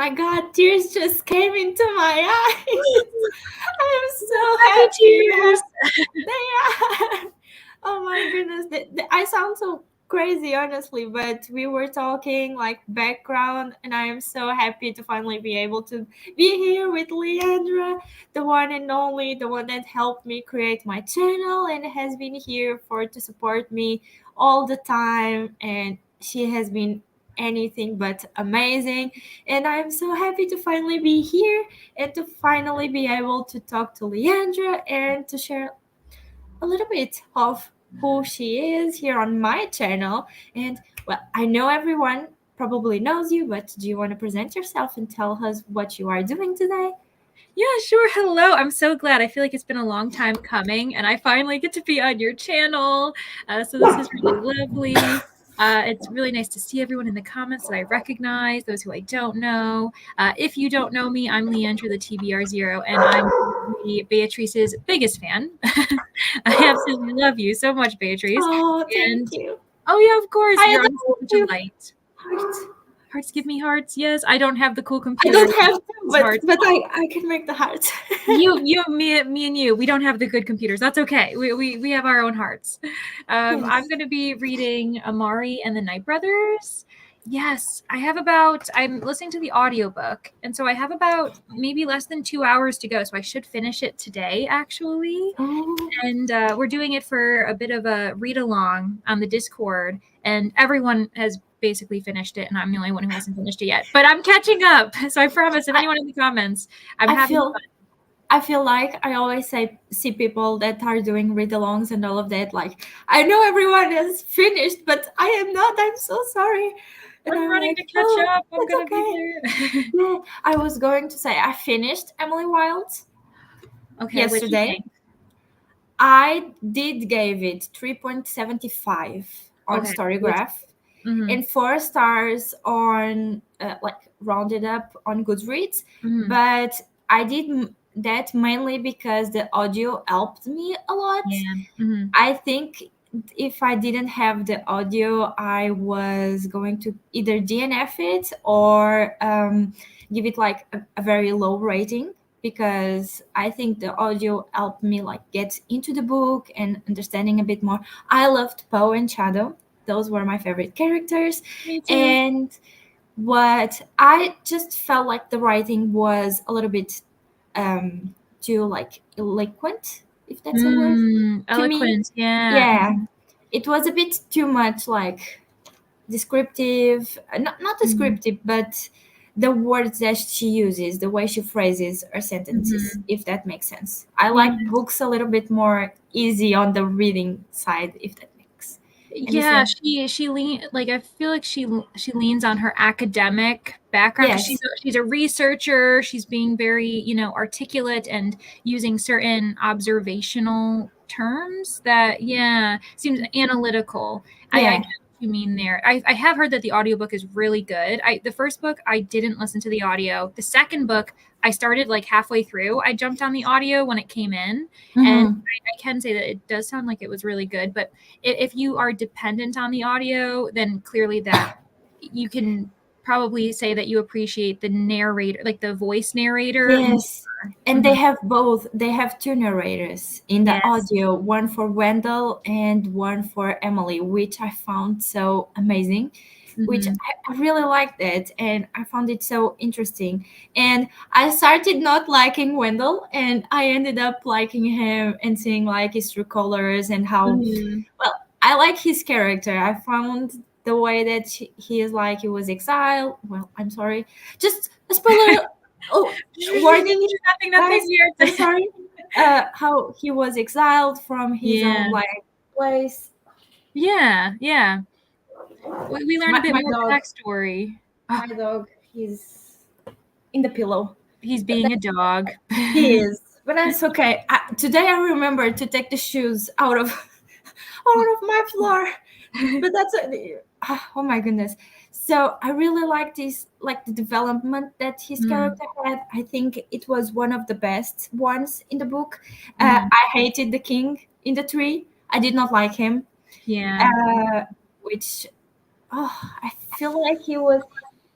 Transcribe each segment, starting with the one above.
my God, tears just came into my eyes. I am so Happy happy. tears. Yeah. Oh my goodness. I sound so crazy, honestly, but we were talking like background, and I am so happy to finally be able to be here with Leandra, the one and only, the one that helped me create my channel and has been here for to support me all the time. And she has been anything but amazing. And I am so happy to finally be here and to finally be able to talk to Leandra and to share a little bit of who she is here on my channel. And well, I know everyone probably knows you, but do you want to present yourself and tell us what you are doing today? Yeah, sure. Hello. I'm so glad. I feel like it's been a long time coming, and I finally get to be on your channel. So this is really lovely. It's really nice to see everyone in the comments that I recognize, those who I don't know. If you don't know me, I'm Leandra, the TBR0, and I'm Beatrice's biggest fan. I absolutely love you so much, Beatrice. Oh, thank And you. oh yeah, of course, I you're honestly adore such a you. light. Heart. Hearts give me hearts. Yes, I don't have the cool I computer don't that have to, does but hearts. I can make the heart. Me and you. We don't have the good computers. That's okay. We have our own hearts. I'm Yes. going to be reading Amari and the Night Brothers. Yes, I have about. I'm listening to the audiobook, and so I have about maybe less than 2 hours to go. So I should finish it today, actually. Oh, And we're doing it for a bit of a read along on the Discord, and everyone has basically finished it, and I'm the only one who hasn't finished it yet. But I'm catching up, so I promise. If I, anyone in the comments, I'm I having feel I feel like I always say see people that are doing read-alongs and all of that. Like I know everyone is finished, but I am not. I'm so sorry. And I'm I'm running like, to catch oh, up. I'm that's gonna be okay. there. Yeah, I was going to say I finished Emily Wilde Okay, what do you yesterday. think? I did gave it 3.75 on Okay, which Storygraph mm-hmm, and 4 stars on like rounded up on Goodreads, mm-hmm, but I did that mainly because the audio helped me a lot. yeah, mm-hmm, I think if I didn't have the audio, I was going to either DNF it or give it like a very low rating because I think the audio helped me like get into the book and understanding a bit more. I loved Poe and Shadow; those were my favorite characters, me too. and what I just felt like the writing was a little bit too like eloquent, if that's a word to me. Eloquent, yeah. Yeah, it was a bit too much like descriptive, not Mm-hmm, descriptive, but the words that she uses, the way she phrases her sentences, mm-hmm. if that makes sense. I Yeah, like books a little bit more easy on the reading side, if that makes any yeah. sense. She lean like I feel like she leans on her academic background because Yes, she's a researcher. She's being very articulate and using certain observational terms that seems analytical. I yeah. get what you mean there. I have heard that the audiobook is really good. The first book I didn't listen to the audio. The second book I started like halfway through. I jumped on the audio when it came in, and Hmm. I can say that it does sound like it was really good. But if you are dependent on the audio, then clearly that you can probably say that you appreciate the narrator, like the voice narrator more. Yes, and they Mhm. have both. They have two narrators in the Yes. audio, one for Wendell and one for Emily, which I found so amazing, which Hmm. I really liked it, and I found it so interesting. And I started not liking Wendell, and I ended up liking him and seeing like his true colors and how Hmm. well I like his character. I found the way that he is like he was exiled. Well, I'm sorry, just a spoiler. Oh, warning, Nothing, nothing guys. I'm weird. sorry. How he was exiled from his own Yeah. like place. Yeah. Yeah. We learn a bit My more dog, backstory. Oh, my dog, he's in the pillow. he's But being a dog. he is, but that's okay. Today I remember to take the shoes out of out of my floor, but that's oh my goodness. So I really like this, like the development that his Mm, character had. I think it was one of the best ones in the book. mhm. I hated the king in the tree. I did not like him, Yeah. uh, which oh, I feel like he was.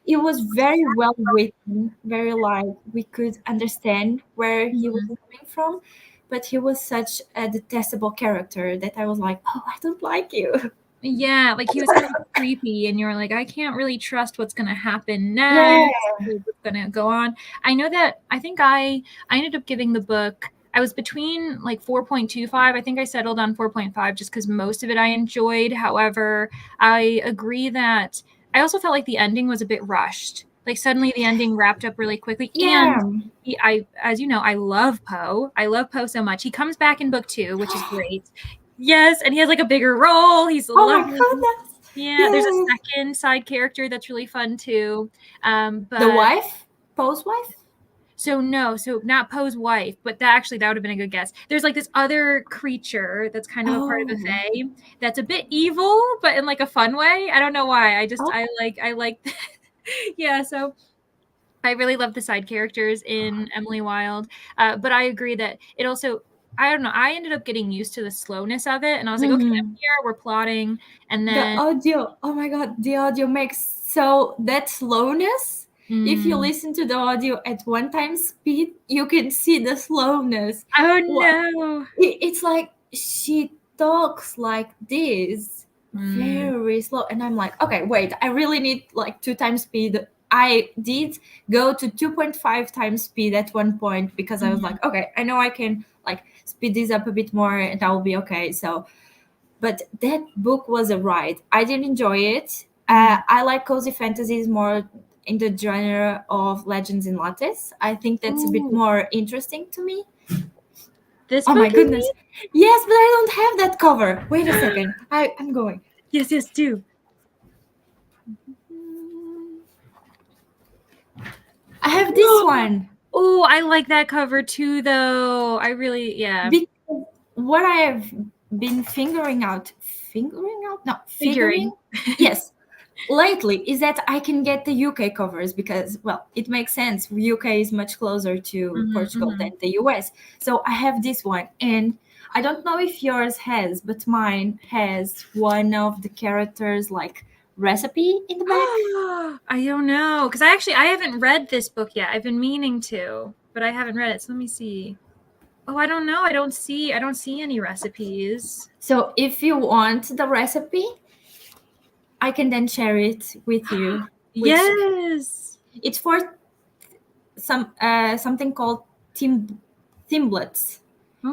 it was very well written, very like we could understand where he was Mhm. coming from, but he was such a detestable character that I was like, oh, I don't like you. Yeah, like he was kind of creepy, and you're like, I can't really trust what's gonna happen Yeah. next, what's gonna go on. I know that I think I ended up giving the book. I was between like 4.25. I think I settled on 4.5 just because most of it I enjoyed. However, I agree that I also felt like the ending was a bit rushed. Like suddenly the ending wrapped up really quickly, and Yeah. as you know, I love Poe. I love Poe so much. He comes back in book two, which is great. Yes, and he has like a bigger role. He's Oh my lovely. goodness. Yeah, there's a Yeah. second side character that's really fun too. The But wife? Poe's wife? so no, so not Poe's wife, but that would have been a good guess. There's like this other creature that's kind of a part of the Oh. Fae that's a bit evil, but in like a fun way. I don't know why. Oh. I like yeah, so I really love the side characters in Emily Wilde. But I agree that it also I don't know, I ended up getting used to the slowness of it and I was like, okay, I'm Mhm. here, we're plotting, and The then audio, oh my god, the audio makes so that slowness. If you mm, listen to the audio at one time speed, you can see the slowness. oh What no. it's like she talks like this Mm, very slow, and I'm like, okay, wait, I really need like two times speed. I did go to 2.5 times speed at one point because I was mhm, like, okay, I know I can like speed this up a bit more and I'll be okay. So but that book was a ride. I did enjoy it. mhm. I like cozy fantasies more in the genre of Legends in Lattice. I think that's a bit Ooh, more interesting to me. this Oh my book you goodness. mean? Yes, but I don't have that cover. Wait a second. I'm going. Yes, yes, do. I have this one. Oh, I like that cover too, though. I really, yeah. Because what I have been figuring out? No, Figuring. figuring? Yes, lately is that I can get the UK covers because, well, it makes sense. UK is much closer to Mhm, Portugal than mhm. the US. So I have this one. And I don't know if yours has, but mine has one of the characters like recipe in the back. I don't know because I haven't read this book yet. I've been meaning to, but I haven't read it. So let me see. Oh, I don't know. I don't see any recipes. So if you want the recipe, I can then share it with you, which Yes. it's for something called thimblets.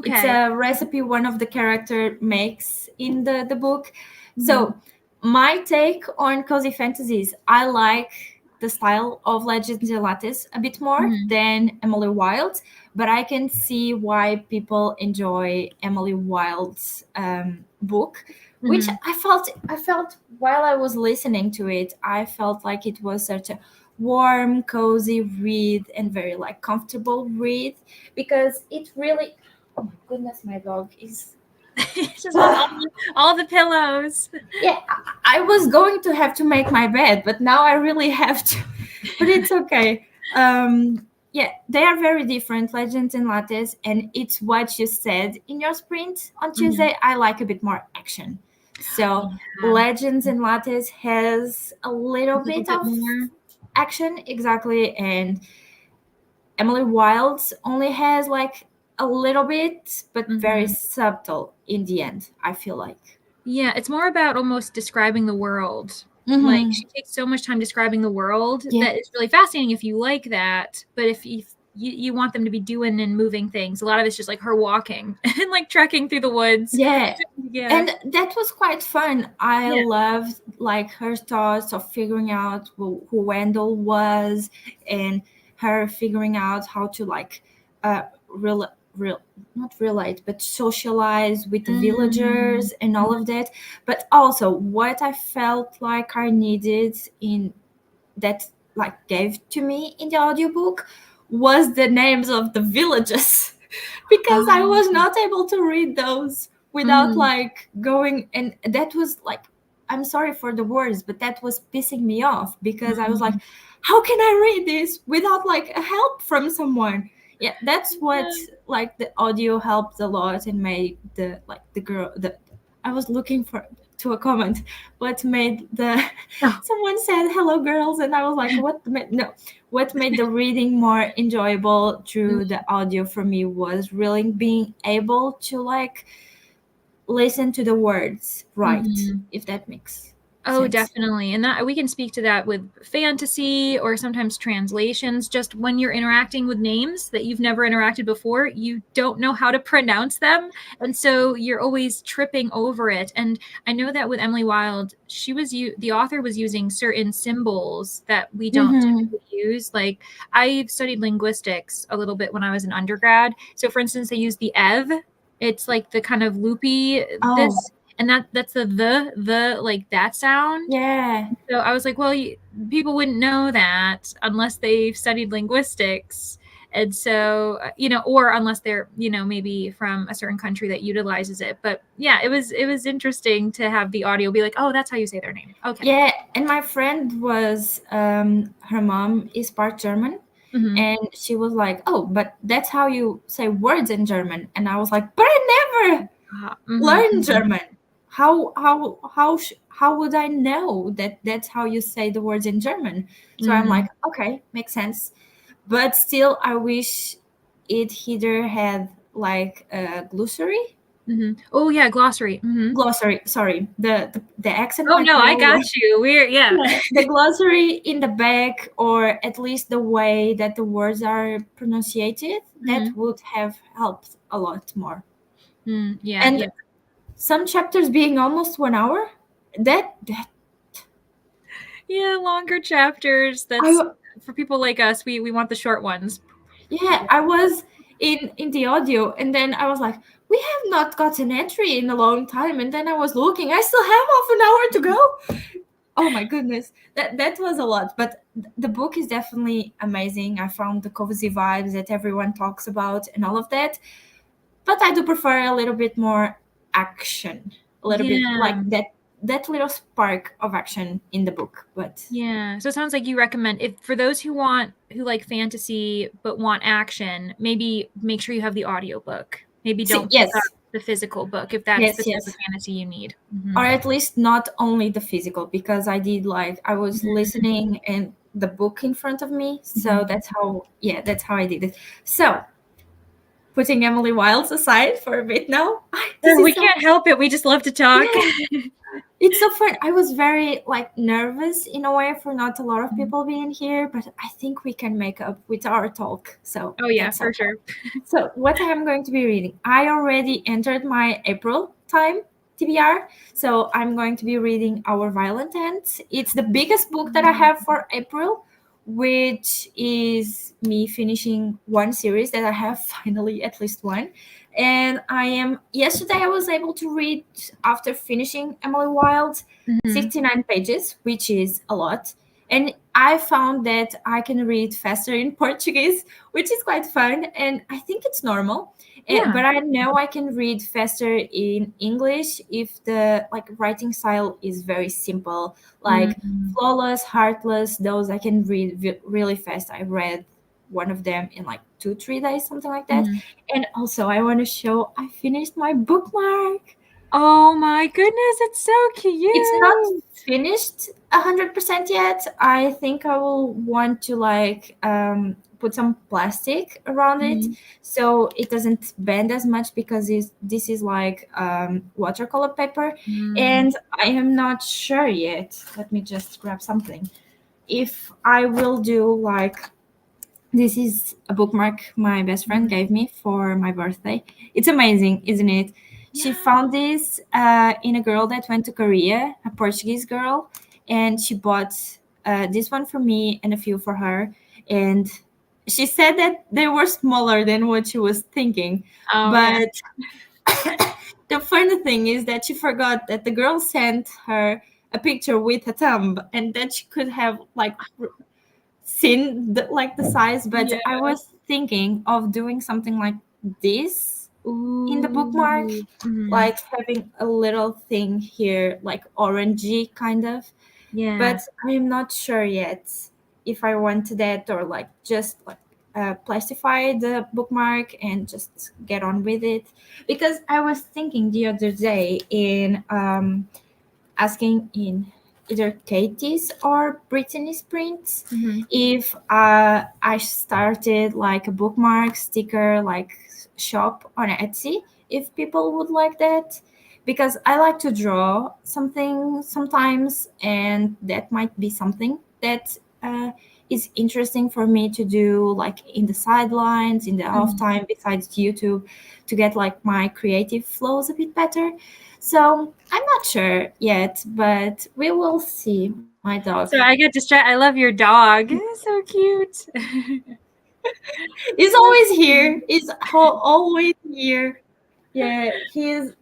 It's Okay. a recipe one of the character makes in the book. Mhm, So my take on cozy fantasies, I like the style of Legends and Lattice a bit more mhm, than Emily Wilde, but I can see why people enjoy Emily Wilde's book, which mhm. I felt while I was listening to it, I felt like it was such a warm, cozy read and very like comfortable read because it really, oh my goodness, my dog is Just wants all the pillows. yeah, I was going to have to make my bed, but now I really have to. But it's okay. Yeah, they are very different, Legends and Lattes, and it's what you said in your sprint on Mhm. Tuesday. I like a bit more action. So Yeah, Legends and Lattes has a a little little bit bit of more. action, exactly, and Emily Wilds only has like a little bit, but very Mhm. subtle in the end, I feel like. Yeah, it's more about almost describing the world. Like, Mm-hmm. she takes so much time describing the world Yeah. that it's really fascinating if you like that, but if you want them to be doing and moving things, a lot of it's just like her walking and like trekking through the woods. Yeah. Yeah. And that was quite fun. I Yeah. loved like her thoughts of figuring out who Wendell was and her figuring out how to like real not relate but socialize with the Mm. villagers and all Mhm. of that. But also what I felt like I needed in that like gave to me in the audiobook was the names of the villages because I Oh. was not able to read those without Mhm. like going, and that was like, I'm sorry for the words, but that was pissing me off because I was like, Mhm. how can I read this without like a help from someone? Yeah, that's what Yeah. like the audio helped a lot and made the like the girl the I was looking for. to a comment. What made the Oh. someone said hello girls, and I was like, what made the reading more enjoyable through the audio for me was really being able to like listen to the words right, Mhm. if that makes Oh, sense. definitely. And that we can speak to that with fantasy or sometimes translations. Just when you're interacting with names that you've never interacted before, you don't know how to pronounce them. And so you're always tripping over it. And I know that with Emily Wilde, the author was using certain symbols that we don't Mm-hmm. typically use. Like I've studied linguistics a little bit when I was an undergrad. So for instance, they use the ev. It's like the kind of loopy Oh, this and that's the like that sound. yeah. So I was like, well, people wouldn't know that unless they've studied linguistics. And so, or unless they're, maybe from a certain country that utilizes it. But yeah, it was interesting to have the audio be like, oh, that's how you say their name. Okay. Yeah, and my friend was her mom is part German, Mm-hmm. and she was like, "Oh, but that's how you say words in German." And I was like, "But I never Mm-hmm. learned Mm-hmm. German. How would I know that that's how you say the words in German?" So I'm Mm-hmm. like, "Okay, makes sense." But still, I wish it either had like a glossary. Mm-hmm. Oh yeah, glossary. Mm-hmm. Glossary, sorry, the accent Oh might no, be I all got wrong. you. Yeah. Yeah, the glossary in the back, or at least the way that the words are pronunciated, that Mm-hmm. would have helped a lot more. Yeah, And yeah. some chapters being almost 1 hour, that Yeah, longer chapters. That's I for people like us. We want the short ones. yeah, I was in the audio, and then I was like, we have not got an entry in a long time, and then I was looking, I still have half an hour to go. Oh my goodness, that was a lot, but the book is definitely amazing. I found the cozy vibes that everyone talks about and all of that, but I do prefer a little bit more action, a little bit like Yeah. that little spark of action in the book. But Yeah. So it sounds like you recommend if for those who like fantasy but want action, maybe make sure you have the audiobook. Maybe see, don't pick up yes, the physical book if that's the yes, type of yes, fantasy you need. or at least not only the physical, because I did like I was listening and the book in front of me, so Mhm. that's how I did it. So putting Emily Wilds aside for a bit now, this Oh, we is so can't help it. We just love to talk. yeah, it's so fun. I was very like nervous in a way for not a lot of Mhm. people being here, but I think we can make up with our talk. So Oh yeah, that's for okay. sure. So what I am going to be reading, I already entered my April time TBR. So I'm going to be reading Our Violent Ends. It's the biggest book that I have for April, which is me finishing one series that I have finally at least one. And yesterday I was able to read, after finishing Emily Wilde, Mhm. 69 pages, which is a lot. And I found that I can read faster in Portuguese, which is quite fun, and I think it's normal. Yeah. But I know I can read faster in English if the like writing style is very simple, like Mhm. flawless, heartless. Those I can read really fast. I read one of them in like 2 3 days, something like that. Mhm. And also, I want to show I finished my bookmark. Oh my goodness, it's so It's not cute. finished 100% yet. I think I will want to like put some plastic around it Mhm. so it doesn't bend as much, because this is like watercolor paper, Mm. and I am not sure yet. Let me just grab something. If I will do like, this is a bookmark my best friend Mhm. gave me for my birthday. It's amazing, isn't it? She Yeah. found this in a girl that went to Korea, a Portuguese girl, and she bought this one for me and a few for her. And she said that they were smaller than what she was thinking. Oh yeah. But the funny thing is that she forgot that the girl sent her a picture with a thumb, and that she could have like seen like the size. But Yeah. I was thinking of doing something like this in the bookmark, Ooh. Mhm. like having a little thing here, like orangey kind of. Yeah. But I am not sure yet if I want that, or like just like plastify the bookmark and just get on with it. Because I was thinking the other day in asking in either Katie's or Brittany's prints Mm-hmm. if I started like a bookmark sticker like shop on Etsy if people would like that, because I like to draw something sometimes, and that might be something that is interesting for me to do like in the sidelines, in the off time besides YouTube, to get like my creative flows a bit better. So I'm not sure yet, but we will see. My dog. So I get distracted. I love your dog. So cute. He's always here. He's always here. Yeah, he's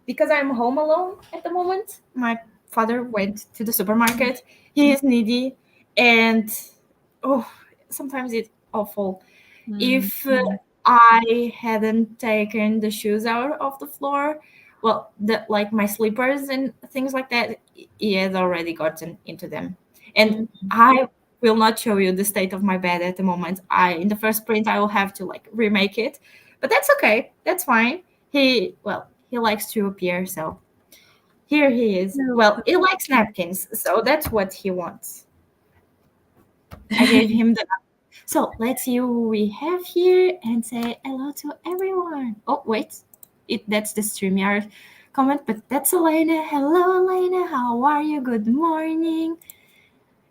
because I'm home alone at the moment. My father went to the supermarket. He is needy, and oh, sometimes it's awful. If Mm-hmm. I hadn't taken the shoes out of the floor, well, the like my slippers and things like that, he has already gotten into them. And I will not show you the state of my bed at the moment. I in the first print I will have to like remake it, but that's okay. That's fine. He likes to appear, so here he is. So Well, he likes napkins, so that's what he wants. I gave him the. So let's see who we have here and say hello to everyone. Oh, wait. That's the StreamYard comment, but that's Elena. Hello, Elena. How are you? Good morning.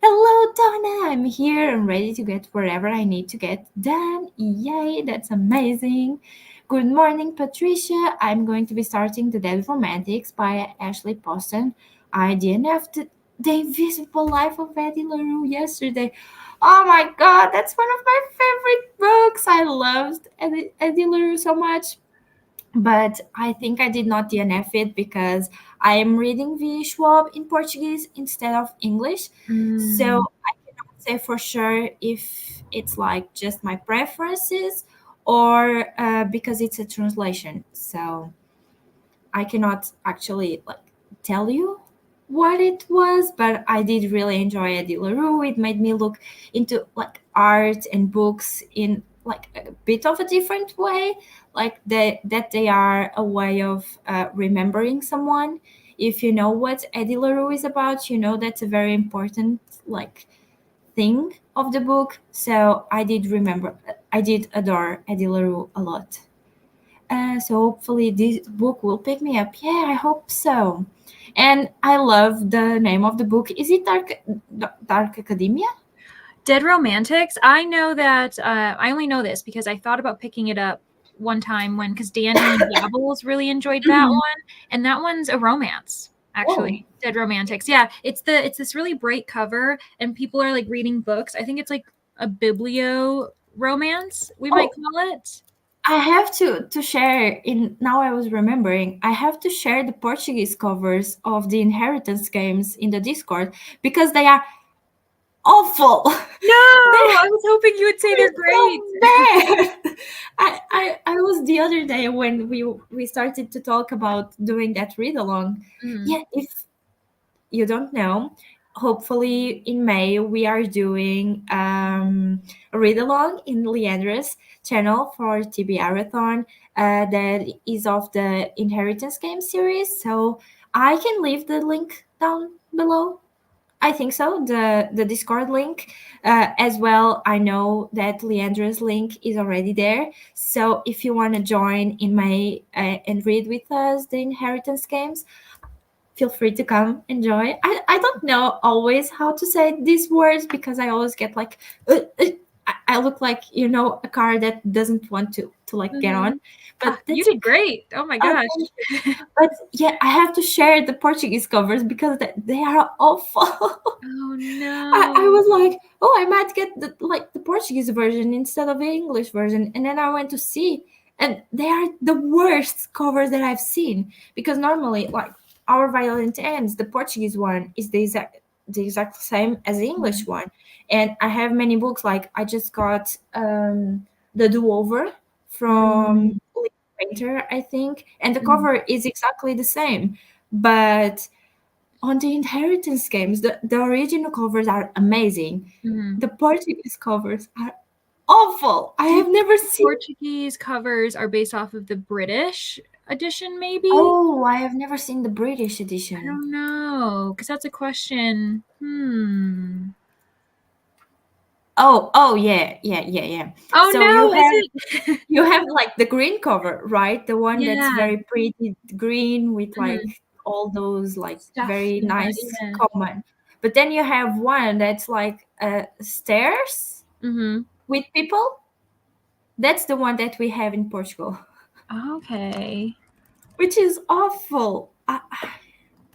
Hello, Donna. I'm here and ready to get wherever I need to get done. Yay, that's amazing. Good morning, Patricia. I'm going to be starting The Dead Romantics by Ashley Poston. I DNF'd The Invisible Life of Eddie LaRue yesterday. Oh my god, that's one of my favorite books. I loved Eddie LaRue so much, but I think I did not DNF it because I am reading V. Schwab in Portuguese instead of English. So I cannot say for sure if it's like just my preferences or because it's a translation. So I cannot actually like tell you what it was, but I did really enjoy Eddie LaRue. It made me look into like art and books in like a bit of a different way, like that they are a way of remembering someone. If you know what Eddie LaRue is about, you know that's a very important like thing of the book. So I did adore Eddie LaRue a lot. So hopefully this book will pick me up. Yeah, I hope so. And I love the name of the book. Is it Dark Academia? Dead Romantics. I know that I only know this because I thought about picking it up one time because Danny Dabbles really enjoyed that Mhm. one, and that one's a romance. Oh, Actually, Dead Romantics. Yeah, it's this really bright cover, and people are like reading books. I think it's like a biblio romance, we might oh, call it. I have to share in now I was remembering. I have to share the Portuguese covers of the Inheritance games in the Discord because they are awful. No, They're I was hoping you would say they're so great. bad. I was the other day when we started to talk about doing that read along. Mm, Yeah, if you don't know, hopefully in May we are doing a read along in Leandra's channel for TBR-a-thon that is of the Inheritance game series. So I can leave the link down below. I think so. The Discord link, as well. I know that Leandra's link is already there. So if you want to join in May and read with us the Inheritance games, feel free to come enjoy. I don't know always how to say these words because I always get like I look like a car that doesn't want to like get mhm. on, but You that's did great. Oh my oh, gosh. thank you. But yeah, I have to share the Portuguese covers because they are awful. Oh I no. was like, oh, I might get the Portuguese version instead of the English version, and then I went to see, and they are the worst covers that I've seen because normally, like our Violent Ends, the Portuguese one is the exact same as the English Mhm. one, and I have many books. Like I just got the Do Over from Mm, Lee Painter, I think, and the mhm, cover is exactly the same, but on the Inheritance games, the original covers are amazing. mhm. The Portuguese covers are awful. I Do you have think never the seen. Portuguese covers are based off of the British? edition, maybe? Oh, I have never seen the British I edition. don't know, because that's a question. Oh, yeah, yeah, yeah, yeah. Oh So no, is it? you have like the green cover, right? The one that's Yeah. very pretty green with Mhm. like all those like Stuff very in the nice yeah. common. But then you have one that's like stairs Mhm. with people. That's the one that we have in Portugal, Okay. which is awful.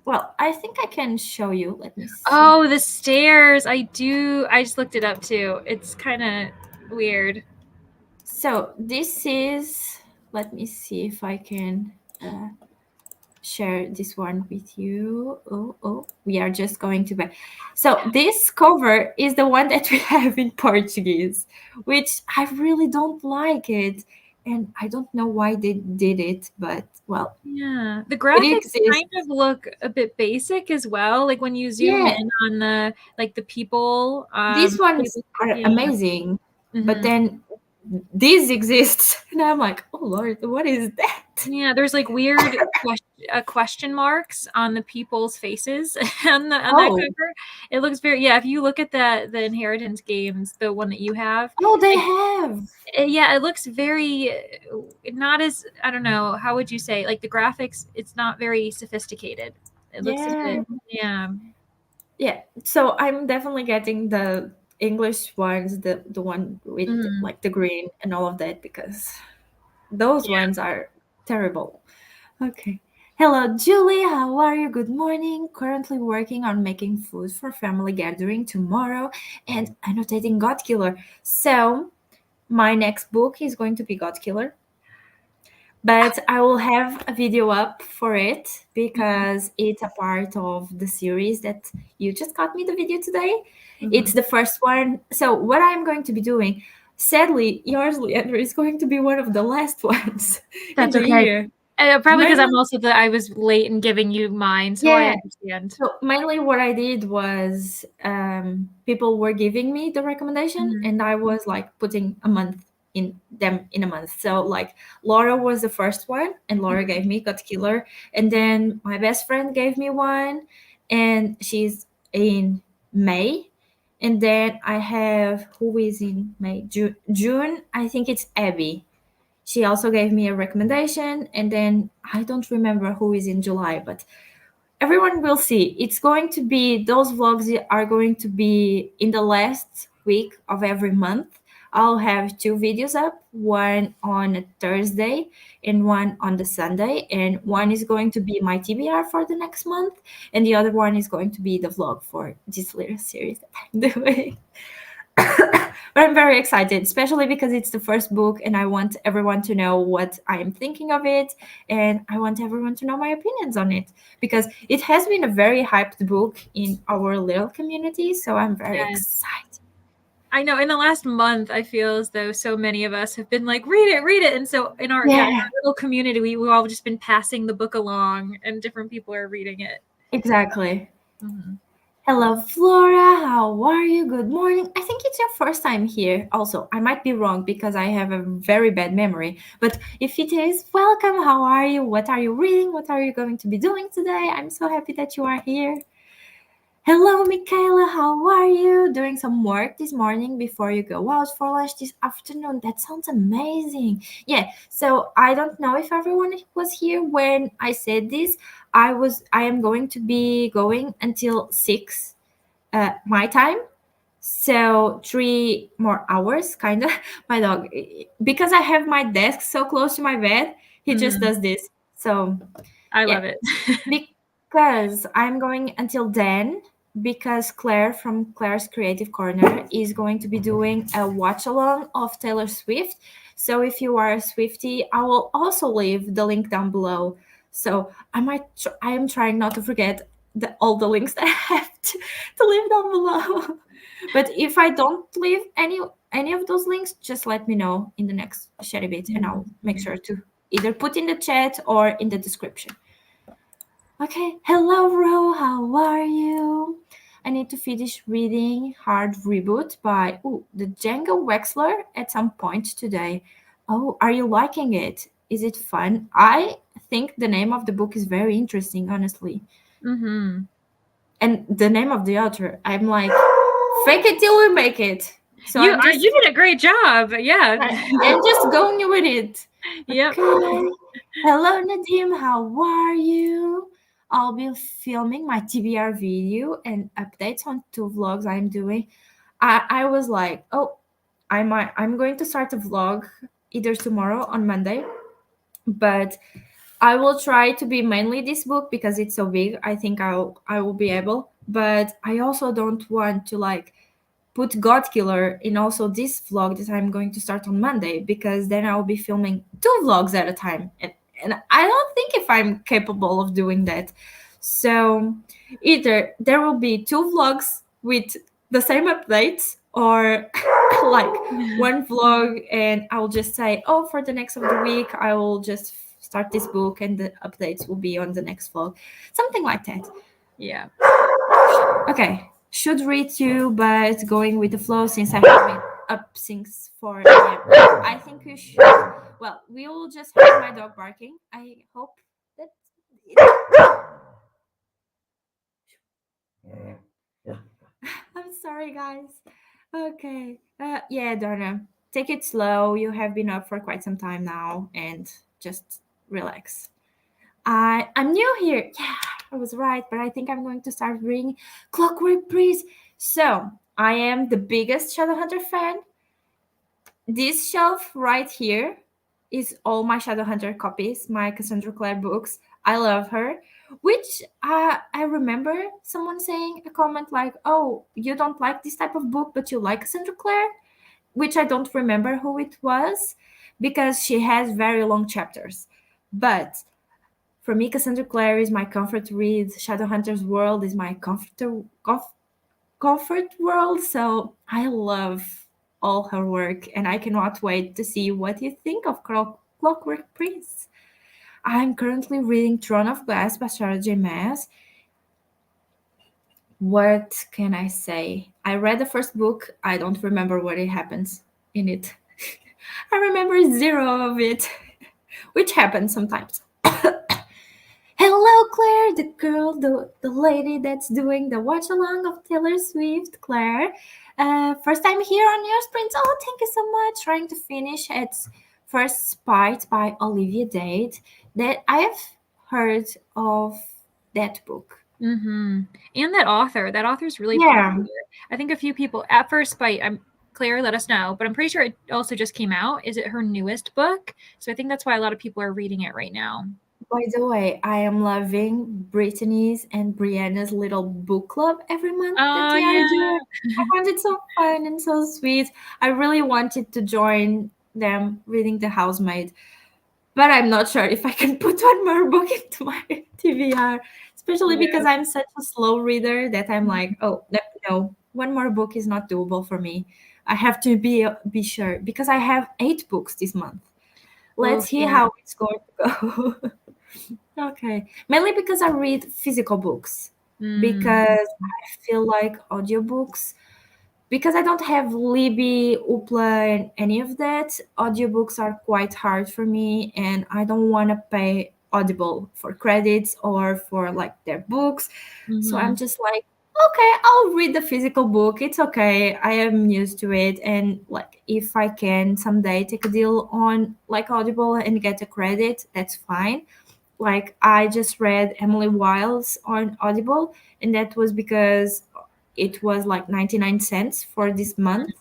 Well, I think I can show you. Let me see. Oh, the stairs. I just looked it up too. It's kind of weird. So this is, let me see if I can share this one with you. Oh, we are just going to back. So this cover is the one that we have in Portuguese, which I really don't like it. And I don't know why they did it, but well, Yeah. The it graphics kind of exists. look a bit basic as well. Like when you zoom Yeah, in on the people, these they ones look, are yeah. amazing, but Mhm. then this exists, and I'm like, oh Lord, what is that? Yeah, there's like weird question marks on the people's faces on that Oh, cover. It looks very yeah. If you look at the Inheritance games, the one that you have, oh, they it, have. yeah, it looks very not as I don't know how would you say like the graphics. It's not very sophisticated. It looks a Yeah. bit yeah. Yeah, so I'm definitely getting the English ones, the one with Mhm. like the green and all of that because those Yeah. ones are terrible. Okay. Hello, Julie. How are you? Good morning. Currently working on making food for family gathering tomorrow and annotating God Killer. So, my next book is going to be God Killer, but I will have a video up for it Mhm. because it's a part of the series that you just got me the video today. It's Mhm. the first one. So what I'm going to be doing, sadly, yours, Leandra, is going to be one of the last ones in That's the okay. year. Probably because I'm Mainly, also the I was late in giving you mine, so I yeah. understand. So mainly what I did was people were giving me the recommendation Mhm. and I was like putting a month in them in a month. So like Laura was the first one and Laura gave me God Killer. And then my best friend gave me one and she's in May. And then I have who is in May? June, I think it's Abby. She also gave me a recommendation. And then I don't remember who is in July, but everyone will see. It's going to be those vlogs are going to be in the last week of every month. I'll have two videos up, one on a Thursday and one on the Sunday. And one is going to be my TBR for the next month, and the other one is going to be the vlog for this little series that I'm doing. But I'm very excited, especially because it's the first book and I want everyone to know what I am thinking of it and I want everyone to know my opinions on it because it has been a very hyped book in our little community. So I'm very Yeah. excited. I know in the last month, I feel as though so many of us have been like, read it. And so in our Yeah, little community, we've all just been passing the book along and different people are reading it. exactly. Mhm. Hello, Flora. How are you? Good morning. I think it's your first time here. Also, I might be wrong because I have a very bad memory. But if it is, welcome. How are you? What are you reading? What are you going to be doing today? I'm so happy that you are here. Hello, Michaela. How are you? Doing some work this morning before you go out for lunch this afternoon. That sounds amazing. Yeah. So I don't know if everyone was here when I said this. I am going to be going until 6 my time. So 3 more hours, kind of. My dog, because I have my desk so close to my bed, he just Mhm. does this. So I yeah, love it. because I'm going until then. Because Claire from Claire's Creative Corner is going to be doing a watch along of Taylor Swift. So if you are a Swiftie, I will also leave the link down below. So I am trying not to forget all the links that I have to leave down below. But if I don't leave any of those links, just let me know in the next share bit, and I'll make Mhm. sure to either put in the chat or in the description. Okay, hello, Ro. How are you? I need to finish reading Hard Reboot by the Django Wexler at some point today. Oh, are you liking it? is it fun? I think the name of the book is very interesting, honestly. Mm-hmm. And the name of the author, I'm like, fake it till we make it. So You did a great job. Yeah. I'm just going with it. Yep. Okay. Hello, Nadim. How are you? I'll be filming my TBR video and updates on two vlogs I'm doing. I was like, oh, I'm going to start a vlog either tomorrow on Monday, but I will try to be mainly this book because it's so big. I think I will be able, but I also don't want to like put God Killer in also this vlog that I'm going to start on Monday because then I'll be filming two vlogs at a time. And I don't think if I'm capable of doing that. So either there will be two vlogs with the same updates or like one vlog and I'll just say, oh, for the next of the week, I will just start this book and the updates will be on the next vlog. Something like that. Yeah. Okay, should read you, but going with the flow since I have been up since 4 a.m. I think we should. Well, we will just have my dog barking. I hope that. I'm sorry, guys. Okay. Yeah, Donna, take it slow. You have been up for quite some time now, and just relax. I'm new here. Yeah, I was right, but I think I'm going to start reading Clockwork Breeze. So I am the biggest Shadowhunter fan. This shelf right here is all my Shadowhunter copies, my Cassandra Clare books. I love her. Which I remember someone saying a comment like, "Oh, you don't like this type of book, but you like Cassandra Clare," which I don't remember who it was because she has very long chapters. But for me, Cassandra Clare is my comfort read. Shadowhunter's World is my comfort world. So I love all her work, and I cannot wait to see what you think of Clockwork Prince. I'm currently reading Throne of Glass by Sarah J. Maas. What can I say? I read the first book. I don't remember what it happens in it. I remember zero of it, which happens sometimes. Hello, Claire, the girl, the lady that's doing the watch along of Taylor Swift. Claire, first time here on your sprint. Oh, thank you so much. Trying to finish its first Spite by Olivia Dade. That I have heard of that book. Mm-hmm. And that author's really Yeah, popular. I think a few people at first by Claire let us know, but I'm pretty sure it also just came out. Is it her newest book? So I think that's why a lot of people are reading it right now. by the way, I am loving Brittany's and Brianna's little book club every month that Oh they are yeah. doing. I find it so fun and so sweet. I really wanted to join them reading The Housemaid, but I'm not sure if I can put one more book into my TBR, especially Yeah. because I'm such a slow reader that I'm like, oh, no, one more book is not doable for me. I have to be sure because I have 8 books this month. Oh, Let's see yeah. how it's going to go. Okay. Mainly because I read physical books. Mm. Because I feel like audiobooks, because I don't have Libby, Oopla, and any of that, audiobooks are quite hard for me and I don't want to pay Audible for credits or for like their books. So I'm Mm-hmm. just like, okay, I'll read the physical book. It's okay. I am used to it. And like if I can someday take a deal on like Audible and get a credit, that's fine. Like I just read Emily Wilde's on Audible, and that was because it was like 99 cents for this month,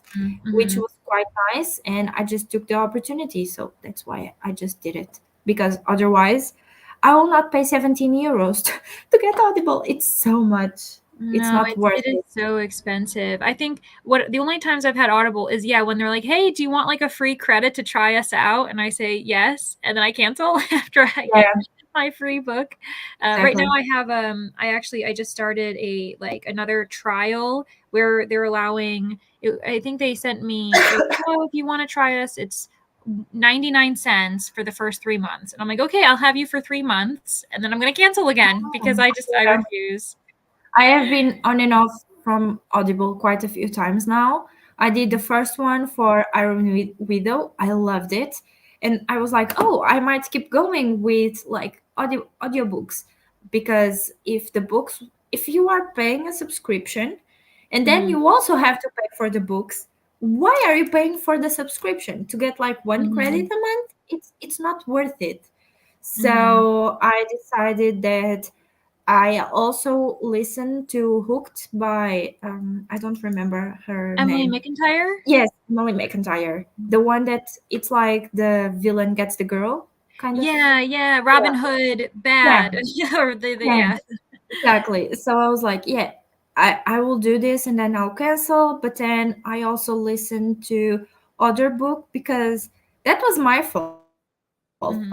which Mm-hmm. was quite nice, and I just took the opportunity. So that's why I just did it because otherwise I will not pay 17 euros to get Audible. It's so much. It's No, not worth it is it. so expensive. I think what the only times I've had Audible is yeah, when they're like, "Hey, do you want like a free credit to try us out?" And I say yes, and then I cancel after I get Yeah, my free book. Right now exactly. I have I just started a like another trial where they're allowing I think they sent me like, "Oh, if you want to try us, it's 99 cents for the first 3 months." And I'm like, "Okay, I'll have you for 3 months, and then I'm going to cancel again because I Yeah. refuse." I have been on and off from Audible quite a few times now. I did the first one for Iron Widow. I loved it. And I was like, oh, I might keep going with like audiobooks, because if you are paying a subscription and then Mm-hmm. you also have to pay for the books, why are you paying for the subscription to get like one credit Mm-hmm. a month? It's not worth it. Mm-hmm. So I decided that I also listened to Hooked by I don't remember her Emily name. McIntyre. Yes, Molly McIntyre. The one that it's like the villain gets the girl, kind of. Yeah, yeah, Yeah. Robin Hood, Yeah. bad. Yeah, or Yeah. yeah. Exactly. So I was like, yeah, I will do this and then I'll cancel. But then I also listened to other book because that was my fault.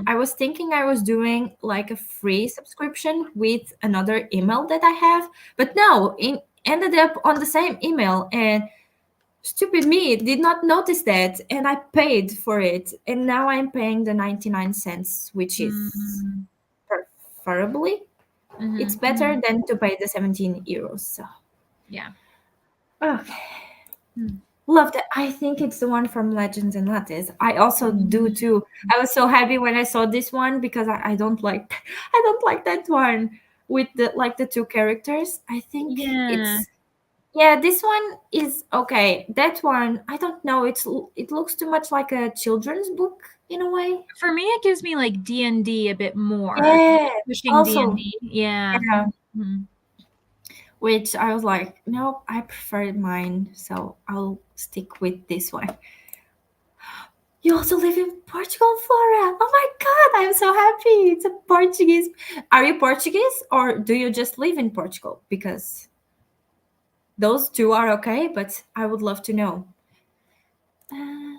I was thinking I was doing like a free subscription with another email that I have, but no, it ended up on the same email, and stupid me did not notice that, and I paid for it, and now I'm paying the 99 cents, which is Mm-hmm. preferably it's Mm-hmm. better than to pay the 17 euros. So Yeah. okay, Mm-hmm. love that. I think it's the one from Legends and Lattes. I also do too. I was so happy when I saw this one because I don't like I don't like that one with the like the two characters. I think Yeah. it's yeah, this one is okay. That one, I don't know. It looks too much like a children's book in a way. For me, it gives me like D&D a bit more. Yeah, Pushing also, D&D. Yeah. yeah. Mhm. Which I was like, no, I prefer mine, so I'll stick with this one. You also live in Portugal, Flora. Oh my God, I'm so happy. It's a Portuguese. Are you Portuguese or do you just live in Portugal? Because those two are okay, but I would love to know. Uh,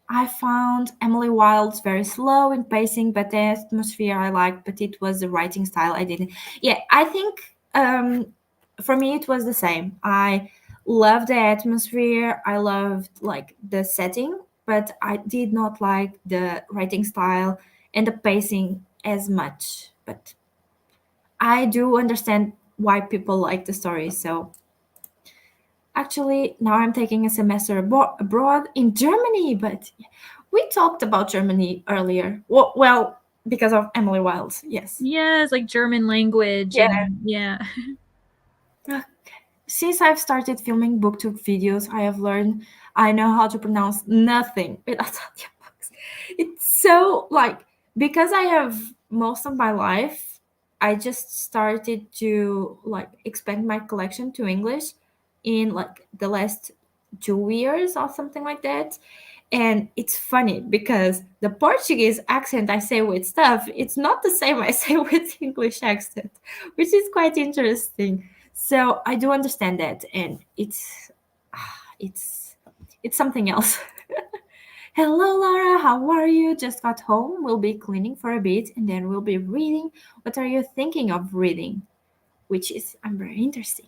I found Emily Wilde's very slow in pacing, but the atmosphere I liked, but it was the writing style I didn't. Yeah, I think for me it was the same. I loved the atmosphere, I loved like the setting, but I did not like the writing style and the pacing as much. But I do understand why people like the story, so actually, now I'm taking a semester abroad in Germany, but we talked about Germany earlier. Well, because of Emily Wilde, yes. Yeah, it's like German language Yeah. and yeah. Since I've started filming booktube videos, I have learned I know how to pronounce nothing without audiobooks. It's so like because I have most of my life, I just started to like expand my collection to English in like the last 2 years or something like that. And it's funny because the Portuguese accent I say with stuff, it's not the same I say with English accent, which is quite interesting. So I do understand that, and it's it's something else. Hello, Laura. How are you? Just got home. We'll be cleaning for a bit, and then we'll be reading. What are you thinking of reading? Which is I'm very interested.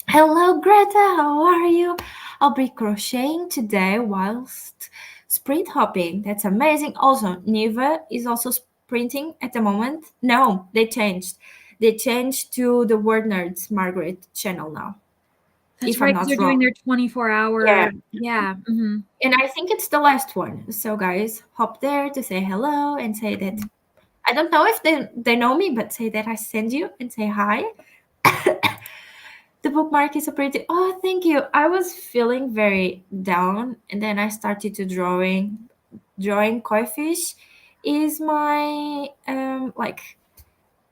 Hello, Greta. How are you? I'll be crocheting today whilst sprint hopping. That's amazing. Also, Niva is also sprinting at the moment. No, they changed. They changed to the Word Nerds Margaret channel now, That's if I'm right, because they're not doing wrong. their 24-hour. Yeah. Yeah. Hmm. And I think it's the last one. So, guys, hop there to say hello and say that I don't know if they know me, but say that I send you and say hi. The bookmark is a pretty. Oh, thank you. I was feeling very down, and then I started to drawing koi fish is my like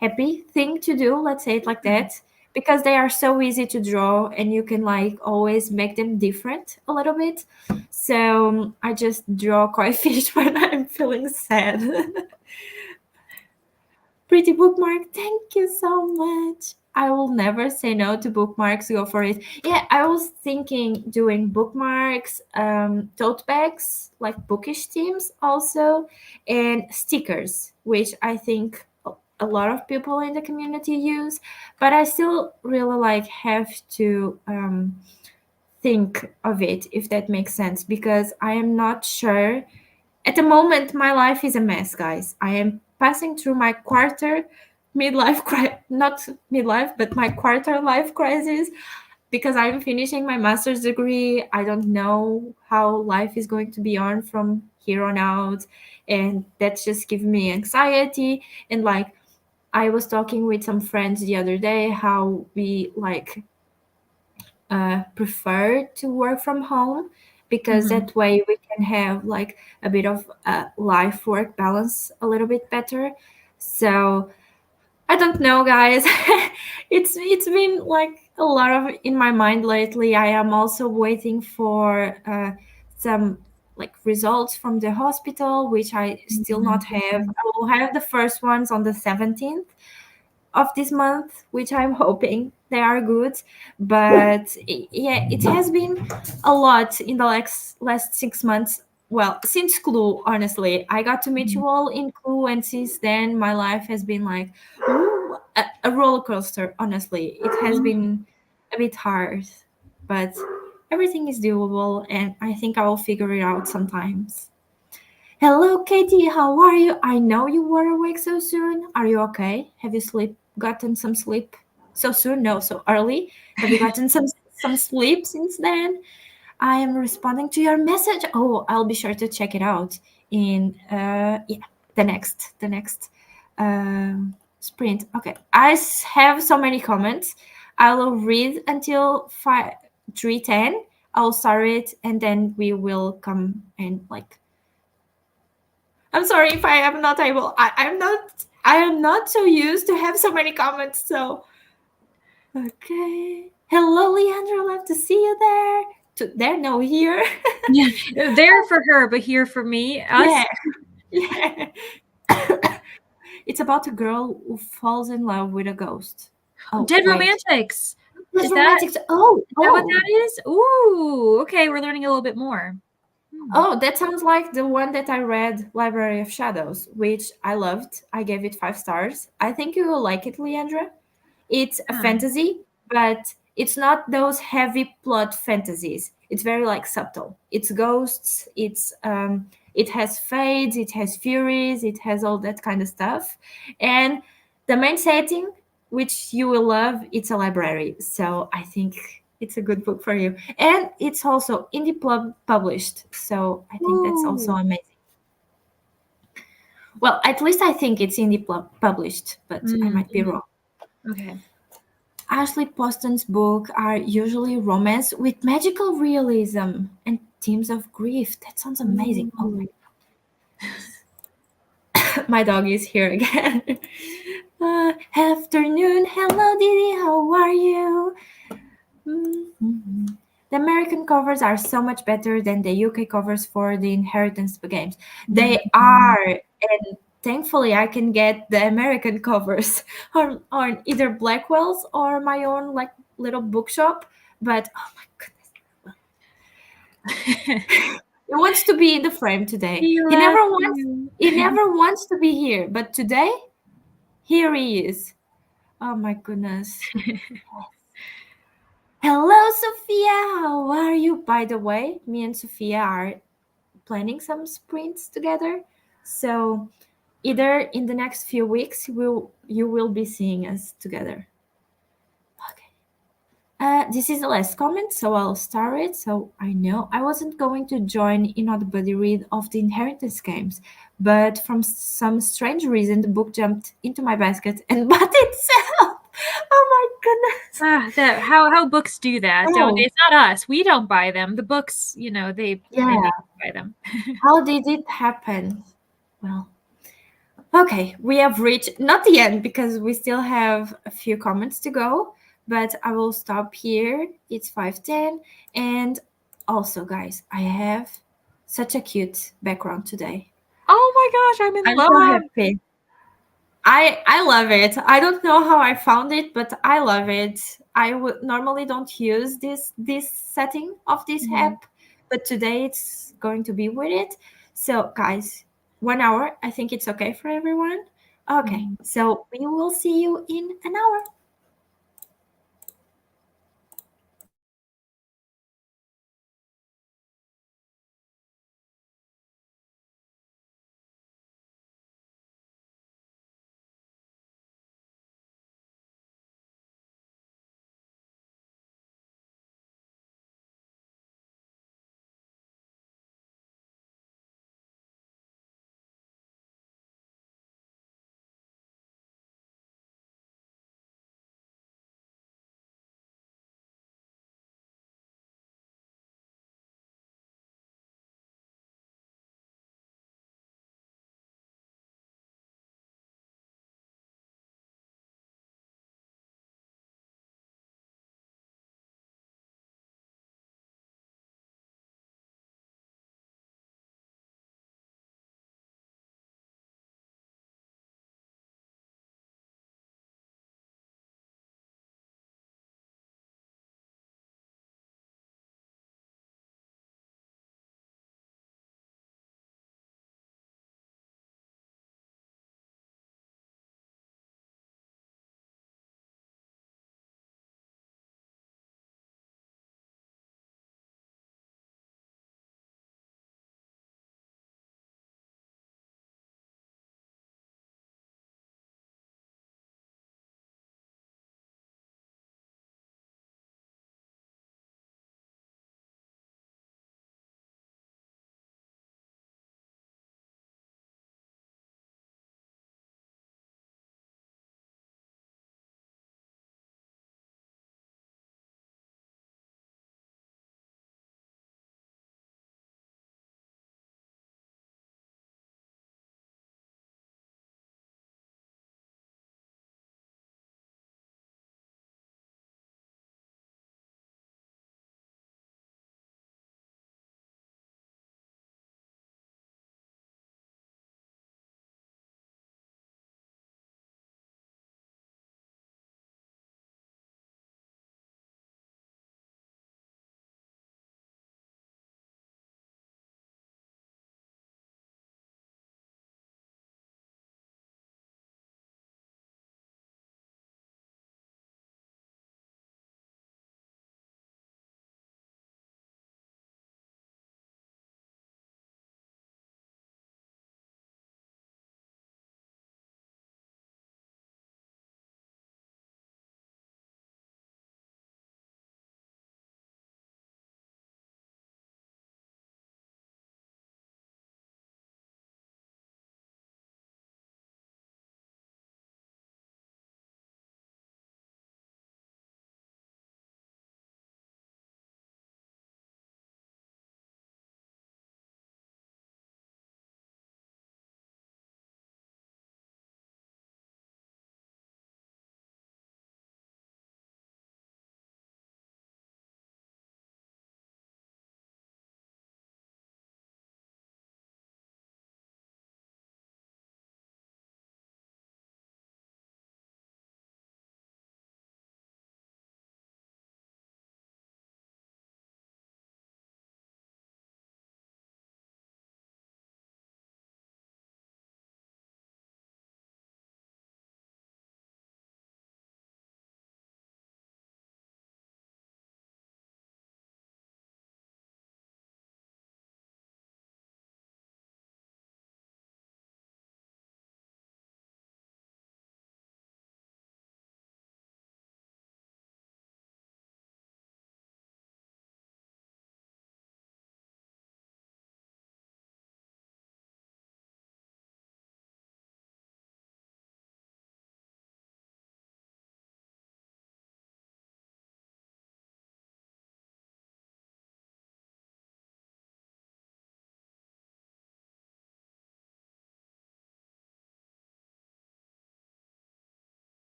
happy thing to do, let's say it like that, because they are so easy to draw and you can like always make them different a little bit. So I just draw koi fish when I'm feeling sad. Pretty bookmark, thank you so much. I will never say no to bookmarks. Go for it. Yeah, I was thinking doing bookmarks, tote bags, like bookish themes also, and stickers, which I think a lot of people in the community use. But I still really like have to think of it if that makes sense, because I am not sure at the moment, my life is a mess, guys. I am passing through my quarter not midlife, but my quarter life crisis. because I'm finishing my master's degree. I don't know how life is going to be on from here on out, and that's just giving me anxiety. And like, I was talking with some friends the other day how we like prefer to work from home, because Mhm. that way we can have like a bit of life work balance a little bit better. So I don't know, guys. It's been like a lot of in my mind lately. I am also waiting for some like results from the hospital, which I still not have. I will have the first ones on the 17th of this month, which I'm hoping they are good. But yeah, it has been a lot in the last 6 months. Well, since Clue, honestly, I got to meet you all in Clue, and since then, my life has been like ooh, a roller coaster. Honestly, it has been a bit hard, but everything is doable, and I think I will figure it out sometimes. Hello, Katie. How are you? I know you were awake so soon. Are you okay? Have you gotten some sleep so soon? No, so early. Have you gotten some sleep since then? I am responding to your message. Oh, I'll be sure to check it out in yeah, the next sprint. Okay, have so many comments. I will read until 3:10. I'll start it, and then we will come and like I'm sorry if I am not able. I am not so used to have so many comments. So okay. Hello, Leandra. Love to see you there. There, no, here. Yeah, there for her, but here for me, Yeah, us. yeah. It's about a girl who falls in love with a ghost. Oh Dead wait, Romantics. that's Is that romantic. Oh, is that what oh, that is? Ooh, okay, we're learning a little bit more. Hmm. oh. That sounds like the one that I read, Library of Shadows, which I loved. I gave it 5 stars. I think you will like it, Leandra. It's a Huh. fantasy, but it's not those heavy plot fantasies. It's very like subtle. It's ghosts. It has fades. It has furies. It has all that kind of stuff. And the main setting, which you will love, it's a library. So I think it's a good book for you. And it's also indie published. So I think that's also Ooh. amazing. Well, at least I think it's indie published, but I might be Mhm. wrong. Okay. Ashley Poston's books are usually romance with magical realism and themes of grief. That sounds amazing. Oh Ooh. my dog is here again. Afternoon, hello Didi, how are you? Mhm. The American covers are so much better than the UK covers for the Inheritance games. They Mhm. are, and thankfully I can get the American covers on either Blackwell's or my own like little bookshop. But oh my goodness, he wants to be in the frame today. He He never left wants. you. He never wants to be here, but today here he is. Oh my goodness. Hello, Sophia. How are you? By the way, me and Sophia are planning some sprints together. So either in the next few weeks you will be seeing us together. Okay. This is the last comment, so I'll start it. So I know I wasn't going to join in on the buddy read of the Inheritance games, but from some strange reason, the book jumped into my basket and bought itself. Oh my goodness! That how books do that, don't they? Oh It's not us. We don't buy them. The books, they yeah, make us buy them. how did it happen? Well, okay, we have reached not the end because we still have a few comments to go, but I will stop here. It's 5:10, and also, guys, I have such a cute background today. Oh my gosh, I'm in I'm so love. happy. I love it. I don't know how I found it, but I love it. I would normally don't use this setting of this Mhm. app, but today it's going to be with it. So, guys, 1 hour. I think it's okay for everyone. Okay, Mhm. so we will see you in an hour.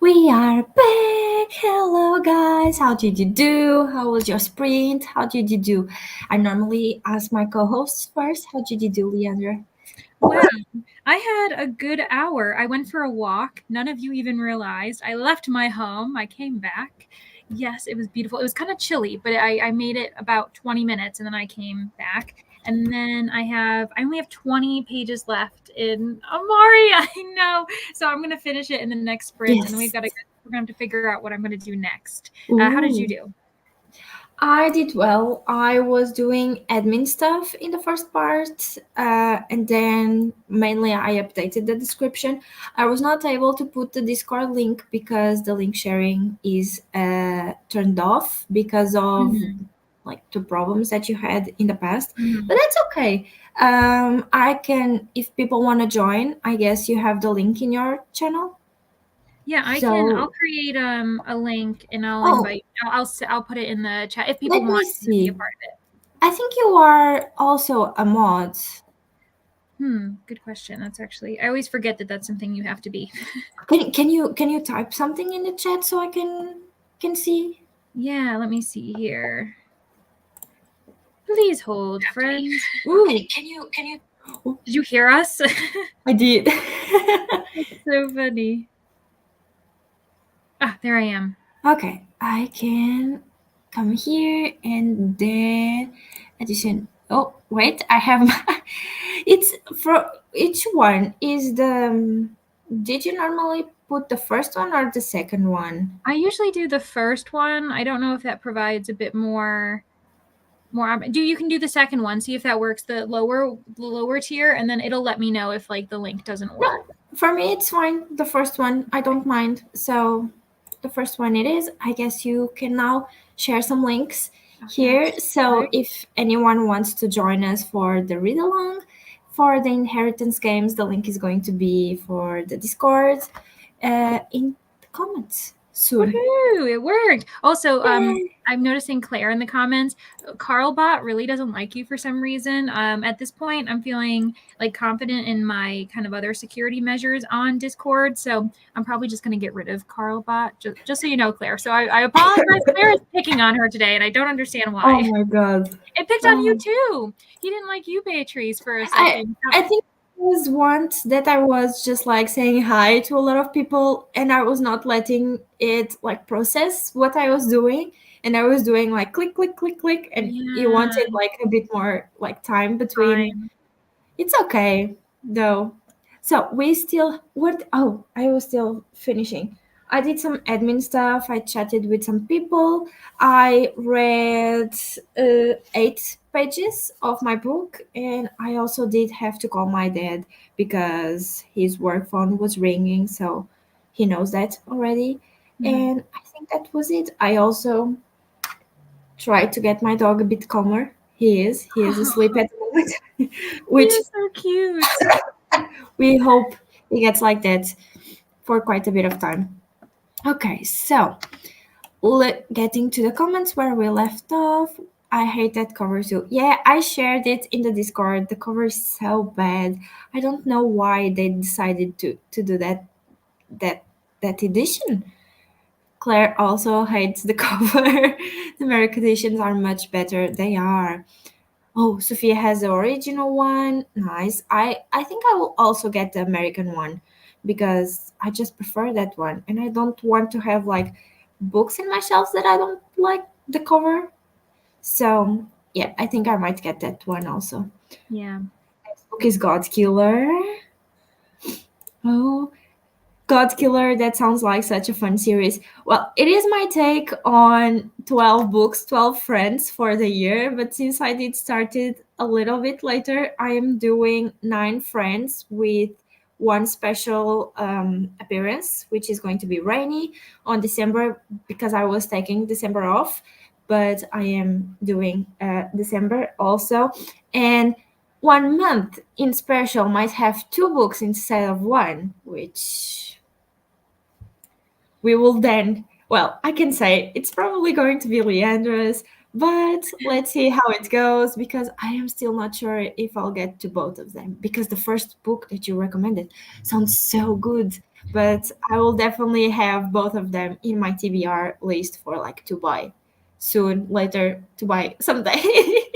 We are back! Hello, guys! How did you do? How was your sprint? How did you do? I normally ask my co hosts first. How did you do, Leandra? Wow, I had a good hour. I went for a walk. None of you even realized. I left my home. I came back. Yes, it was beautiful. It was kind of chilly, but I made it about 20 minutes and then I came back. And then I only have 20 pages left in Amari. I know. So I'm going to finish it in the next sprint. And then Yes. we're going to have to figure out what I'm going to do next. How did you Ooh. do? I did well. I was doing admin stuff in the first part, and then mainly I updated the description. I was not able to put the Discord link because the link sharing is turned off because of Mhm. like the problems that you had in the past, Mhm. but that's okay. I can, if people want to join, I guess you have the link in your channel. Yeah, I can. I'll So, create a link and I'll oh, invite. I'll put it in the chat if people let want me to be a see. part of it. I think you are also a mod. Good question. That's actually I always forget that that's something you have to be. Can you type something in the chat so I can see? Yeah, let me see here. Please hold, friends. Ooh, Did you hear us? I did. That's so funny. Ah, there I am. Okay, I can come here and then addition. Oh, wait, I have it's for each one is did you normally put the first one or the second one? I usually do the first one. I don't know if that provides a bit more do you can do the second one, see if that works, the lower tier, and then it'll let me know if like the link doesn't No, work. for me it's fine. The first one, I don't mind. So the first one it is. I guess you can now share some links Okay, here. So perfect. if anyone wants to join us for the read along for the inheritance games, the link is going to be for the Discord in the comments soon. Woohoo! It worked. Also, Yay! I'm noticing Claire in the comments. Carlbot really doesn't like you for some reason. At this point, I'm feeling like confident in my kind of other security measures on Discord, so I'm probably just going to get rid of Carlbot. Just so you know, Claire. So I apologize. Claire is picking on her today, and I don't understand Oh why. my god. It picked on you Oh. too. He didn't like you, Beatrice, for a I second. I think it was once that I was just like saying hi to a lot of people and I was not letting it like process what I was doing and I was doing like click click click click and you Yeah, wanted like a bit more like time between. time. It's okay though. So we still what oh, I was still finishing. I did some admin stuff. I chatted with some people. I read 8 pages of my book, and I also did have to call my dad because his work phone was ringing. So he knows that already. Mhm. And I think that was it. I also tried to get my dog a bit calmer. He is asleep at the moment, He which is so cute. we hope it gets like that for quite a bit of time. Okay, so getting to the comments where we left off. I hate that cover too. Yeah, I shared it in the Discord. The cover is so bad. I don't know why they decided to do that that edition. Claire also hates the cover. The American editions are much better. They are. Oh, Sophia has the original one. Nice. I think I will also get the American one because I just prefer that one and I don't want to have like books in my shelves that I don't like the cover. So, yeah, I think I might get that one also. Yeah. Next book is God Killer. Oh, God Killer, that sounds like such a fun series. Well, it is my take on 12 books, 12 friends for the year, but since I did started a little bit later, I am doing 9 friends with one special appearance, which is going to be Rainy on December because I was taking December off, but I am doing December also. And 1 month in special might have 2 books instead of one, which we will then, well, I can say it's probably going to be Leandra's, But let's see how it goes because I am still not sure if I'll get to both of them because the first book that you recommended sounds so good. But I will definitely have both of them in my TBR list for like to buy soon, later, to buy someday.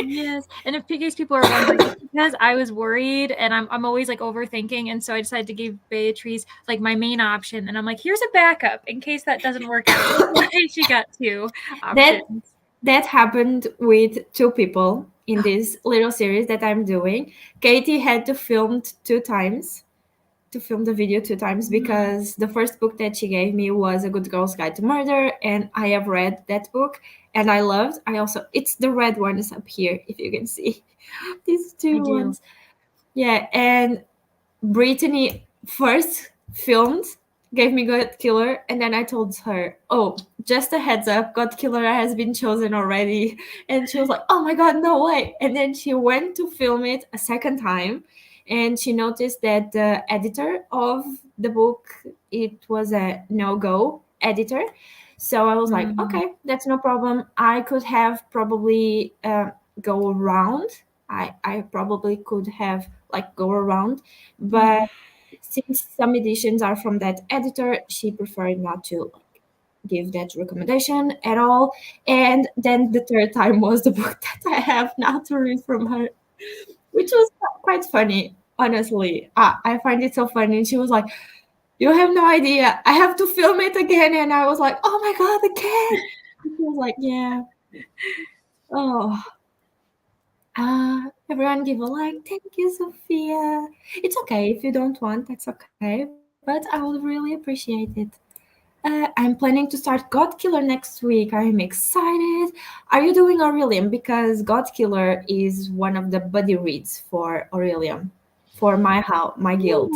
Yes, and in case people are wondering, it's because I was worried and I'm always like overthinking, and so I decided to give Beatrice like my main option, and I'm like, here's a backup in case that doesn't work out. That's why she got two that options. that happened with two people in this little series that I'm doing. Katie had to film two times to film the video two times Mhm. because the first book that she gave me was A Good Girl's Guide to Murder, and I have read that book and I loved. I also it's the red ones up here if you can see these I two do. ones. Yeah, and Brittany first filmed, gave me God Killer, and then I told her, "Oh, just a heads up, God Killer has been chosen already." And she was like, "Oh my God, no way!" And then she went to film it a second time, and she noticed that the editor of the book it was a no-go editor. So I was like, Mm, "Okay, that's no problem. I could have probably go around. I probably could have like go around, but." mhm. Since some editions are from that editor, she preferred not to give that recommendation at all. And then the third time was the book that I have now to read from her, which was quite funny, honestly. I find it so funny. And she was like, "You have no idea. I have to film it again." And I was like, "Oh my God, again." And she was like, "Yeah. Oh, everyone give a like. Thank you, Sophia. It's okay if you don't want. That's okay. But I would really appreciate it. I'm planning to start God Killer next week. I'm excited. Are you doing Aurelium? Because God Killer is one of the buddy reads for Aurelium, for my guild,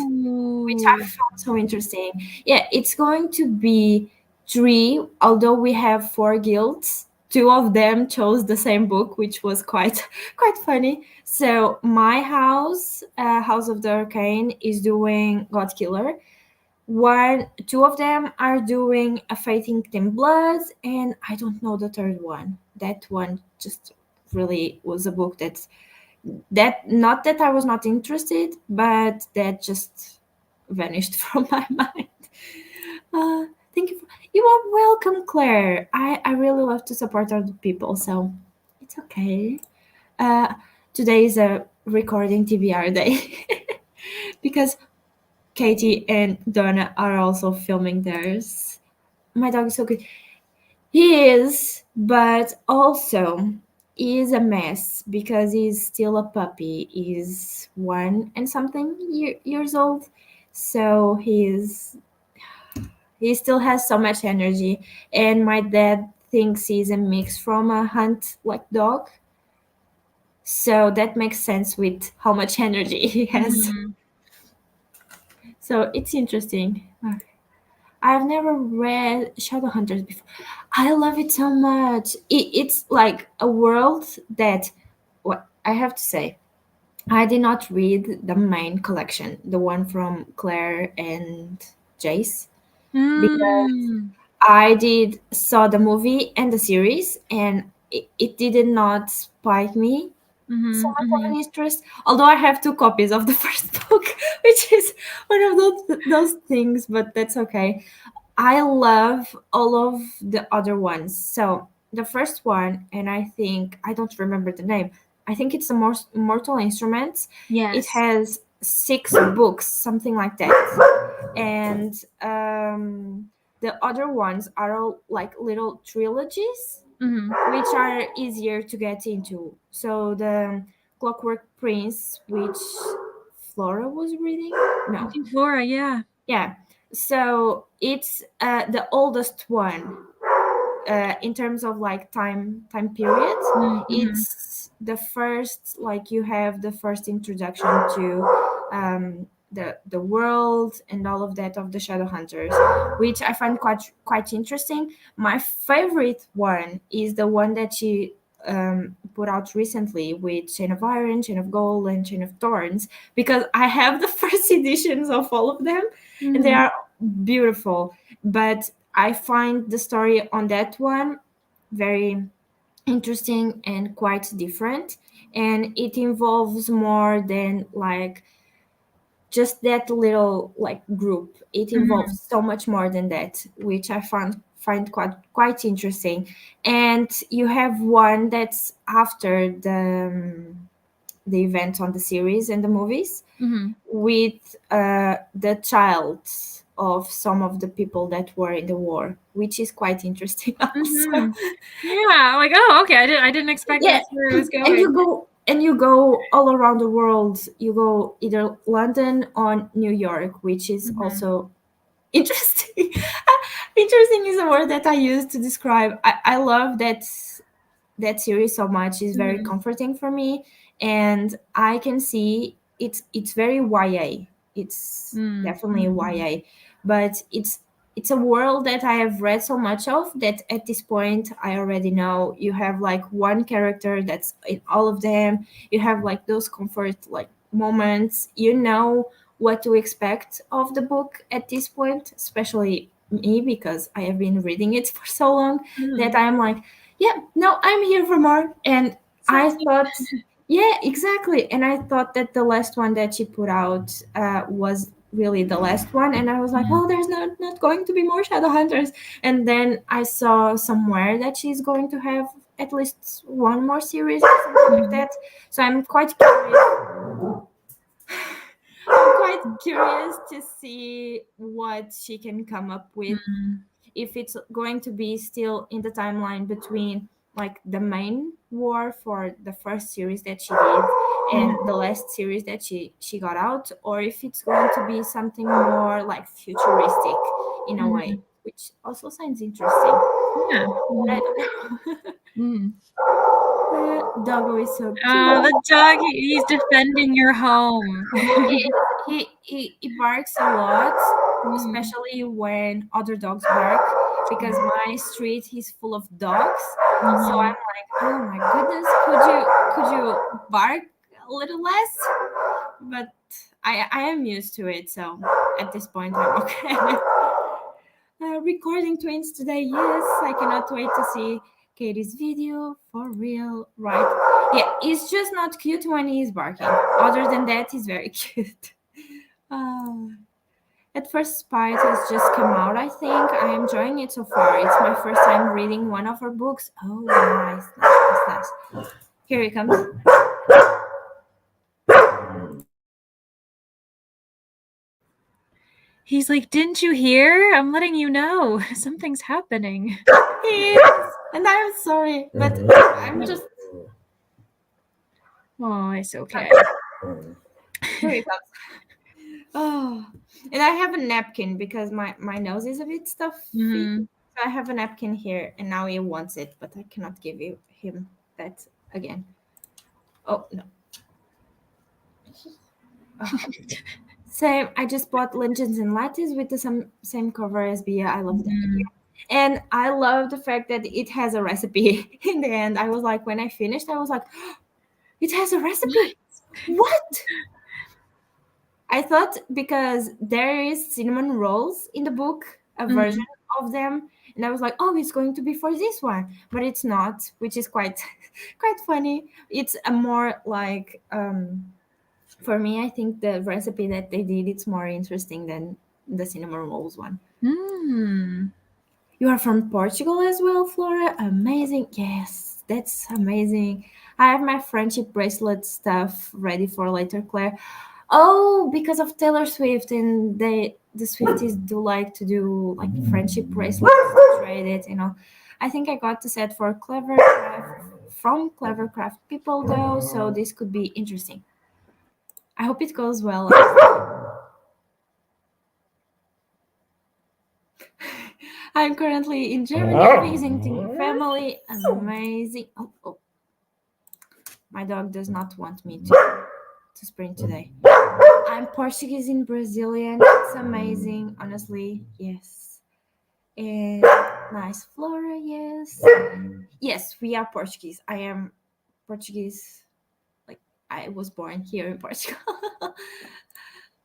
which I Ooh. found so interesting. Yeah, it's going to be three, although we have four guilds. Two of them chose the same book, which was quite quite funny. So my house, House of the Arcane, is doing God Killer. Two of them are doing A Faith in Ten Bloods, and I don't know the third one. That one just really was a book that not that I was not interested, but that just vanished from my mind. Uh, thank you. You are welcome, Claire. I really love to support other people, so it's okay. Uh, Today is a recording TBR day because Katie and Donna are also filming theirs. My dog is so good. He is, but also he is a mess because he's still a puppy. He's one and something years old, so he still has so much energy. And my dad thinks he's a mix from a hunt like dog, so that makes sense with how much energy he has. Mhm. So it's interesting. I've never read Shadowhunters before. I love it so much. It's like a world that, what I have to say, I did not read the main collection, the one from Claire and Jace, because Mm. I did saw the movie and the series, and it did not spike me so Mhm. much of an Mhm. interest. Although I have two copies of the first book, which is one of those things, but that's okay. I love all of the other ones. So the first one, and I think I don't remember the name. I think it's the most Mortal Instruments. It Yes. has six books, something like that, and the other ones are all like little trilogies, Mhm. which are easier to get into. So the Clockwork Prince, which Flora was reading, I no, think Flora, yeah. yeah. So it's the oldest one in terms of like time period. Mm, mhm. It's the first, like you have the first introduction to the world and all of that of the Shadowhunters, which I find quite interesting. My favorite one is the one that she put out recently with Chain of Iron, Chain of Gold, and Chain of Thorns, because I have the first editions of all of them, and they Mhm. are beautiful. But I find the story on that one very interesting and quite different, and it involves more than like just that little like group. It Mhm. involves so much more than that, which I find quite interesting. And you have one that's after the event on the series and the movies, Mhm. with the child of some of the people that were in the war, which is quite interesting also. Mhm. Yeah, like, oh, okay. I didn't expect Yeah, that's where it was and going. you go all around the world. You go either London or New York, which is Mhm. also interesting. Interesting is a word that I use to describe. I love that series so much. Is very Mhm. comforting for me, and I can see it's very YA. It's Mm. definitely Mhm. YA, but it's a world that I have read so much of that at this point I already know. You have like one character that's in all of them. You have like those comfort like moments. You know what to expect of the book at this point, especially me because I have been reading it for so long that Mhm. I'm like, yeah, no, I'm here for more. And I Same. thought, yeah, exactly. And I thought that the last one that she put out was really the last one. And I was like, Mm. oh, there's not going to be more Shadow Hunters. And then I saw somewhere that she's going to have at least one more series or something like Mhm. that. So I'm quite curious to see what she can come up with, Mhm. if it's going to be still in the timeline between like the main war for the first series that she did and Mhm. the last series that she got out, or if it's going to be something more like futuristic in a way, Mhm. which also sounds interesting. Yeah. I Mhm. don't know. Mm. Doggo is so Oh, cute. the dog, he's defending your home. He barks a lot, Mm. especially when other dogs bark, because my street is full of dogs. So I'm Mhm. like, oh my goodness, could you bark a little less? But I am used to it, so at this point I'm okay. Recording twins today, yes, I cannot wait to see Katie's video for real, right? Yeah, it's just not cute when he's barking. Other than that, he's very cute. Uh, at first, Spite has just come out, I think. I am enjoying it so far. It's my first time reading one of her books. Oh, nice, nice, nice, nice. Here he comes. He's like, didn't you hear? I'm letting you know. Something's happening. He is. And I'm sorry, but I'm just. Oh, it's okay. Here he comes. Oh, and I have a napkin because my nose is a bit stuffy. Mhm. So I have a napkin here, and now he wants it, but I cannot give him that again. Oh no. Oh. Same. I just bought Legends and Lattice with the same cover as Bia. I love that. Mhm. And I love the fact that it has a recipe in the end. I was like, when I finished, I was like, it has a recipe. What? I thought because there is cinnamon rolls in the book, a version Mhm. of them, and I was like, oh, it's going to be for this one, but it's not, which is quite quite funny. It's a more like for me, I think the recipe that they did it's more interesting than the cinnamon rolls one. Mm. You are from Portugal as well, Flora? Amazing. Yes, that's amazing. I have my friendship bracelet stuff ready for later, Claire. Oh, because of Taylor Swift, and the Swifties do like to do like friendship bracelets, trade it, you know. I think I got the set for Clevercraft from Clevercraft people though, so this could be interesting. I hope it goes well. I'm currently in Germany visiting family. Amazing. Oh, oh, my dog does not want me to sprint today. I'm Portuguese in Brazilian. It's amazing, honestly. Yes. And nice Flora, yes. Yes, we are Portuguese. I am Portuguese. Like, I was born here in Portugal.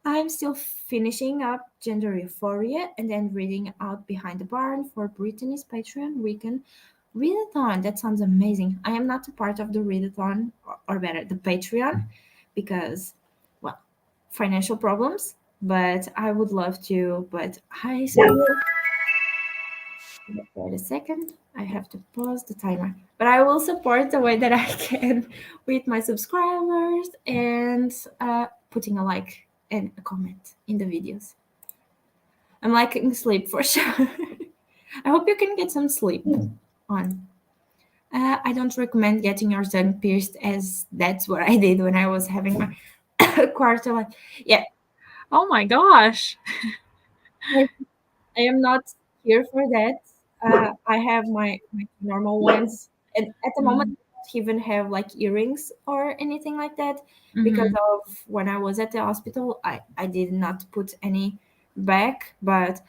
I'm still finishing up Gender Euphoria and then reading out Behind the Barn for Brittany's Patreon weekend. Readathon, that sounds amazing. I am not a part of the Readathon, or better, the Patreon, because, well, financial problems. But I would love to. But I still, wait a second. I have to pause the timer. But I will support the way that I can with my subscribers and putting a like and a comment in the videos. I'm liking sleep for sure. I hope you can get some sleep on. I don't recommend getting your tongue pierced, as that's what I did when I was having my quarter life. Yeah, Oh my gosh. I I am not here for that. I have my normal ones, and at the moment, Mhm. I don't even have like earrings or anything like that because Mhm. of when I was at the hospital. I did not put any back, but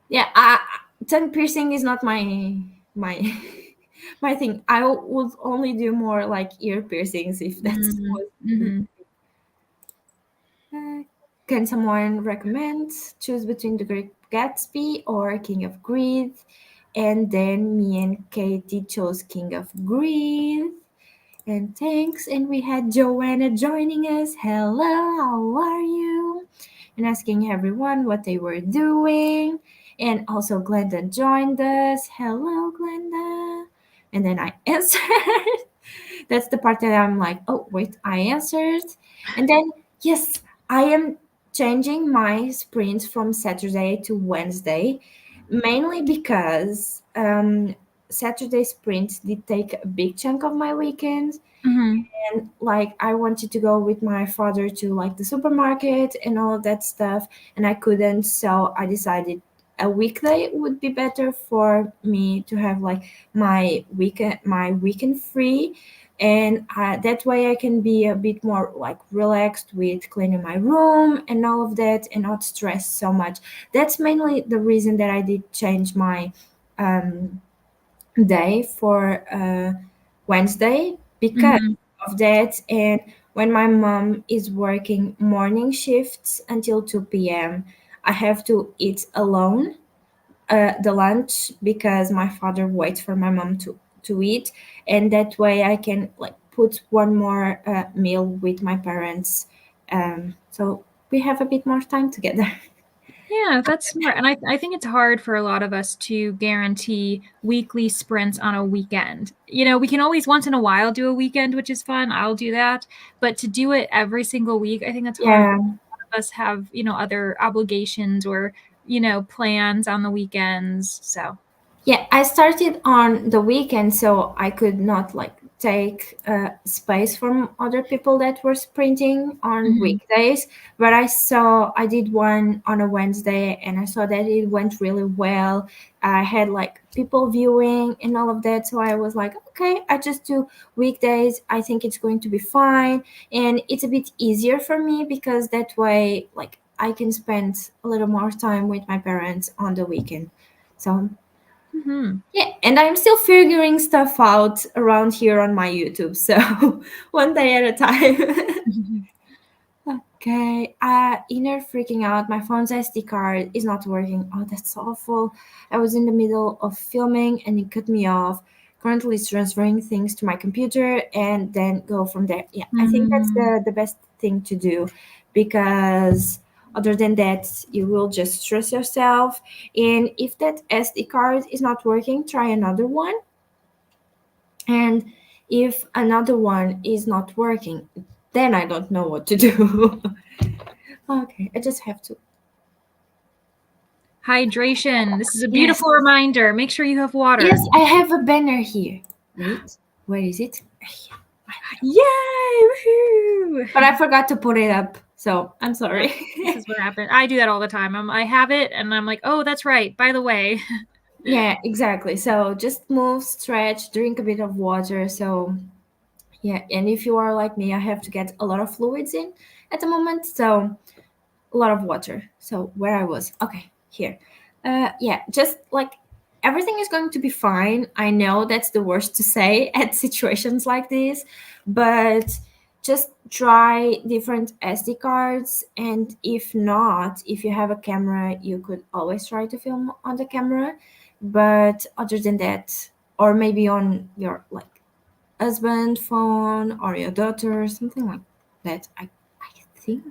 yeah, tongue piercing is not my my thing. I would only do more like ear piercings if that's Mhm. what. Mhm. Uh, can someone recommend choose between The Great Gatsby or King of Greed? And then me and Katie chose King of Greed. And thanks. And we had Joanna joining us. Hello, how are you? And asking everyone what they were doing. And also Glenda joined us. Hello, Glenda. And then I answered. That's the part that I'm like, oh, wait, I answered. And then, yes, I am changing my sprints from Saturday to Wednesday, mainly because Saturday sprints did take a big chunk of my weekend, Mhm. and like I wanted to go with my father to like the supermarket and all of that stuff, and I couldn't, so I decided a weekday would be better for me to have like my weekend free, and that way I can be a bit more like relaxed with cleaning my room and all of that and not stress so much. That's mainly the reason that I did change my um day for Wednesday because Mhm. of that. And when my mom is working morning shifts until 2 p.m., I have to eat alone the lunch because my father waits for my mom to eat. And that way I can like put one more meal with my parents. So we have a bit more time together. Yeah, that's smart. And I think it's hard for a lot of us to guarantee weekly sprints on a weekend. You know, we can always once in a while do a weekend, which is fun. I'll do that. But to do it every single week, I think that's hard. Yeah. A lot of us have, other obligations or, plans on the weekends. So, Yeah, I started on the weekend, so I could not like take space from other people that were sprinting on mhm. weekdays. But I did one on a Wednesday, and I saw that it went really well. I had like people viewing and all of that, so I was like, okay, I just do weekdays. I think it's going to be fine, and it's a bit easier for me because that way, like, I can spend a little more time with my parents on the weekend. So Mhm. yeah, and I'm still figuring stuff out around here on my YouTube. So one day at a time. Okay. Inner freaking out. My phone's SD card is not working. Oh, that's awful. I was in the middle of filming and it cut me off. Currently it's transferring things to my computer and then go from there. Yeah, I think that's Mm. the best thing to do because other than that, you will just stress yourself. And if that SD card is not working, try another one. And if another one is not working, then I don't know what to do. Okay, I just have to. Hydration. This is a Yes, beautiful reminder. Make sure you have water. yes, I have a banner here. Wait, where is it? Here, my little. Yay! Woohoo! But I forgot to put it up, so I'm Yeah, sorry. this is what happened. I do that all the time. I have it and I'm like, oh, that's right. By the way. Yeah, exactly. So just move, stretch, drink a bit of water. So yeah, and if you are like me, I have to get a lot of fluids in at the moment. So a lot of water. So where I was, okay, here. Yeah, just like everything is going to be fine. I know that's the worst to say at situations like this, but just try different SD cards. And if not, if you have a camera, you could always try to film on the camera. But other than that, or maybe on your like husband phone or your daughter, something like that. I think.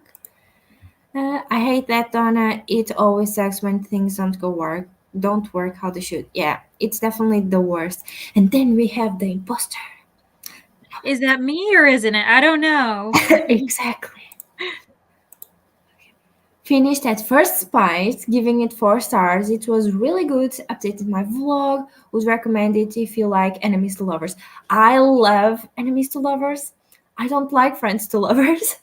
I hate that, Donna. It always sucks when things don't work how they should. Yeah, it's definitely the worst. And then we have the imposter. Is that me or isn't it? I don't know. Exactly. Finished at first spite, giving it 4 stars. It was really good. Updated my vlog. Would recommend it if you like enemies to lovers. I love enemies to lovers. I don't like friends to lovers.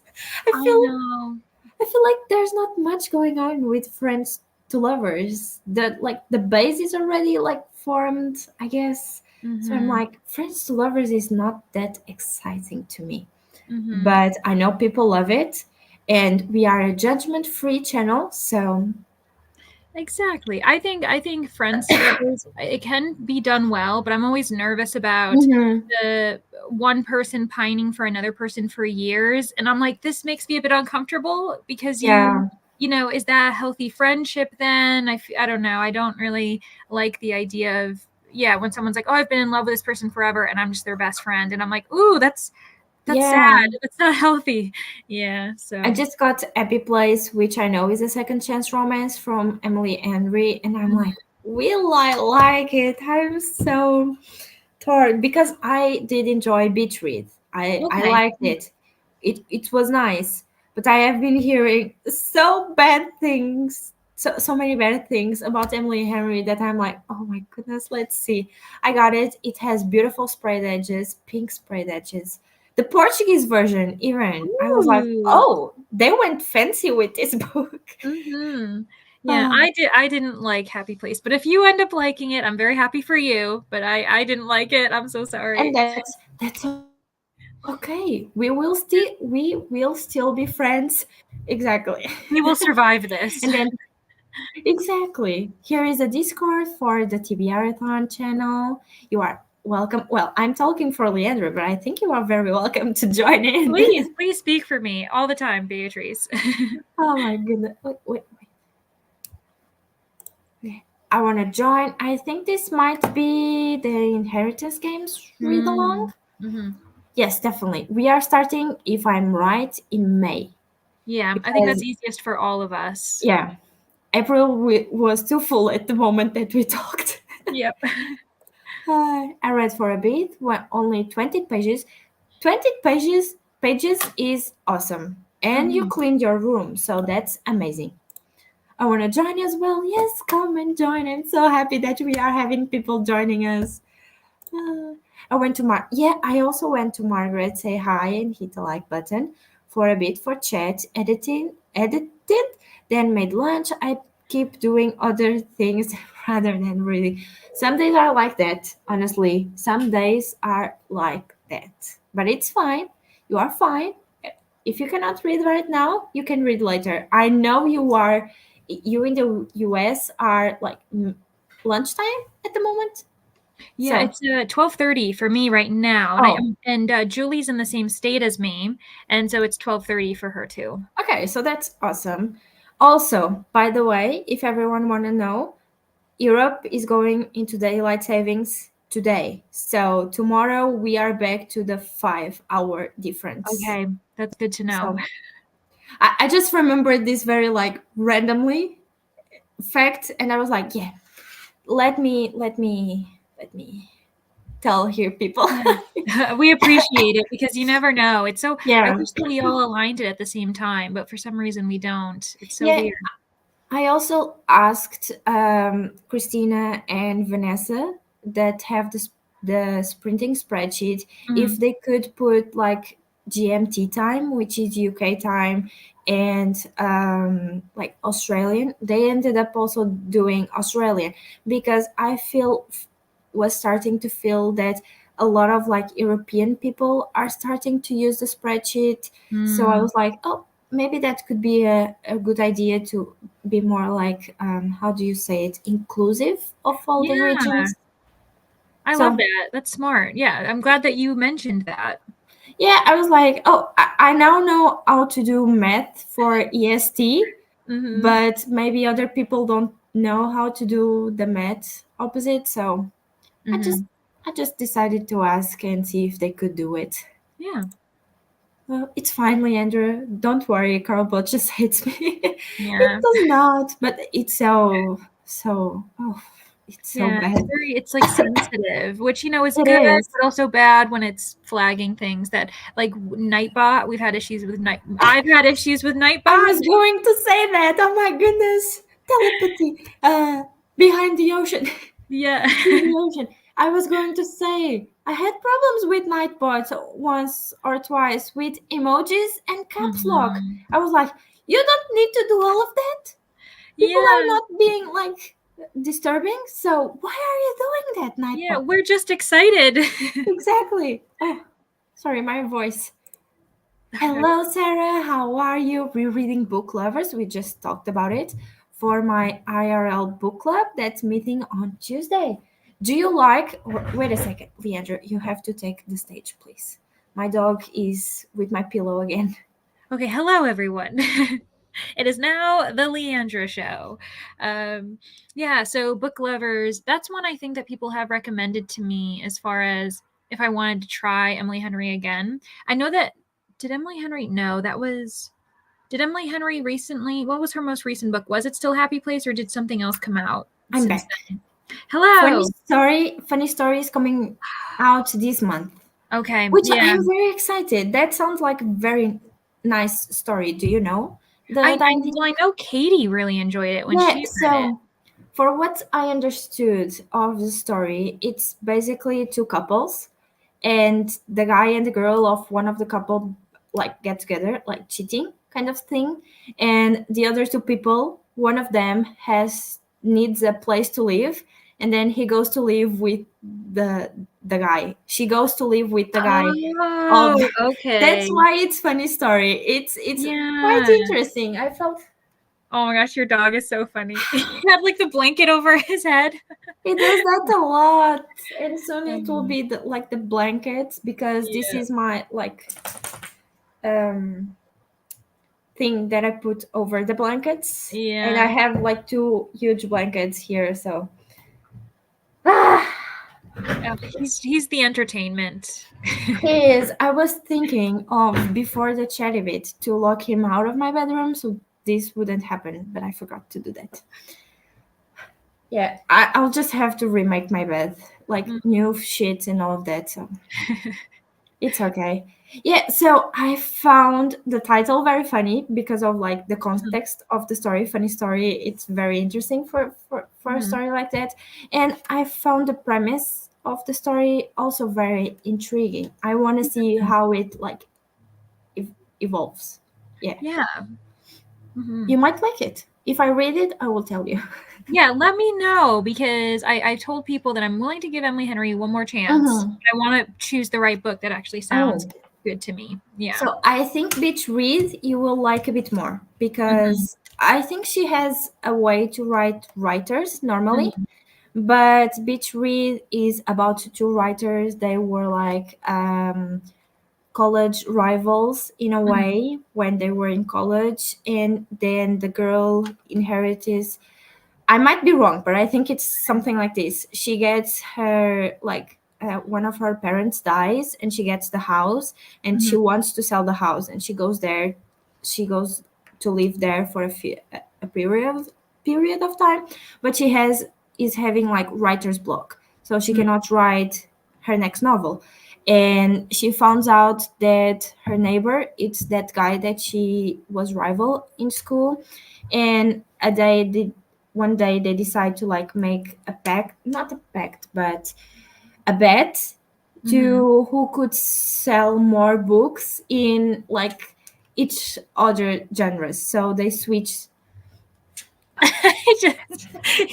I I feel know. I feel like there's not much going on with friends to lovers. The base is already like formed, I guess. So I'm Mhm. like, friends to lovers is not that exciting to me. Mhm. But I know people love it, and we are a judgment-free channel, so Exactly. I think Friends to Lovers, it can be done well, but I'm always nervous about Mhm. the one person pining for another person for years, and I'm like, this makes me a bit uncomfortable because Yeah, is that a healthy friendship then? I don't know. I don't really like the idea of yeah, when someone's like, "Oh, I've been in love with this person forever," and I'm just their best friend, and I'm like, "Ooh, that's sad. yeah. That's not healthy." Yeah, I so just got Happy Place, which I know is a second chance romance from Emily Henry, and I'm mhm. like, will I like it? I'm so torn because I did enjoy Beach Read. I Okay. liked it. It was nice, but I have been hearing so bad things, so many bad things about Emily Henry that I'm like, oh my goodness, let's see. I got it. It has beautiful sprayed edges, pink sprayed edges. The Portuguese version, even I was like, Ooh. oh, they went fancy with this book. Mhm. Yeah, Ah, I didn't like Happy Place, but if you end up liking it, I'm very happy for you, but I didn't like it. I'm so sorry. and that's okay. We will still be friends. Exactly. We will And survive then this. exactly. Here is a Discord for the TBRathon channel. You are welcome. Well, I'm talking for Leandra, but I think you are very welcome to join in. Please speak for me all the time, Beatrice. Oh my goodness. Wait. I want to join. I think this might be the Inheritance Games read along. Mm. Mhm. Yes, definitely. We are starting, if I'm right, in May. Yeah, I think that's Because, easiest for all of us. yeah, April was too full at the moment that we talked. Yep. I read for a bit, only 20 pages. 20 pages is awesome. And you Mhm. cleaned your room, so that's amazing. I want to join as well. Yes, come and join. I'm so happy that we are having people joining us. Uh, I went to I also went to Margaret say hi and hit the like button for a bit for chat edited, then made lunch. I keep doing other things rather than reading. Some days are like that, honestly. Some days are like that. But it's fine. You are fine. If you cannot read right now, you can read later. I know you in the US are like lunchtime at the moment. Yeah, So, it's 12:30 for me right now, and oh, Julie's in the same state as me, and so it's 12:30 for her too. okay, so that's awesome. Also, by the way, if everyone want to know, Europe is going into daylight savings today. So tomorrow we are back to the 5 hour difference. Okay, that's good to know. So I just remembered this very like randomly fact, and I was like, yeah, let me tell here people. Yeah. We appreciate it because you never know. It's so I Yeah, wish that we all aligned it at the same time, but for some reason we don't. It's so yeah. weird. I also asked Christina and Vanessa that have the sprinting spreadsheet if Mhm. they could put like GMT time, which is UK time, and like Australian. They ended up also doing Australian because I was starting to feel that a lot of like European people are starting to use the spreadsheet. So I Mm. was like, oh, maybe that could be a good idea to be more like how do you say it, inclusive of all the Yeah, regions. I love So that. That's smart. Yeah, I'm glad that you mentioned that. yeah, I was like, oh, I now know how to do math for EST, Mhm. but maybe other people don't know how to do the math opposite. So i just Mhm. I just decided to ask and see if they could do it. Yeah. It's fine, Leandra. Don't worry, Carl Bot just hates me. Yeah. It does not, but it's oh, it's so Yeah, bad. it's like sensitive, which is It good, is. but also bad when it's flagging things that like Nightbot. We've had issues with Night. I've had issues with I Nightbot. was going to say that. Oh my goodness. Telepathy. Behind the ocean. Yeah. In the ocean. I was going to say I had problems with Nightbot once or twice with emojis and caps lock. Mhm. I was like, you don't need to do all of that. People are Yeah. not being like disturbing, so why are you doing that, Yeah, Nightbot? we're just excited. Exactly. Oh, sorry, my voice. Hello, Sarah. How are you? Rereading book lovers. We just talked about it for my IRL book club that's meeting on Tuesday. Do you like? Wait a second, Leandra. You have to take the stage, please. My dog is with my pillow again. Okay, hello everyone. It is now the Leandra show. Yeah, so book lovers, that's one I think that people have recommended to me as far as if I wanted to try Emily Henry again. I know that did Emily Henry no, that was did Emily Henry recently what was her most recent book? Was it still Happy Place or did something else come out I'm since back. then? Hello. Funny story is coming out this month, Okay, which yeah. I'm very excited. That sounds like a very nice story. Do you know the idea? I know Katie really enjoyed it when Yeah, she read it. so for what I understood of the story, it's basically two couples, and the guy and the girl of one of the couple like get together, like cheating kind of thing, and the other two people, one of them has needs a place to live, and then he goes to live with the guy. She goes to live with the guy of. Oh, That's okay. why it's funny story. It's quite Yeah. interesting. I felt Oh my gosh, your dog is so funny. He had like the blanket over his head. he does that a lot, and soon it will Um, be like the blankets because this yeah. is my like um thing that I put over the blankets, and I Yeah. have like two huge blankets here. So ah, Oh, he's the entertainment. he is. I was thinking of before the chatty bit to lock him out of my bedroom so this wouldn't happen, but I forgot to do that. Yeah, I'll just have to remake my bed, like Mm. new sheets and all of that. So it's okay. Yeah, so I found the title very funny because of like the context of the story, funny story. It's very interesting for a Mhm. story like that. And I found the premise of the story also very intriguing. I want to see how it like ev- evolves. Yeah. Yeah. Mhm. You might like it. If I read it, I will tell you. Yeah, let me know because I've told people that I'm willing to give Emily Henry one more chance. Mhm. I want to choose the right book that actually sounds Oh, good to me. Yeah. so I think Beach Read you will like a bit more Mhm. because I think she has a way to write writers normally, Mhm. but Beach Read is about two writers. They were like college rivals in a Mhm. way when they were in college, and then the girl inherited. I might be wrong, but I think it's something like this. She gets her like one of her parents dies, and she gets the house, and she Mhm. wants to sell the house, and she goes there. She goes to live there for a period of time, but she has is having like writer's block, so she Mhm. cannot write her next novel. And she finds out that her neighbor, it's that guy that she was rival in school, and one day they decide to like make a pact, not a pact, but a bet Mhm. to who could sell more books in like each other genres. So they switch. I just,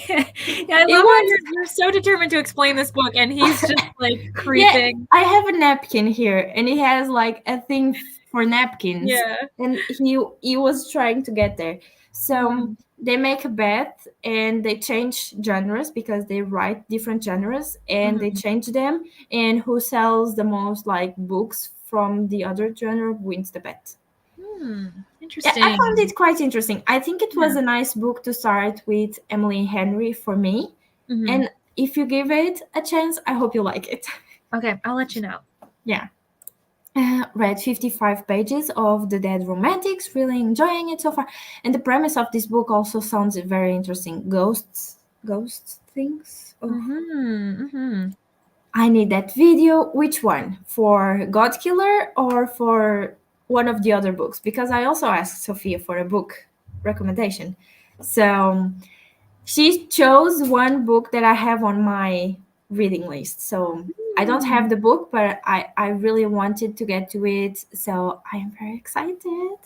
yeah, I It love how was you're so determined to explain this book, and he's just like yeah, creeping. I have a napkin here, and it has like a thing for napkins, Yeah. and he was trying to get there. So Mhm. they make a bet, and they change genres because they write different genres, and they Mhm. change them. And who sells the most like books from the other genre wins the bet. Hmm. Yeah, I found Interesting. it quite interesting. I think it Yeah. was a nice book to start with Emily Henry for me. Mhm. And if you give it a chance, I hope you like it. Okay, I'll let you know. Yeah. Read 55 pages of The Dead Romantics, really enjoying it so far. And the premise of this book also sounds very interesting. Ghosts things. Oh, Mm-hmm. I need that video. Which one? For God Killer or for one of the other books? Because I also asked Sophia for a book recommendation. So she chose one book that I have on my reading list. So I don't have Mm. the book, but I really wanted to get to it. So I am very excited.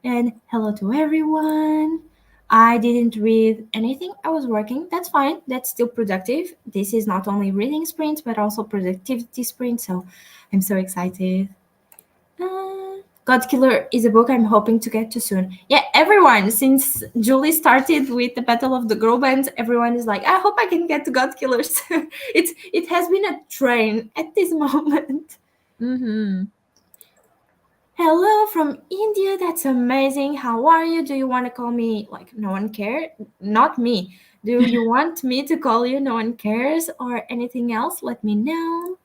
And hello to everyone. I didn't read anything. I was working. That's fine. That's still productive. This is not only reading sprint, but also productivity sprint. So I'm so excited. God Killer is a book I'm hoping to get to soon. Yeah, everyone, since Julie started with the Battle of the Girl Bands, everyone is like, I hope I can get to God Killers. It has been a train at this moment. Mm-hmm. Hello from India. That's amazing. How are you? Do you want to call me like no one cares? Not me. Do you want me to call you no one cares or anything else? Let me know.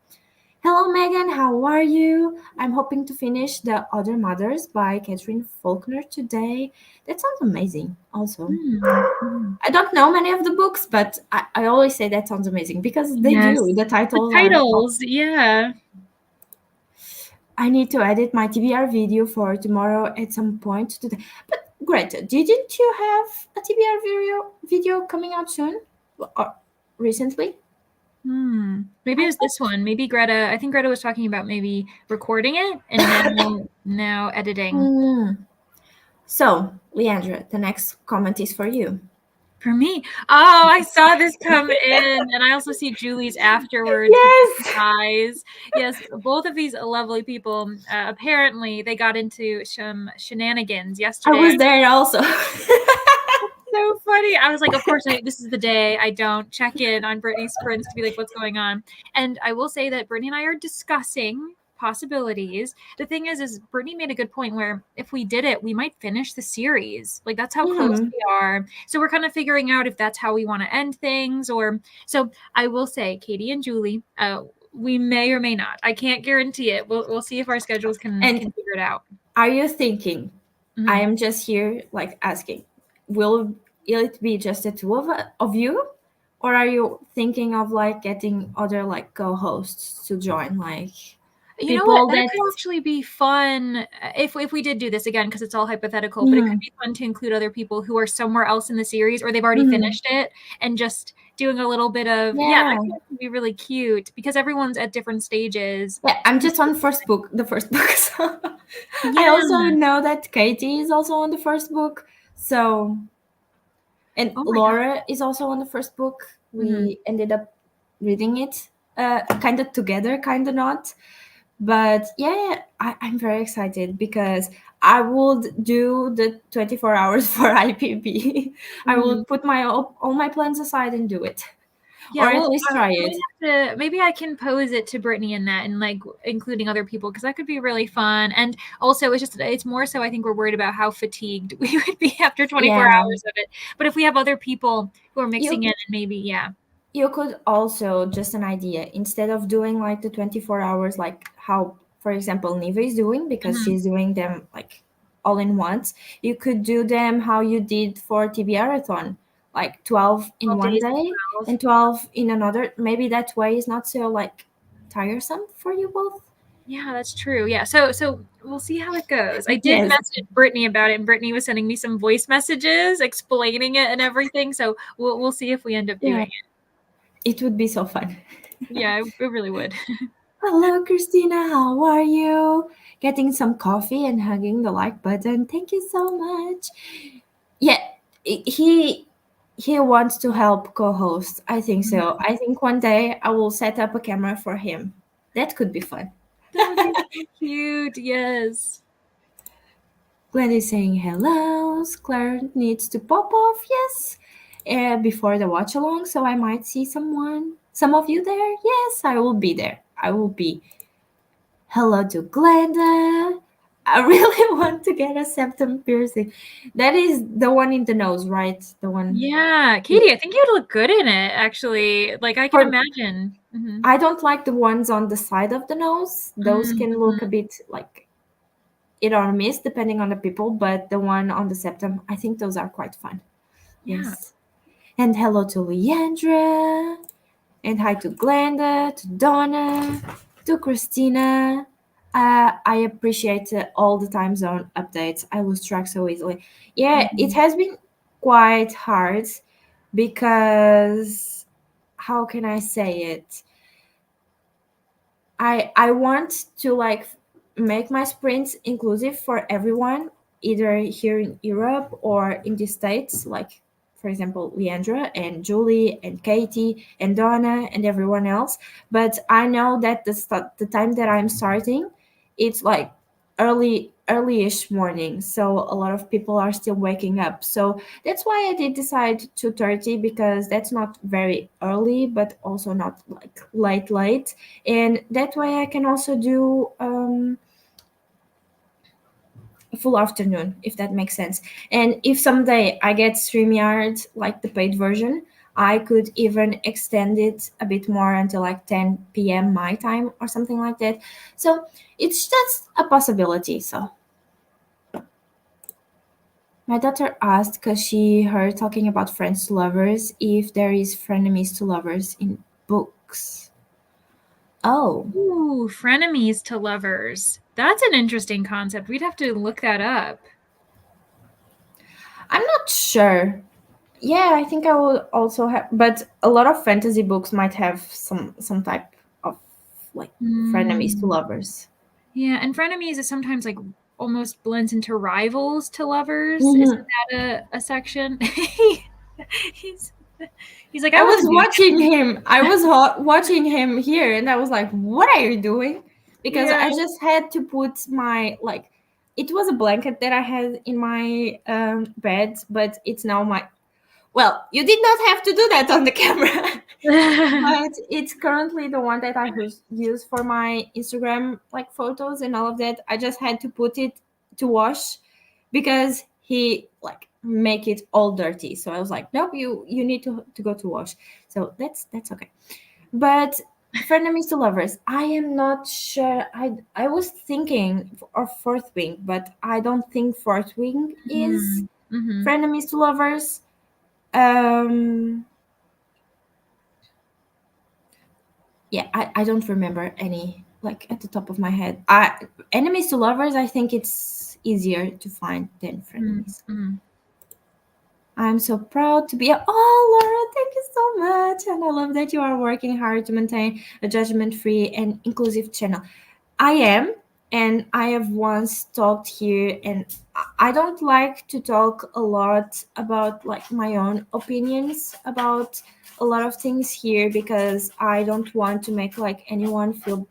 Hello, Megan. How are you? I'm hoping to finish The Other Mothers by Catherine Faulkner today. That sounds amazing, also. Mm-hmm. I don't know many of the books, but I always say that sounds amazing because they do. Yes. The The titles are. titles, yeah. I need to edit my TBR video for tomorrow at some point today. But Greta, didn't you have a TBR video coming out soon? Or recently? Maybe it I was this thought. one. Maybe Greta. I think Greta was talking about maybe recording it and now editing. Hmm. So, Leandra, the next comment is for you. For me. Oh, I saw this come in, and I also see Julie's afterwards with Yes, eyes. Yes, both of these lovely people. Apparently, they got into some shenanigans I yesterday. was there also. So funny. I was like, of course, this is the day I don't check in on Brittany's sprints to be like, what's going on. And I will say that Brittany and I are discussing possibilities. The thing is Brittany made a good point where if we did it, we might finish the series. Like that's how close Mhm. we are. So we're kind of figuring out if that's how we want to end things. Or so I will say, Katie and Julie, we may or may not. I can't guarantee it. We'll see if our schedules can And figure it out. are you thinking? I Mhm. am just here, like asking. Will it be just the two of you, or are you thinking of like getting other like co-hosts to join, like You know what? people That that? could actually be fun if we did do this again because it's all hypothetical. But it could Mhm. be fun to include other people who are somewhere else in the series or they've already Mhm. finished it and just doing a little bit of that Yeah. could actually be really cute because everyone's at different stages. Yeah, I'm just on the first book. So I Yeah. also know that Katie is also on the first book. So, and Oh my god. Laura is also on the first book. Mhm. We ended up reading it kind of together, kind of not. But yeah, I'm very excited because I would do the 24 hours for IPP. I Mhm. will put my all my plans aside and do it, Yeah, or at well, least I try might it. have to maybe I can pose it to Brittany in that and like including other people because that could be really fun. And also, it's more so I think we're worried about how fatigued we would be after 24 Yeah, hours of it. But if we have other people who are mixing in you and maybe, yeah. you could also, just an idea, instead of doing like the 24 hours, like how, for example, Niva is doing, because Mhm. she's doing them like all in once, you could do them how you did for TBR-a-thon, like 12 in 12 one days of day 12. and 12 in another. Maybe that way is not so like tiresome for you both. Yeah, that's true. Yeah. So we'll see how it goes. I did Yes. message Brittany about it, and Brittany was sending me some voice messages explaining it and everything. So we'll see if we end up Yeah, doing it. it would be so fun. Yeah, it really would. Hello, Christina. How are you? Getting some coffee and hugging the like button. Thank you so much. Yeah, he wants to help co-host. I think so. I think one day I will set up a camera for him. That could be fun. That would be so cute. Yes. Glenn is saying hello. Claire needs to pop off. Yes. Before the watch along, so I might see some of you there. Yes, I will be there. I will be. Hello to Glenda. I really want to get a septum piercing. That is the one in the nose, right? The one. Yeah, Katie, I think you'd look good in it, actually. Like, I can For imagine. Mhm. I don't like the ones on the side of the nose. Those can look a Mhm. bit like hit or miss depending on the people, but the one on the septum, I think those are quite fun. Yeah. Yes. And hello to Leandra. And hi to Glenda, to Donna, to Christina. I appreciate all the time zone updates. I lose track so easily. Yeah, it Mhm. has been quite hard because how can I say it? I want to like make my sprints inclusive for everyone, either here in Europe or in the States, like for example Leandra and Julie and Katie and Donna and everyone else. But I know that the time that I'm starting, it's like early-ish morning, so a lot of people are still waking up. So that's why I did decide 2:30, because that's not very early but also not like late, and that way I can also do a full afternoon, if that makes sense. And if someday I get StreamYard, like the paid version, I could even extend it a bit more until like 10 p.m. my time or something like that. So it's just a possibility. So my daughter asked, because she heard talking about friends to lovers, if there is frenemies to lovers in books. Oh, Ooh, frenemies to lovers. That's an interesting concept. We'd have to look that up. I'm not sure. Yeah, I think I will also have, but a lot of fantasy books might have some type of like frenemies to Mm. lovers. Yeah, and frenemies is sometimes like almost blends into rivals to lovers. Isn't Hmm. that a section? he's he's like, I I want was to do watching him. I was watching him here, and I was like, "What are you doing?" Because yeah. I just had to put my like, it was a blanket that I had in my bed, but it's now my. Well, you did not have to do that on the camera. But it's currently the one that I use for my Instagram like photos and all of that. I just had to put it to wash because he like make it all dirty. So I was like, nope, you need to go to wash. So that's okay. But frenemies to lovers, I am not sure. I was thinking of fourth wing, but I don't think fourth wing is Mhm. Mhm. frenemies to lovers. Um yeah, I don't remember any like at the top of my head. I Enemies to lovers, I think it's easier to find than Mhm. frenemies. Mhm. I'm so proud to be oh Laura, thank you so much. And I love that you are working hard to maintain a judgment-free and inclusive channel. I am, and I have once talked here, and I don't like to talk a lot about like my own opinions about a lot of things here, because I don't want to make like anyone feel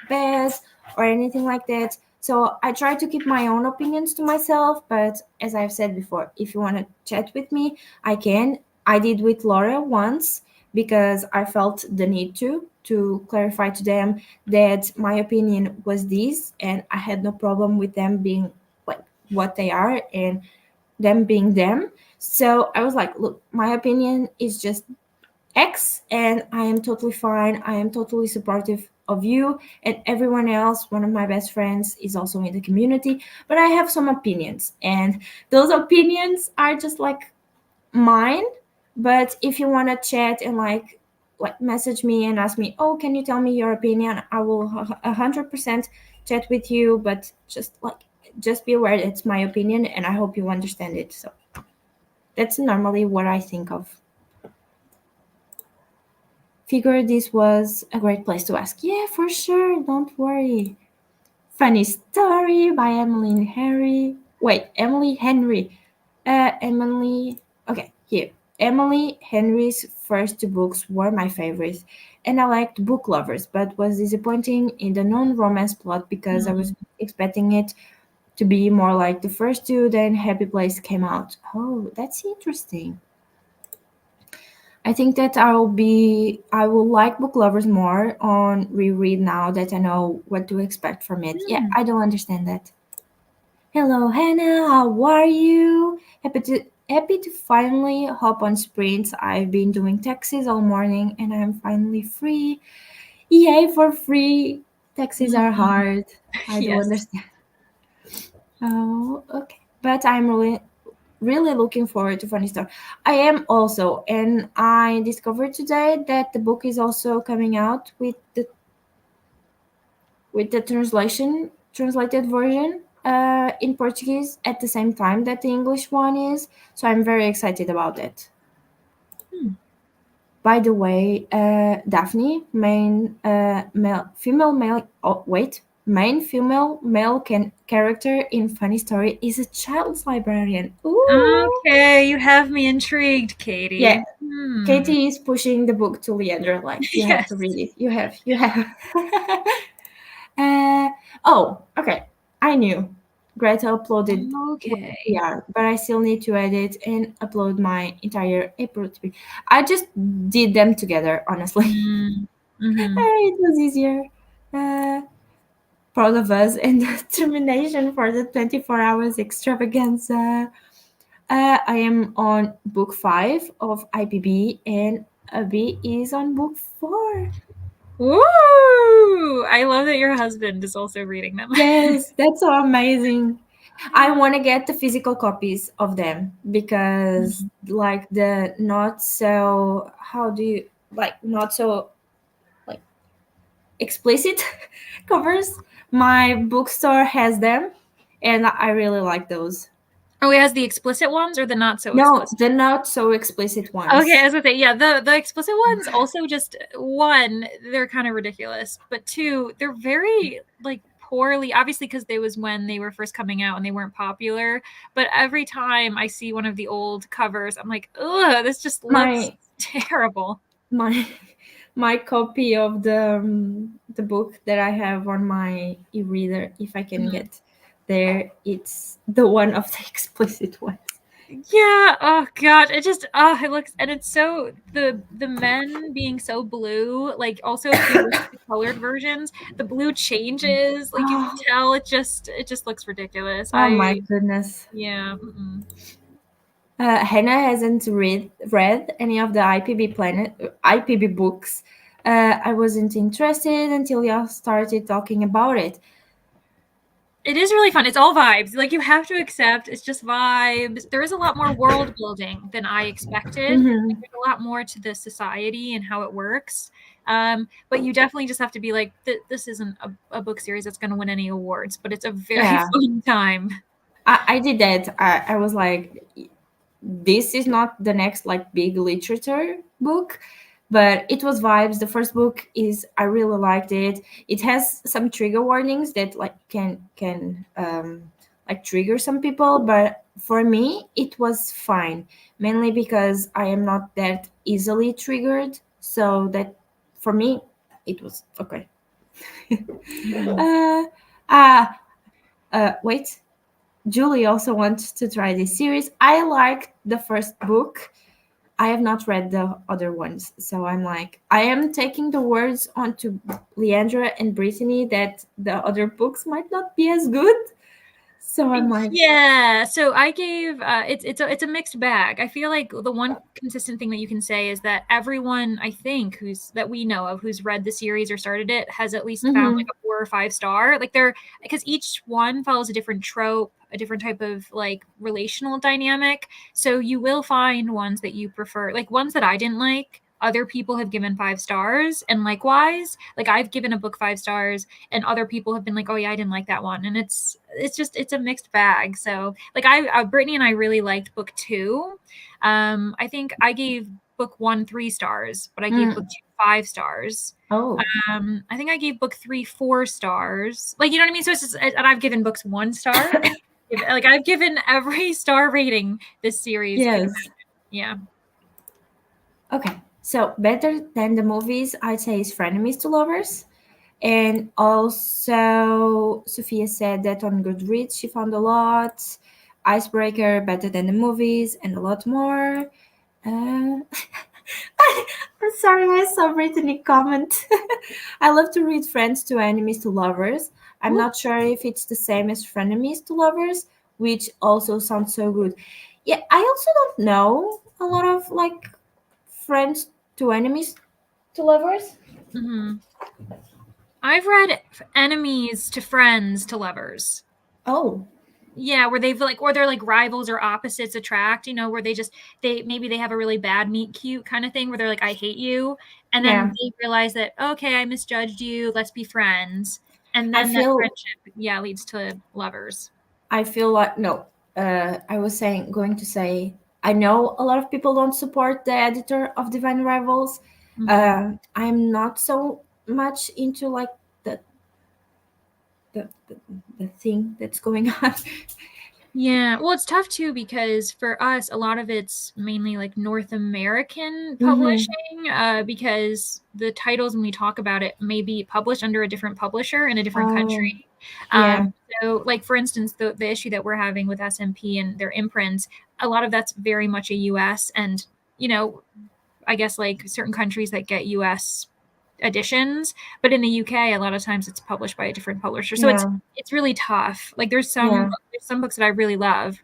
bad or anything like that. So I try to keep my own opinions to myself, but as I've said before, if you want to chat with me, I can. I did with Laura once because I felt the need to clarify to them that my opinion was this, and I had no problem with them being like what they are and them being them. So I was like, look, my opinion is just X, and I am totally fine. I am totally supportive of you and everyone else. One of my best friends is also in the community, but I have some opinions, and those opinions are just like mine. But if you want to chat and like message me and ask me, oh, can you tell me your opinion, I will 100% chat with you. But just be aware it's my opinion, and I hope you understand it. So that's normally what I think of. Figured this was a great place to ask. Yeah, for sure, don't worry. Funny story by Emily Henry. Wait, Emily Henry. Emily. Okay, here. Emily Henry's first two books were my favorites, and I liked Book Lovers, but was disappointing in the non-romance plot because I was Mhm. expecting it to be more like the first two. Then Happy Place came out. Oh, that's interesting. I think that I will like Book Lovers more on reread now that I know what to expect from it. Yeah, Hmm. I don't understand that. Hello, Hannah. How are you? Happy to finally hop on sprints. I've been doing taxis all morning, and I'm finally free. Yay for free! Taxis are Mhm. hard. I do Yes. understand. Oh, okay. But I'm really looking forward to Funny Story. I am also, and I discovered today that the book is also coming out with the translated version in Portuguese at the same time that the English one is. So I'm very excited about it. Hmm. By the way, Daphne, main female male character in Funny Story is a child's librarian. Ooh, Okay, you have me intrigued, yeah. Katie. Hmm. Katie is pushing the book to Leandra, like you have to Yes. read it. You have. Uh, oh, okay. I knew Greta uploaded one Okay. PR, but I still need to edit and upload my entire April to be. I just did them together, honestly. Mm. Mhm. It was easier. Uh, Proud of us and the determination for the 24 hours extravaganza. I am on book 5 of IPB, and Abby is on book 4. Ooh! I love that your husband is also reading them. Yes, that's so amazing. I want to get the physical copies of them because, Mhm. like, the not so, how do you, like, not so, like, explicit covers. My bookstore has them, and I really like those. Oh, it has the explicit ones or the not so No, explicit? the not so explicit Okay, I ones. was gonna say, yeah, the explicit ones also just one, they're kind of ridiculous, but two, they're very like poorly, obviously because they was when they were first coming out and they weren't popular. But every time I see one of the old covers, I'm like, ugh, this just looks My terrible. my my copy of the book that I have on my e-reader, if I can Mhm. get there, it's the one of the explicit ones. Yeah, oh god, it just it looks, and it's so the men being so blue, like also if you look at the colored versions, the blue changes, like you can Oh, tell it just looks ridiculous. oh my goodness. Yeah, mm-mm. Hannah hasn't read any of the IPB books. I wasn't interested until y'all started talking about it. It is really fun. It's all vibes. Like you have to accept it's just vibes. There is a lot more world building than I expected. Like, Hmm. there's a lot more to the society and how it works. But you definitely just have to be like, this isn't a book series that's going to win any awards, but it's a very Yeah, fun time. I did that. I was like, this is not the next like big literature book, but it was vibes. The first book is, I really liked it. It has some trigger warnings that like can like trigger some people, but for me it was fine, mainly because I am not that easily triggered, so that for me it was okay. Mhm. uh ah Wait, Julie also wants to try this series. I liked the first book. I have not read the other ones, so I'm like, I am taking the words onto Leandra and Brittany that the other books might not be as good. So I'm like, Yeah, so I gave it's a mixed bag. I feel like the one consistent thing that you can say is that everyone I think who's that we know of who's read the series or started it has at least found like mm-hmm, a 4 or 5 star. Like they're because each one follows a different trope, a different type of like relational dynamic. So you will find ones that you prefer, like ones that I didn't like. Other people have given 5 stars, and likewise, like I've given a book 5 stars, and other people have been like, "Oh yeah, I didn't like that one," and it's a mixed bag. So like Brittany and I really liked book two. I think I gave book one 3 stars, but I gave book mm. two 5 stars. Oh, I think I gave book three 4 stars. Like you know what I mean? So it's just, and I've given books 1 star. Like I've given every star rating this series could yes. imagine. Yeah. Okay, so better than the movies, I'd say is Frenemies to Lovers. And also, Sophia said that on Goodreads she found a lot. Icebreaker, better than the movies, and a lot more. Uh, I'm sorry, I saw Brittany comment. I love to read Friends to Enemies to Lovers. I'm Ooh. not sure if it's the same as Frenemies to Lovers, which also sounds so good. Yeah, I also don't know a lot of like Friends to Enemies to Lovers. Mhm. I've read enemies to friends to lovers. Oh, Yeah, where they've like, or they're like rivals or opposites attract, where they maybe they have a really bad meet cute kind of thing where they're like, I hate you. And then yeah. they realize that, okay, I misjudged you. Let's be friends. And I then that feel friendship, yeah, leads to lovers. I feel like no. I was going to say I know a lot of people don't support the editor of Divine Rivals. Mhm. I'm not so much into like the the, the, the thing that's going on. Yeah, well, it's tough too because for us, a lot of it's mainly like North American Mm-hmm. publishing, because the titles when we talk about it may be published under a different publisher in a different Oh, country. yeah, So, like for instance, the issue that we're having with SMP and their imprints, a lot of that's very much a U.S. and you know, I guess like certain countries that get US editions, but in the UK a lot of times it's published by a different publisher. So yeah, it's really tough. Like yeah, there's some books that I really love,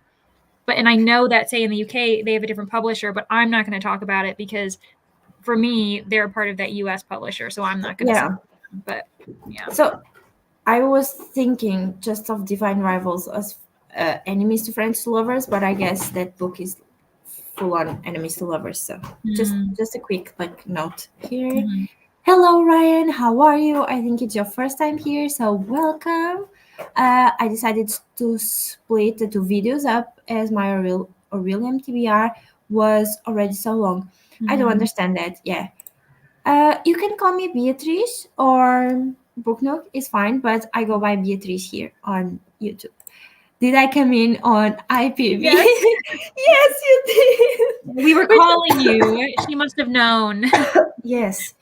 but and I know that say in the UK they have a different publisher, but I'm not going to talk about it because for me they're part of that US publisher, so I'm not going to yeah. support them. But yeah. So I was thinking just of Divine Rivals as enemies to friends to lovers, but I guess that book is full on enemies to lovers. So Mm-hmm. just a quick like note here. Mm-hmm. Hello, Ryan. How are you? I think it's your first time here, so welcome. I decided to split the two videos up as my Aurelium TBR was already so long. I don't Mm-hmm. understand that. Yeah. You can call me Beatrice or Booknook is fine, but I go by Beatrice here on YouTube. Did I come in on IPV? Yes, Yes, you did. we were calling you. She must have known. Yes,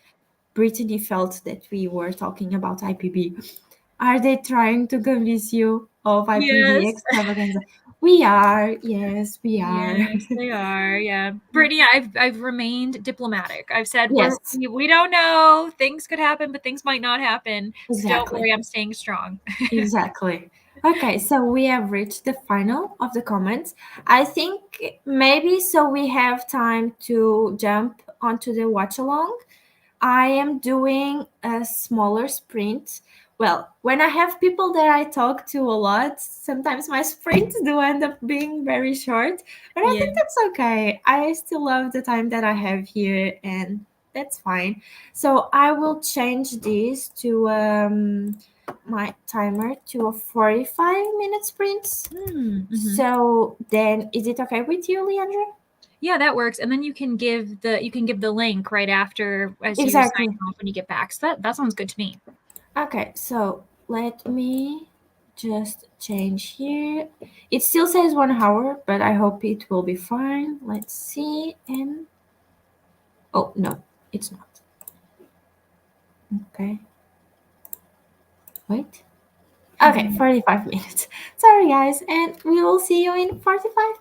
Brittany felt that we were talking about IPB. Are they trying to convince you of IPB Yes. extravaganza? We are. Yes, we are. Yes, they are. Yeah, Brittany, I've remained diplomatic. I've said Yes, we don't know. Things could happen, but things might not happen. So don't exactly. worry, I'm staying strong. Exactly. Okay, so we have reached the final of the comments. I think maybe so we have time to jump onto the watch along. I am doing a smaller sprint. Well, when I have people that I talk to a lot, sometimes my sprints do end up being very short, but I Yeah. think that's okay. I still love the time that I have here, and that's fine. So I will change this to my timer to a 45-minute sprint. Mm-hmm. So then, is it okay with you, Leandra? Yeah, that works. And then you can give the link right after as you sign Exactly. off when you get back. So that sounds good to me. Okay, so let me just change here. It still says 1 hour, but I hope it will be fine. Let's see. And oh, no, it's not. Okay, wait. Okay, Mhm. 45 minutes. Sorry, guys, and we will see you in 45.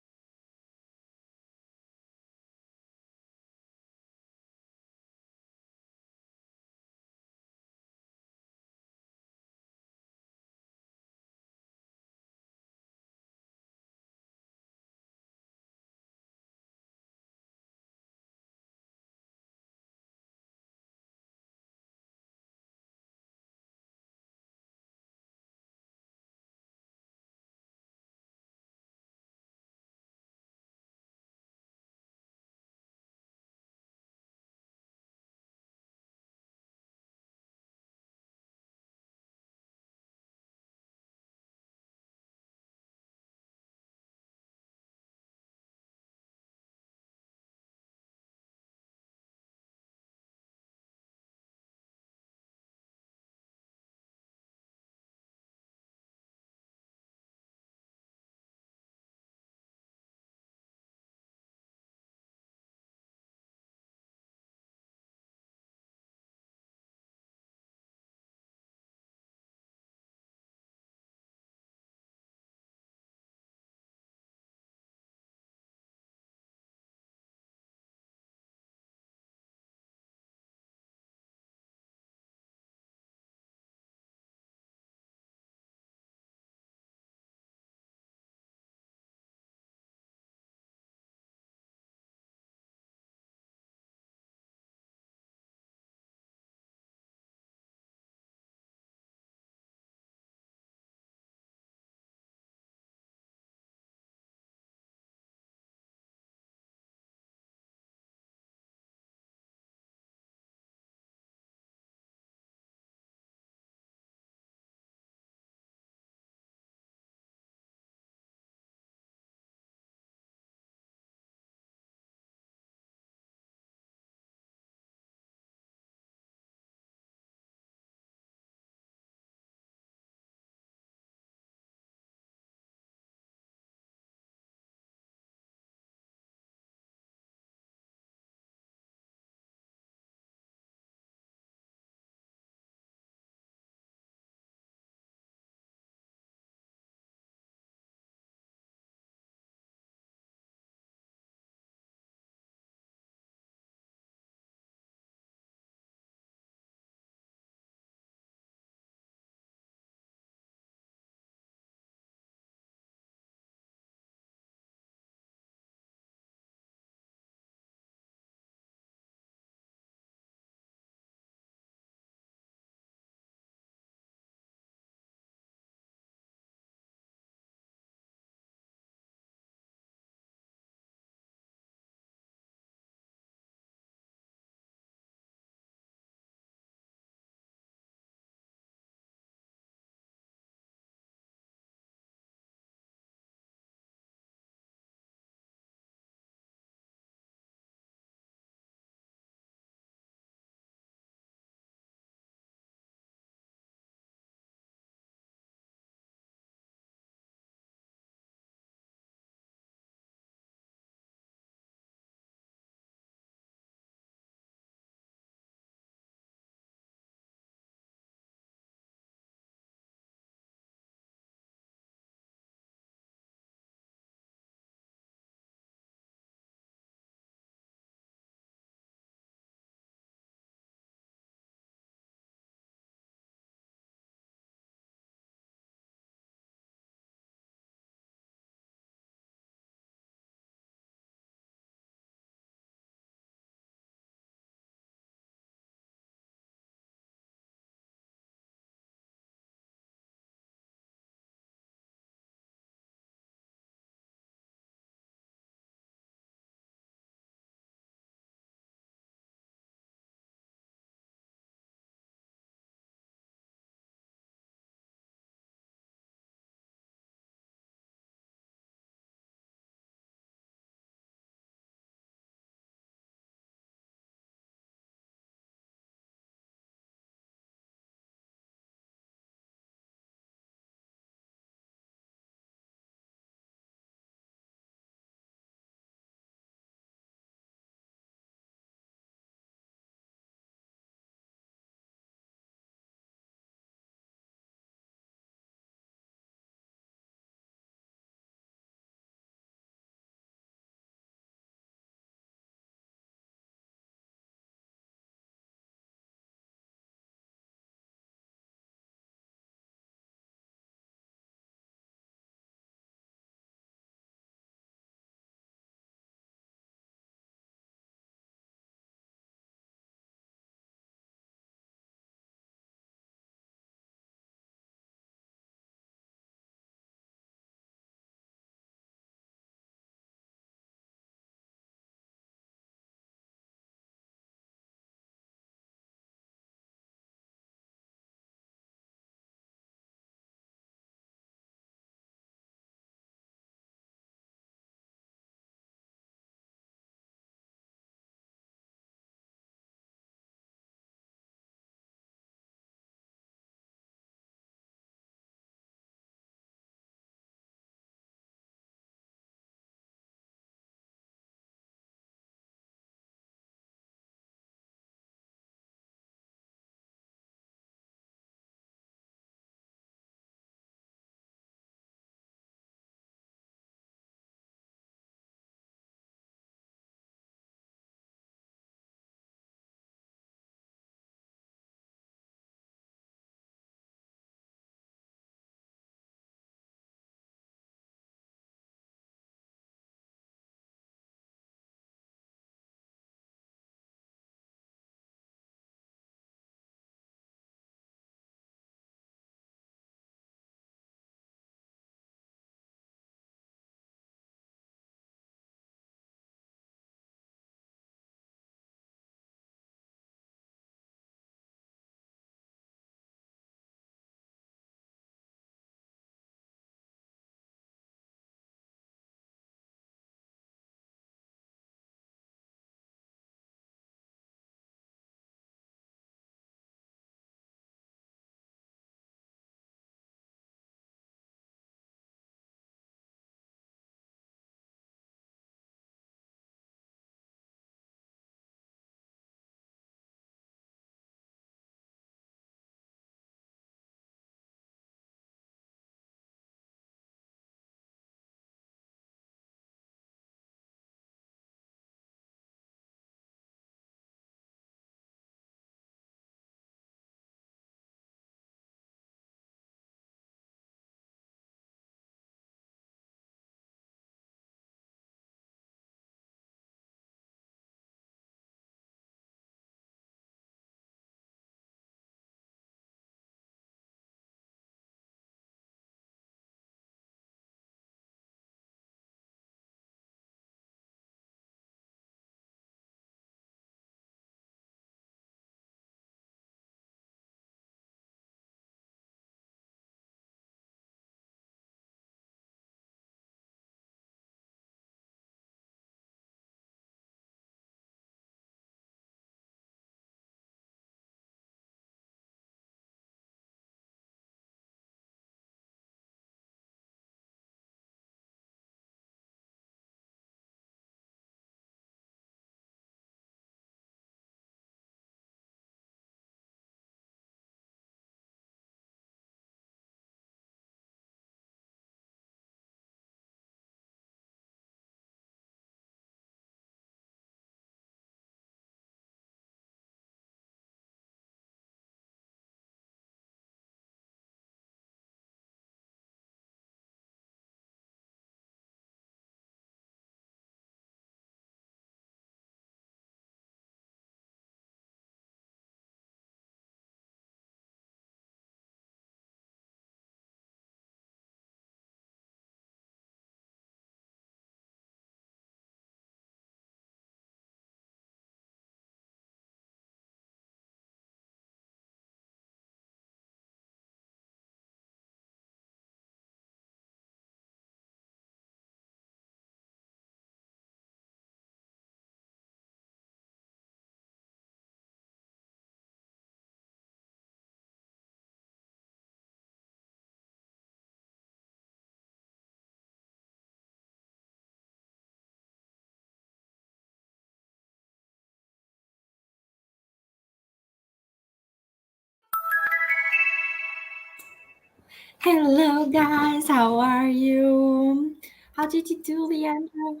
Hello, guys. How are you? How did you do, Leandra?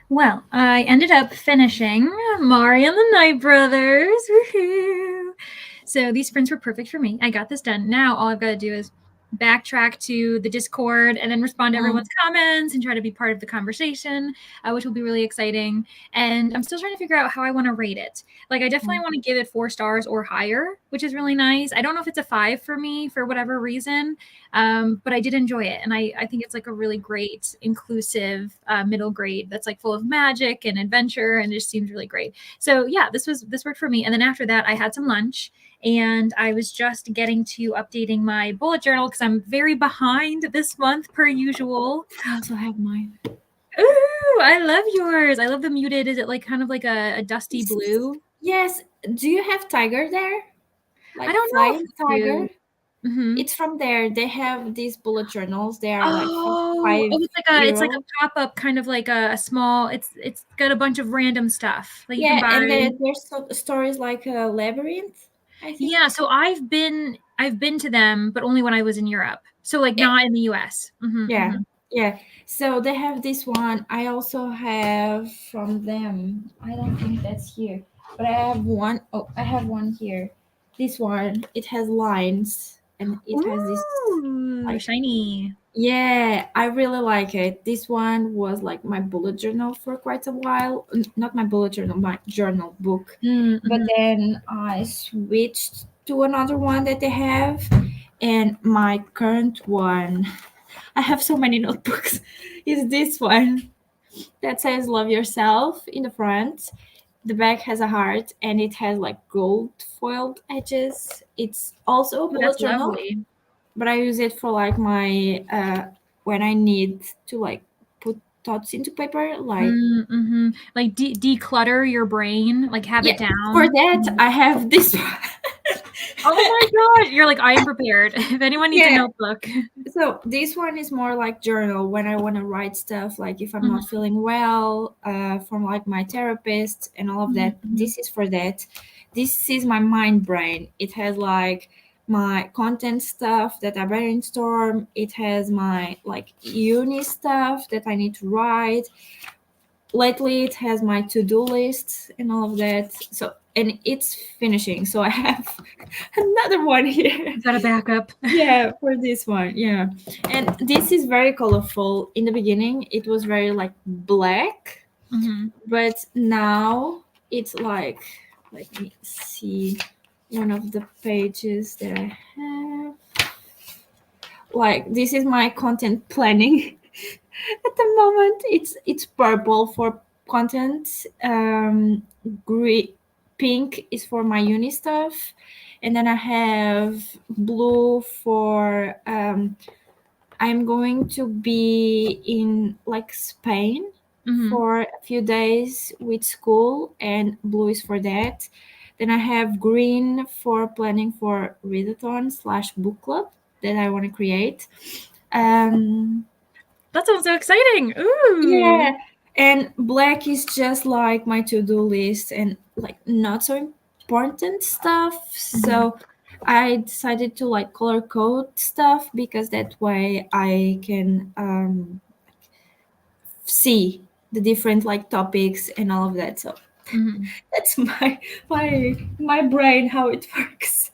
Well, I ended up finishing Mari and the Night Brothers. Woohoo! So these sprints were perfect for me. I got this done. Now all I've got to do is backtrack to the Discord and then respond to Mm, everyone's comments and try to be part of the conversation, which will be really exciting. And I'm still trying to figure out how I want to rate it. Like, I definitely mm, want to give it 4 stars or higher, which is really nice. I don't know if it's a 5 for me for whatever reason. But I did enjoy it, and I think it's like a really great, inclusive middle grade that's like full of magic and adventure, and it just seems really great. So yeah, this worked for me. And then after that, I had some lunch, and I was just getting to updating my bullet journal because I'm very behind this month per usual. I also have mine. Ooh, I love yours. I love the muted. Is it like kind of like a dusty blue? Yes. Do you have tiger there? I Like don't know if flying I tiger? do. Mm-hmm. It's from there. They have these bullet journals. They are like Oh, 5 it's like a euro. pop-up kind of like a small it's got a bunch of random stuff that you can Yeah, buy. and there's stories like a labyrinth, I Yeah, think. so I've been to them, but only when I was in Europe. So like Yeah, not in the US. yeah, yeah. So they have this one. I also have from them. I don't think that's here, but I have one. Oh, I have one here. This one. It has lines and it has this Ooh, like. shiny. Yeah, I really like it. This one was like my bullet journal for quite a while. Not my bullet journal, my journal book. But Mm-hmm. then I switched to another one that they have, and my current one, I have so many notebooks, is this one that says "Love Yourself" in the front. The back has a heart, and it has like gold foiled edges. It's also a Oh, bullet that's journal, lovely. but I use it for like my when I need to like put thoughts into paper. Like, Mm-hmm. Like declutter your brain, like have it yeah, for down. that Mhm. I have this one. Oh my god, you're like I am prepared. If anyone needs a Yeah. notebook. So this one is more like journal when I want to write stuff, like if I'm not Mhm, feeling well, from like my therapist and all of mhm, that. mhm. This is for that. This is my mind brain. It has like my content stuff that I brainstorm. It has my like uni stuff that I need to write. Lately it has my to-do list and all of that. So, and it's finishing, so I have another one here. Is that a backup? Yeah, for this one. Yeah, and this is very colorful. In the beginning it was very like black, Mhm. but now it's like, let me see one of the pages that I have. Like, this is my content planning. At the moment it's purple for content, green, pink is for my uni stuff, and then I have blue for I'm going to be in like Spain Mhm. for a few days with school, and blue is for that. Then I have green for planning for readathon slash book club that I want to create. um That sounds so exciting. Ooh. yeah, and black is just like my to-do list and like not so important stuff. Mhm. So I decided to like color code stuff because that way I can see the different like topics and all of that. So Mhm. that's my brain how it works.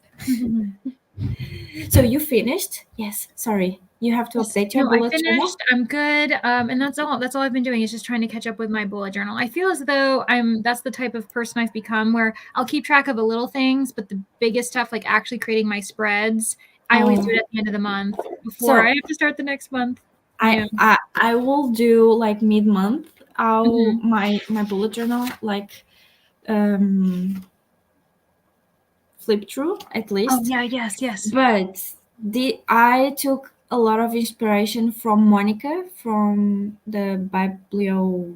So you finished? Yes. Sorry, you have to Yes. update your No, I bullet finished. journal. I'm good. And that's all. That's all I've been doing is just trying to catch up with my bullet journal. I feel as though that's the type of person I've become where I'll keep track of the little things, but the biggest stuff, like actually creating my spreads, I always do Oh, it at the end of the month before I so have to start the next month. I Yeah. I I will do like mid-month. I'll Mhm. my bullet journal like um flip through at Oh least. yeah. Yes. Yes. But the I took a lot of inspiration from Monica from the Biblio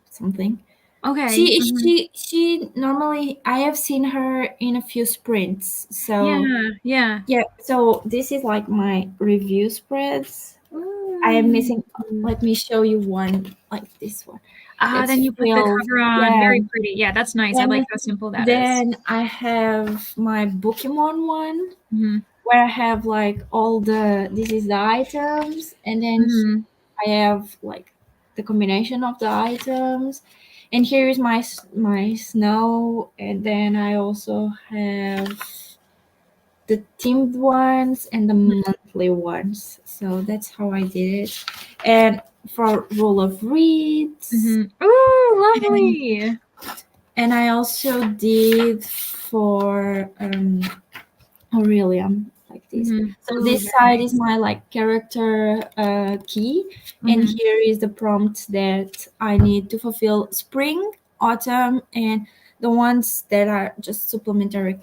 something. Okay. She Mhm. she she normally I have seen her in a few sprints. So Yeah. Yeah. yeah, so this is like my review spreads. I am Ooh. missing. Let me show you one like this one. Ah, That's then you put the filled. cover on. Yeah. Very pretty. Yeah, that's nice. I like Then how simple that is. then I have my Pokemon one. Mhm. where I have like all the this is the items, and then Mm-hmm. I have like the combination of the items, and here is my snow, and then I also have the themed ones and the monthly ones. So that's how I did it. And for rule of reads, Mm-hmm. Ooh, and, lovely. and I also did for Aurelium like this. Mm-hmm. So Ooh, this very side is nice. my like character key, and Mm-hmm. here is the prompt that I need to fulfill spring, autumn, and the ones that are just supplementary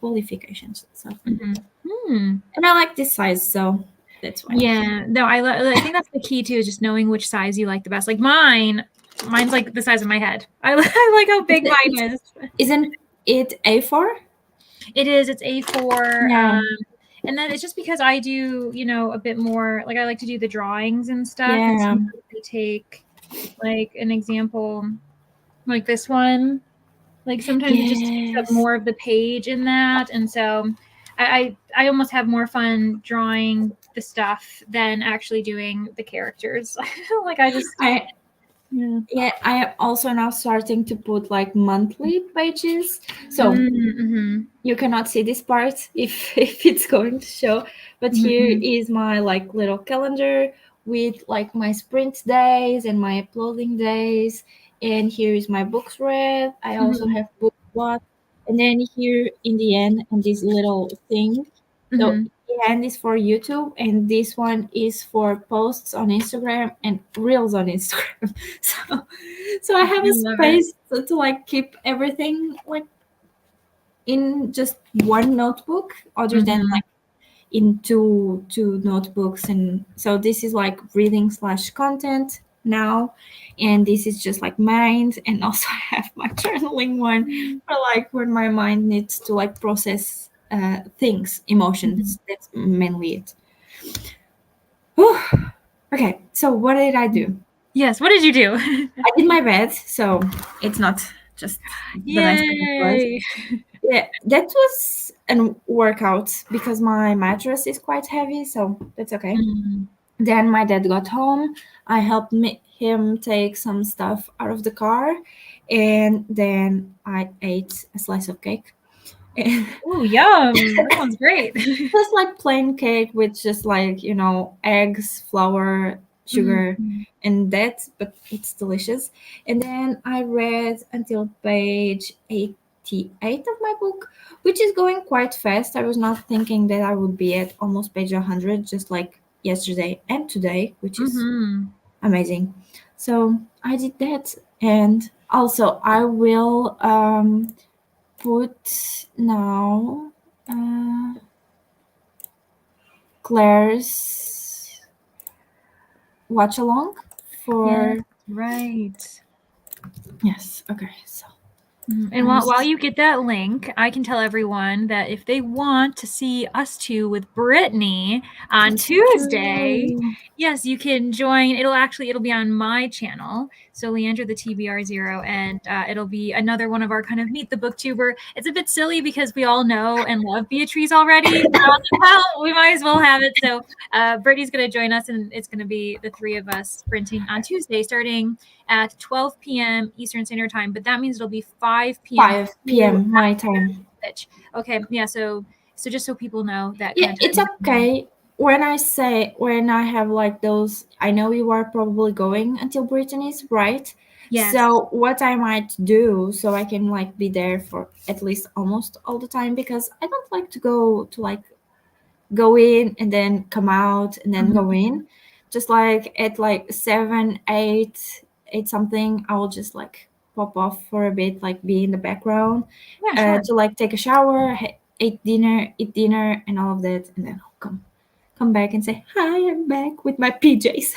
qualifications. So, Mm-hmm. Hmm. and I like this size, so that's why. Yeah, no, I think that's the key too, is just knowing which size you like the best. Like mine's like the size of my head. I like how big mine is. Isn't it A4? It is. It's A4. Yeah, And then it's just because I do, a bit more. Like I like to do the drawings and stuff, and yeah, sometimes they take like an example, like this one. Like sometimes it just takes up yes. more of the page in that, and so I almost have more fun drawing the stuff than actually doing the characters. Like I just I yeah. Yeah, I am also now starting to put like monthly pages. So Mm-hmm. you cannot see this part if if it's going to show, but here Mm-hmm. is my like little calendar with like my sprint days and my uploading days, and here is my books read. I also Mm-hmm. have book watch, and then here in the end and this little thing, so Mm-hmm. the hand is for YouTube, and this one is for posts on Instagram and reels on Instagram. so so I have I a love it. space to like keep everything like in just one notebook other than Mm-hmm. like in two notebooks. And so this is like reading slash content now, and this is just like mind, and also I have my journaling one for like when my mind needs to like process things, Mm-hmm. emotions. That's mainly it. Whew. Okay, so what did I do? Yes. What did you do? I did my bed, so it's not just the best thing it was. Yay! Yeah, that was a workout because my mattress is quite heavy, so that's okay. Mm-hmm. Then my dad got home. I helped him take some stuff out of the car, and then I ate a slice of cake. And Ooh, yum! That sounds great. just like plain cake with just like, eggs, flour, sugar, Mm-hmm. and that, but it's delicious. And then I read until page 88 of my book, which is going quite fast. I was not thinking that I would be at almost page 100, just like yesterday and today, which is Mm-hmm. amazing. So I did that. And also, I will put now. Claire's watch along Yes, for right. yes. Okay, so And I'm while just you get that link, I can tell everyone that if they want to see us two with Brittany on that's Tuesday, true. yes, you can join. It'll be on my channel, so Leandra the TBR0, and it'll be another one of our kind of meet the booktuber. It's a bit silly because we all know and love Beatrice already. So I was like, well, we might as well have it. So Brittany's going to join us, and it's going to be the three of us sprinting on Tuesday, starting at 12 p.m. Eastern Standard Time, but that means it'll be 5 p.m. 5 p.m. my time. Twitch. Okay, yeah. So just so people know that Yeah, kind of it's time. okay. When I have like those, I know you are probably going until Brittany's, right? Yes. So what I might do, so I can like be there for at least almost all the time, because I don't like to go in and then come out and then go Mhm. in. Just like at like 7, 8 something, I will just like pop off for a bit, like be in the background, Yeah, sure. to like take a shower, eat dinner, and all of that, and then I'll come back and say hi. I'm back with my PJs.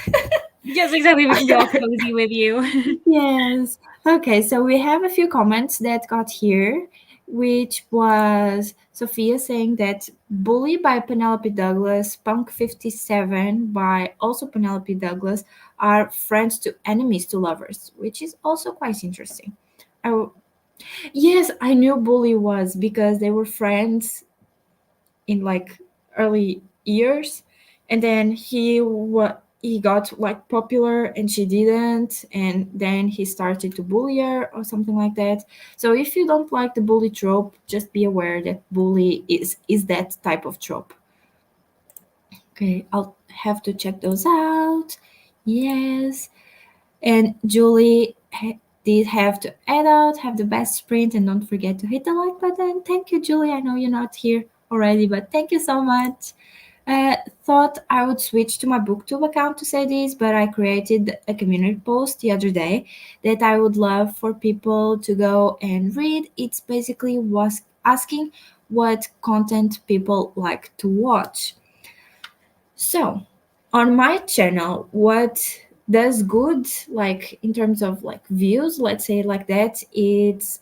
Yes, exactly. We can be all cozy with you. Yes. Okay, so we have a few comments that got here, which was Sophia saying that Bully by Penelope Douglas, Punk 57 by also Penelope Douglas are friends to enemies to lovers, which is also quite interesting. I, yes, I knew Bully was because they were friends in like early years, and then he got like popular and she didn't, and then he started to bully her or something like that. So if you don't like the bully trope, just be aware that bully is that type of trope. Okay, I'll have to check those out. Yes. And Julie did have to add out, have the best sprint, and don't forget to hit the like button. Thank you, Julie. I know you're not here already, but thank you so much. Thought I would switch to my booktube account to say this, but I created a community post the other day that I would love for people to go and read. It's basically was asking what content people like to watch. So, on my channel, what does good, like in terms of like views, let's say like that, it's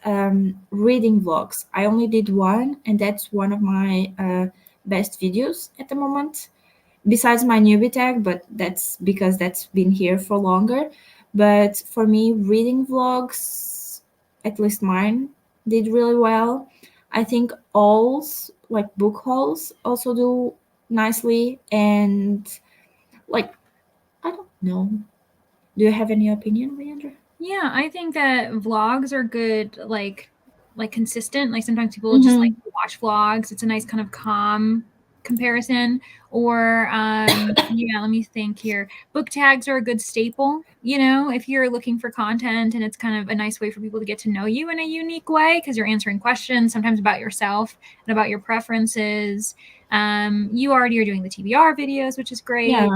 reading vlogs. I only did one, and that's one of my best videos at the moment, besides my newbie tag, but that's because that's been here for longer. But for me, reading vlogs, at least mine, did really well. I think alls, like book hauls, also do nicely. And like, I don't know. Do you have any opinion, Leandra? Yeah, I think that vlogs are good, like consistent. Like sometimes people just like Mm-hmm. to watch vlogs. It's a nice kind of calm comparison. Or yeah, let me think here. Book tags are a good staple, you know, if you're looking for content, and it's kind of a nice way for people to get to know you in a unique way because you're answering questions sometimes about yourself and about your preferences. You already are doing the TBR videos, which is great. Yeah.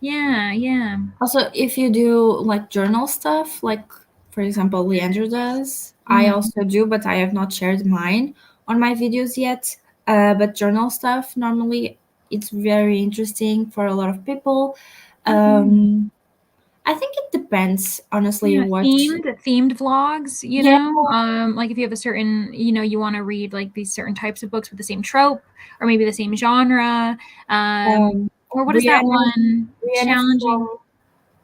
Yeah, yeah. Also, if you do like journal stuff, like for example, Leandra does, I Mhm. also do, but I have not shared mine on my videos yet. But journal stuff, normally it's very interesting for a lot of people. Mhm. Um, I think it depends, honestly, Yeah, what. themed vlogs, you Yeah, know? Like if you have a certain, you wanna read like these certain types of books with the same trope or maybe the same genre. um, Or what is that Brianna, one? Brianna Challenging. from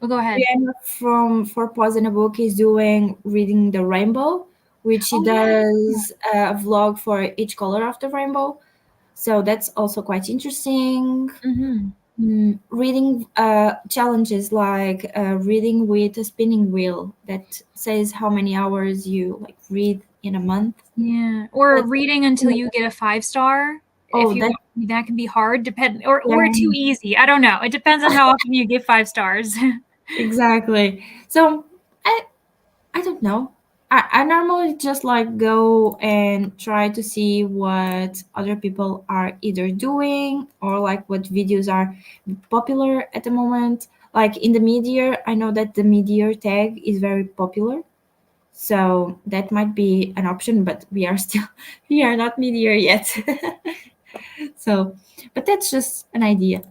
Oh, go ahead. Brianna from For Pause in a Book is doing Reading the Rainbow, which she Oh yeah. does a vlog for each color of the rainbow. So that's also quite interesting. Mhm. Reading challenges like reading with a spinning wheel that says how many hours you like read in a month. Yeah. Or That's reading until you get a 5 star. If oh you that want, that can be hard, or yeah, too easy. I don't know. It depends on how often you give 5 stars. exactly. So I don't know. I normally just like go and try to see what other people are either doing or like what videos are popular at the moment. Like in the media, I know that the media tag is very popular. So that might be an option, but we are still we are not media yet. So, but that's just an idea.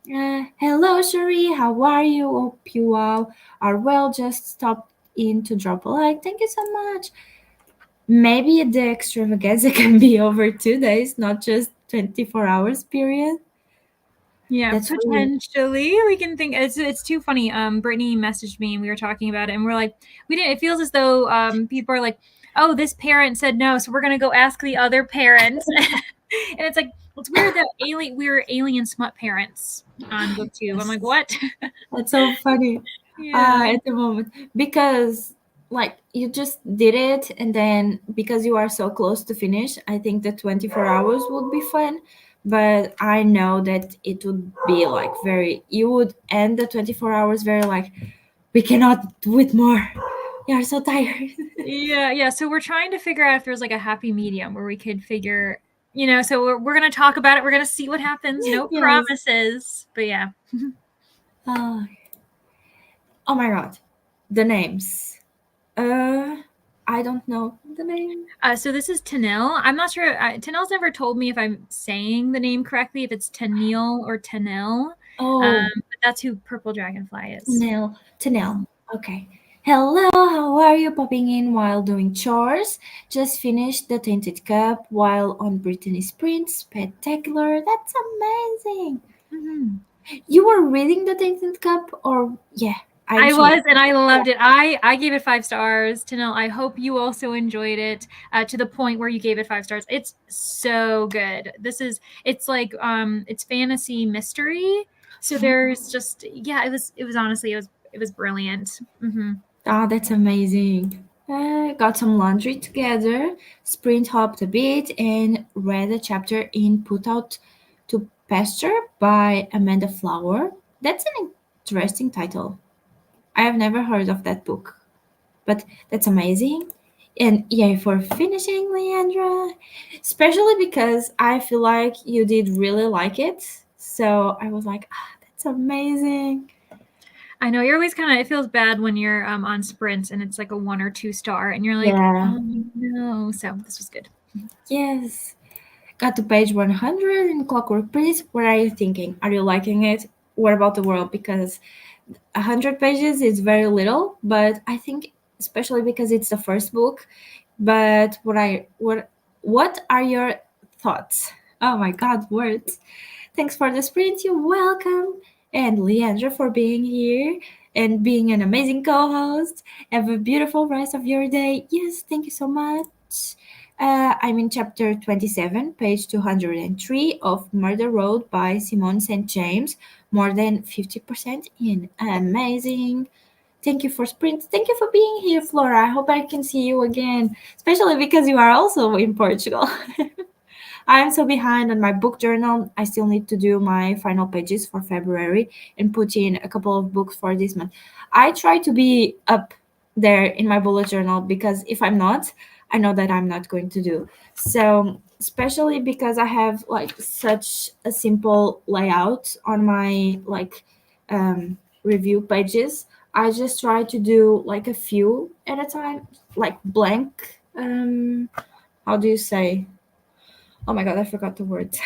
Hello, Cherie. How are you? Hope you all are well. Just stopped in to drop a like. Thank you so much. Maybe the extravaganza can be over 2 days, not just 24 hours period. Yeah, That's really potentially. We can think it's too funny. Brittany messaged me and we were talking about it and we're like, we didn't it feels as though people are like, "Oh, this parent said no, so we're going to go ask the other parent." And it's like it's weird that we were alien smut parents on BookTube. I'm yes. like, "What?" That's so funny Yeah. at the moment because like you just did it and then because you are so close to finish, I think the 24 hours would be fun. But I know that it would be like very, you would end the 24 hours very like, we cannot do it more. We are so tired. Yeah, yeah. So we're trying to figure out if there's like a happy medium where we could figure, so we're going to talk about it. We're going to see what happens. No Yes. promises. But yeah. Uh, oh my god. The names. Uh, I don't know the name. So this is Tanil. I'm not sure. Tanil's never told me if I'm saying the name correctly, if it's Tanil or Tanil. Oh, But that's who Purple Dragonfly is. Tanel. Tanel. Okay. Hello, how are you? Popping in while doing chores. Just finished the Tainted Cup while on Brittany's Sprint. Spectacular. That's amazing. Mhm. You were reading the Tainted Cup or yeah. I'm I sure. was, and I loved it. I gave it 5 stars. Tanel, I hope you also enjoyed it to the point where you gave it 5 stars. It's so good. It's like it's fantasy mystery. So there's just yeah, it was honestly it was brilliant. Oh, that's amazing. Got some laundry together, sprint hopped a bit, and read a chapter in Put Out to Pasture by Amanda Flower. That's an interesting title. I have never heard of that book, but that's amazing. And yeah, for finishing, Leandra, especially because I feel like you did really like it. So I was like, ah, that's amazing. I know you're always kind of it feels bad when you're on sprints and it's like a 1 or 2 star and you're like, Yeah. oh no. So this was good. Yes. Got to page 100 in Clockwork Prince. What are you thinking? Are you liking it? What about the world? Because 100 pages is very little, but I think especially because it's the first book. But what are your thoughts? Oh my God, words! Thanks for the sprint. You're welcome, and Leandra for being here and being an amazing co-host. Have a beautiful rest of your day. Yes, thank you so much. I'm in chapter 27, page 203 of Murder Road by Simone St. James. More than 50% in. Amazing. Thank you for Sprint. Thank you for being here, Flora. I hope I can see you again, especially because you are also in Portugal. I'm so behind on my book journal. I still need to do my final pages for February and put in a couple of books for this month. I try to be up there in my bullet journal because if I'm not, I know that I'm not going to do. So, especially because I have like such a simple layout on my review pages, I just try to do like a few at a time, like blank. How do you say? Oh my god, I forgot the word.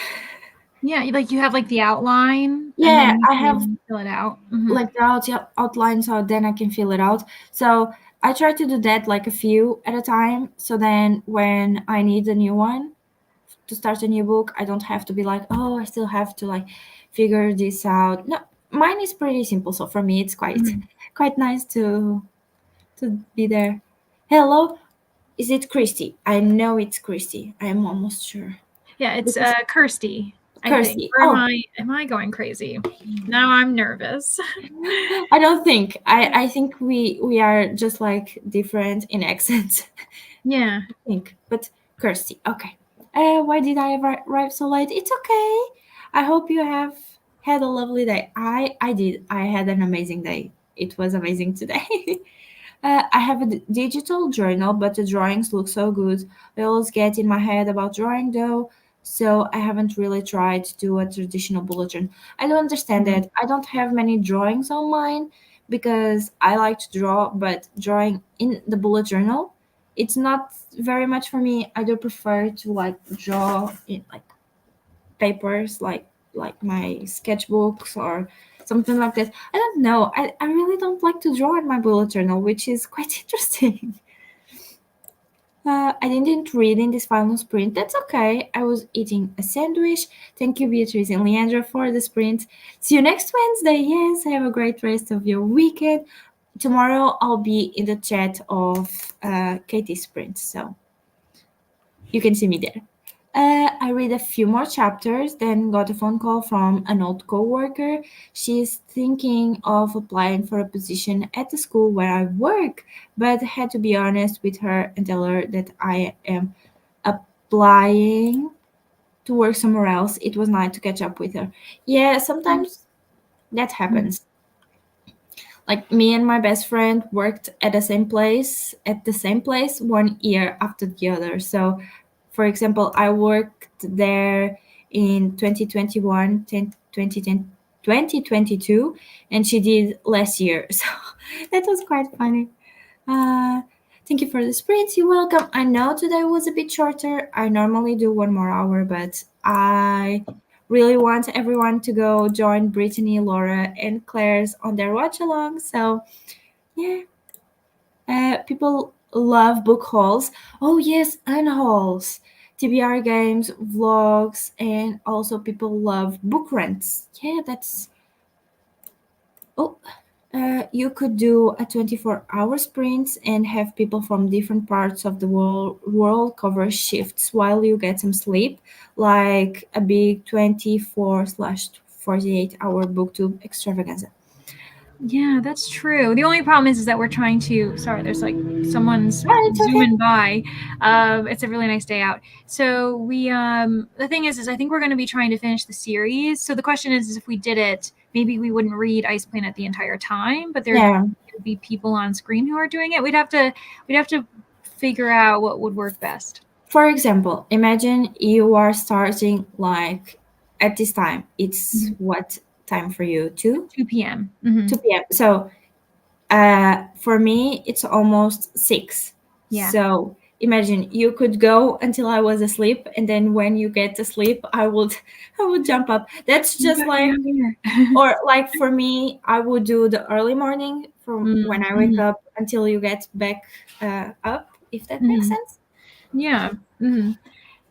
Yeah, like you have like the outline and Yeah, then you I have can fill it out. like the outline so then I can fill it out. So I try to do that like a few at a time. So then when I need a new one to start a new book, I don't have to be like, oh, I still have to like figure this out. No, mine is pretty simple. So for me, it's quite nice to be there. Hello, is it Christy? I know it's Christy. I am almost sure. Yeah, it's Because Kirsty, I think. Kirsty. Or am Oh, I going crazy? Now I'm nervous. I don't think. I think we are just like different in accents. Yeah. I think. But Kirsty, okay. Why did I arrive so late? It's okay. I hope you have had a lovely day. I did. I had an amazing day. It was amazing today. I have a digital journal, but the drawings look so good. I always get in my head about drawing though, so I haven't really tried to do a traditional bullet journal. I don't understand Mhm. that. I don't have many drawings on mine because I like to draw, but drawing in the bullet journal, it's not very much for me. I do prefer to like draw in like papers like my sketchbooks or something like that. I don't know. I really don't like to draw in my bullet journal, which is quite interesting. I didn't read in this final sprint. That's okay. I was eating a sandwich. Thank you, Beatrice and Leandra, for the sprint. See you next Wednesday. Yes, have a great rest of your weekend. Tomorrow I'll be in the chat of Katie's sprint, so you can see me there. I read a few more chapters, then got a phone call from an old coworker. She's thinking of applying for a position at the school where I work, but had to be honest with her and tell her that I am applying to work somewhere else. It was nice to catch up with her. Yeah, sometimes that Mhm. happens. Like me and my best friend worked at the same place 1 year after the other. So for example, I worked there in 2021, 2022, and she did last year. So that was quite funny. Uh, Thank you for the sprints. You're welcome. I know today was a bit shorter. I normally do 1 more hour, but I really want everyone to go join Brittany, Laura, and Claire's on their watch along. So yeah, people love book hauls. Oh yes, and hauls, TBR games, vlogs, and also people love book rents. Yeah, that's oh. You could do a 24-hour sprint and have people from different parts of the world cover shifts while you get some sleep, like a big 24/48 hour booktube extravaganza. Yeah, that's true. The only problem is that we're trying to. Sorry, there's like someone's Oh, it's okay. zooming by. It's a really nice day out. So we the thing is I think we're going to be trying to finish the series. So the question is if we did it, maybe we wouldn't read Ice Planet the entire time, but there'd Yeah. be people on screen who are doing it. We'd have to figure out what would work best. For example, imagine you are starting like at this time. It's Mhm. what time for you? 2? 2 p.m. Mm-hmm. 2 p.m. So for me, it's almost 6. Yeah. So imagine you could go until I was asleep, and then when you get to sleep, I would jump up. That's You just got me like, out here. or like for me, I would do the early morning from when I wake Mm-hmm. up until you get back up, if that makes Mm-hmm. sense. Yeah. Mm-hmm.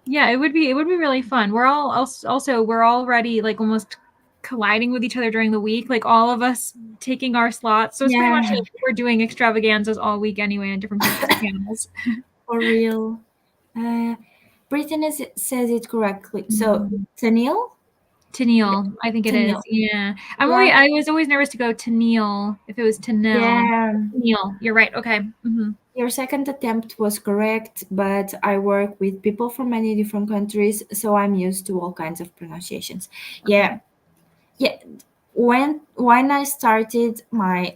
Yeah, it would be really fun. We're all also we're already like almost colliding with each other during the week, like all of us taking our slots. So it's pretty much Yeah, like we're doing extravaganzas all week anyway on different people's channels. for real. Uh, Brittany says it correctly. So Mm. Tanil, Tennille, I think it is. Tanil, Yeah. you are. I was always nervous to go Tennille if it was Tennille. Yeah. Tennille. You're right. Okay. Hmm. Your second attempt was correct, but I work with people from many different countries, so I'm used to all kinds of pronunciations. Okay. Yeah, yeah. When I started my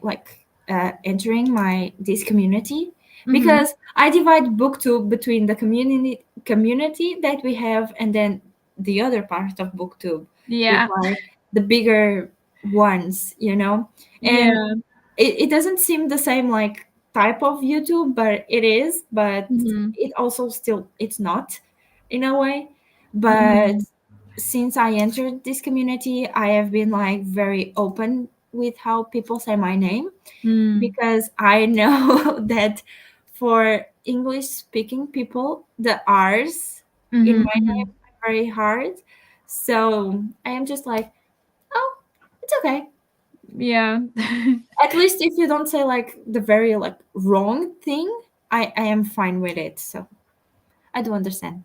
entering my this community, Hmm. because I divide booktube between the community that we have and then the other part of booktube with Yeah. like the bigger ones, and Yeah. it doesn't seem the same like type of YouTube, but it is. But Hmm. it also still it's not in a way. But Hmm. since I entered this community, I have been like very open with how people say my name Mm. because I know that for English speaking people, the R's in Hmm. my name Hmm. are very hard. So I am just like, oh, it's okay. Yeah. At least if you don't say like the very like wrong thing, I am fine with it. So I do understand.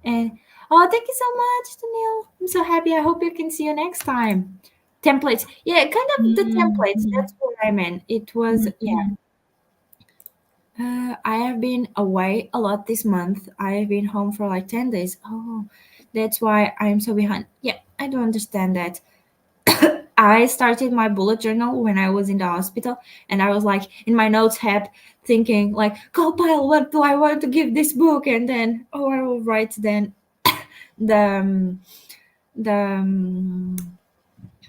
And oh, thank you so much, Daniel. I'm so happy. I hope you can see you next time. Templates, yeah, kind of the templates. Mhm. That's what I meant. It was Mhm. yeah. Mhm. I have been away a lot this month. I have been home for like 10 days. Oh, that's why I am so behind. Yeah, I do understand that. I started my bullet journal when I was in the hospital, and I was like in my notes app thinking like, compile what do I want to give this book, and then I will write then the um, the um,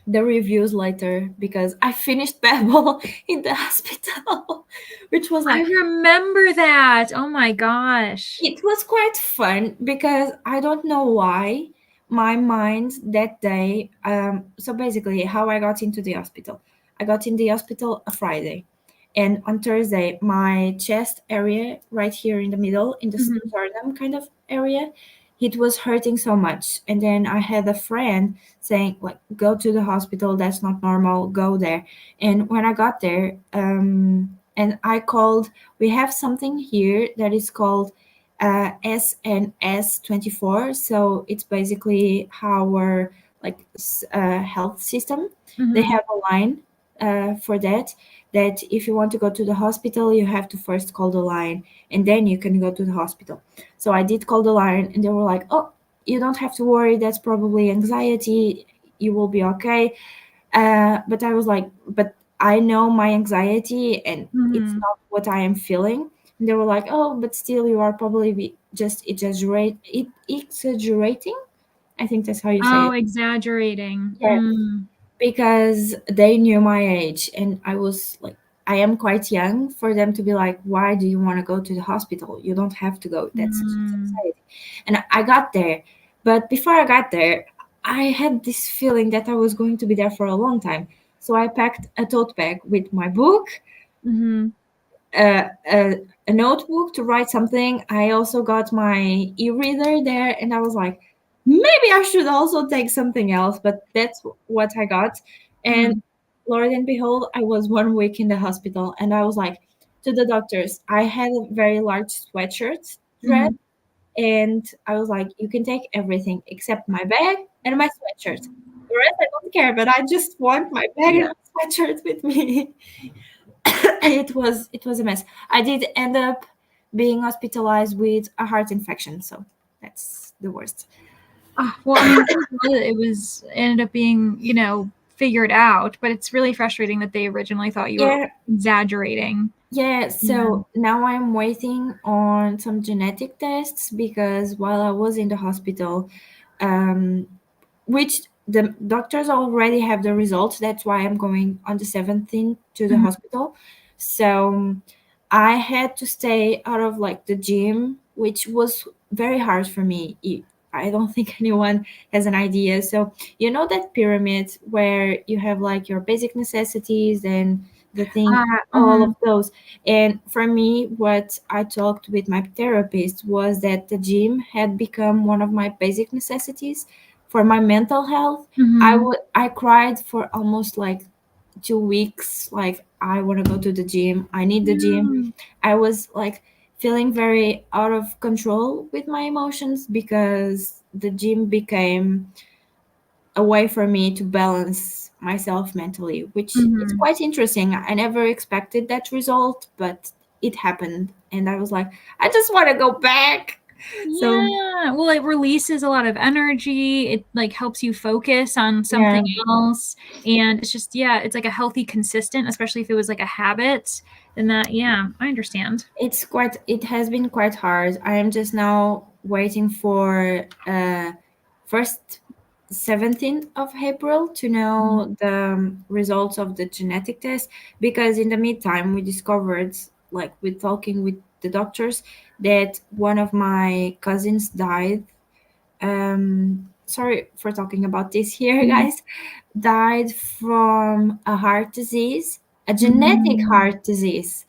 the reviews later because I finished Babel in the hospital, which was I like remember that. Oh my gosh. it was quite fun because I don't know why my mind that day. So basically, how I got into the hospital, I got in the hospital a Friday, and on Thursday, my chest area, right here in the middle, in the Mhm. sternum kind of area, it was hurting so much. And then I had a friend saying, like, go to the hospital. That's not normal. Go there. And when I got there, and I called. We have something here that is called SNS 24. So it's basically our like health system. They Mhm. have a line for that. That if you want to go to the hospital, you have to first call the line, and then you can go to the hospital. So I did call the line, and they were like, "Oh, you don't have to worry. That's probably anxiety. You will be okay." But I was like, "But I know my anxiety, and it's Mhm. not what I am feeling." And they were like, "Oh, but still, you are probably just exaggerating." I think that's how you say Oh, it. exaggerating. Yeah, Mm. because they knew my age, and I was like, I am quite young for them to be like, "Why do you want to go to the hospital? You don't have to go. That's just Mm. anxiety." And I got there, but before I got there, I had this feeling that I was going to be there for a long time. So I packed a tote bag with my book, Mhm. a notebook to write something. I also got my e-reader there, and I was like, maybe I should also take something else, but that's what I got. And Mhm. Lord and behold, I was 1 week in the hospital, and I was like to the doctors, I had a very large sweatshirt dress, Mhm. and I was like, you can take everything except my bag and my sweatshirt. The rest I don't care, but I just want my bag and Yeah. my sweatshirt with me. And it was a mess. I did end up being hospitalized with a heart infection, so that's the worst. Ah, well, I mean, I'm glad that it was ended up being, figured out, but it's really frustrating that they originally thought you were Yeah, exaggerating. yeah. Yeah. So now I'm waiting on some genetic tests because while I was in the hospital, um, which the doctors already have the results. That's why I'm going on the 17th to the Mhm. hospital. So I had to stay out of like the gym, which was very hard for me. I don't think anyone has an idea. So you know that pyramid where you have like your basic necessities and the thing, all of Mhm. those. And for me, what I talked with my therapist was that the gym had become one of my basic necessities for my mental health. Mhm. I cried for almost like 2 weeks. Like I want to go to the gym. I need the gym. Yeah. I was like feeling very out of control with my emotions because the gym became a way for me to balance myself mentally, which is Mhm. quite interesting. I never expected that result, but it happened, and I was like, I just want to go back. So Yeah. Well, it releases a lot of energy. It like helps you focus on yeah, something else. And it's just, yeah, it's like a healthy, consistent, especially if it was like a habit, then that, yeah, I understand. it has been quite hard. I am just now waiting for first 17th of April to Mhm. know the results of the genetic test, because in the meantime we discovered, like with talking with the doctors, that one of my cousins died. Sorry for talking about this here, Mhm. guys. Died from a heart disease, a genetic Mhm. heart disease,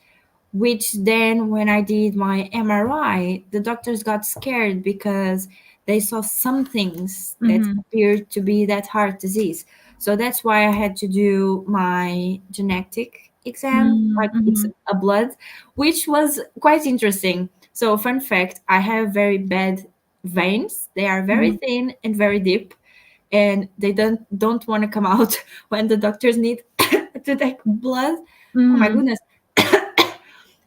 which then when I did my MRI, the doctors got scared because they saw some things that Mhm. appeared to be that heart disease. So that's why I had to do my genetic exam, Mhm. like it's Mhm. a blood, which was quite interesting. So fun fact, I have very bad veins. They are very Mhm. thin and very deep, and they don't want to come out when the doctors need to take blood. Oh my Mhm. goodness.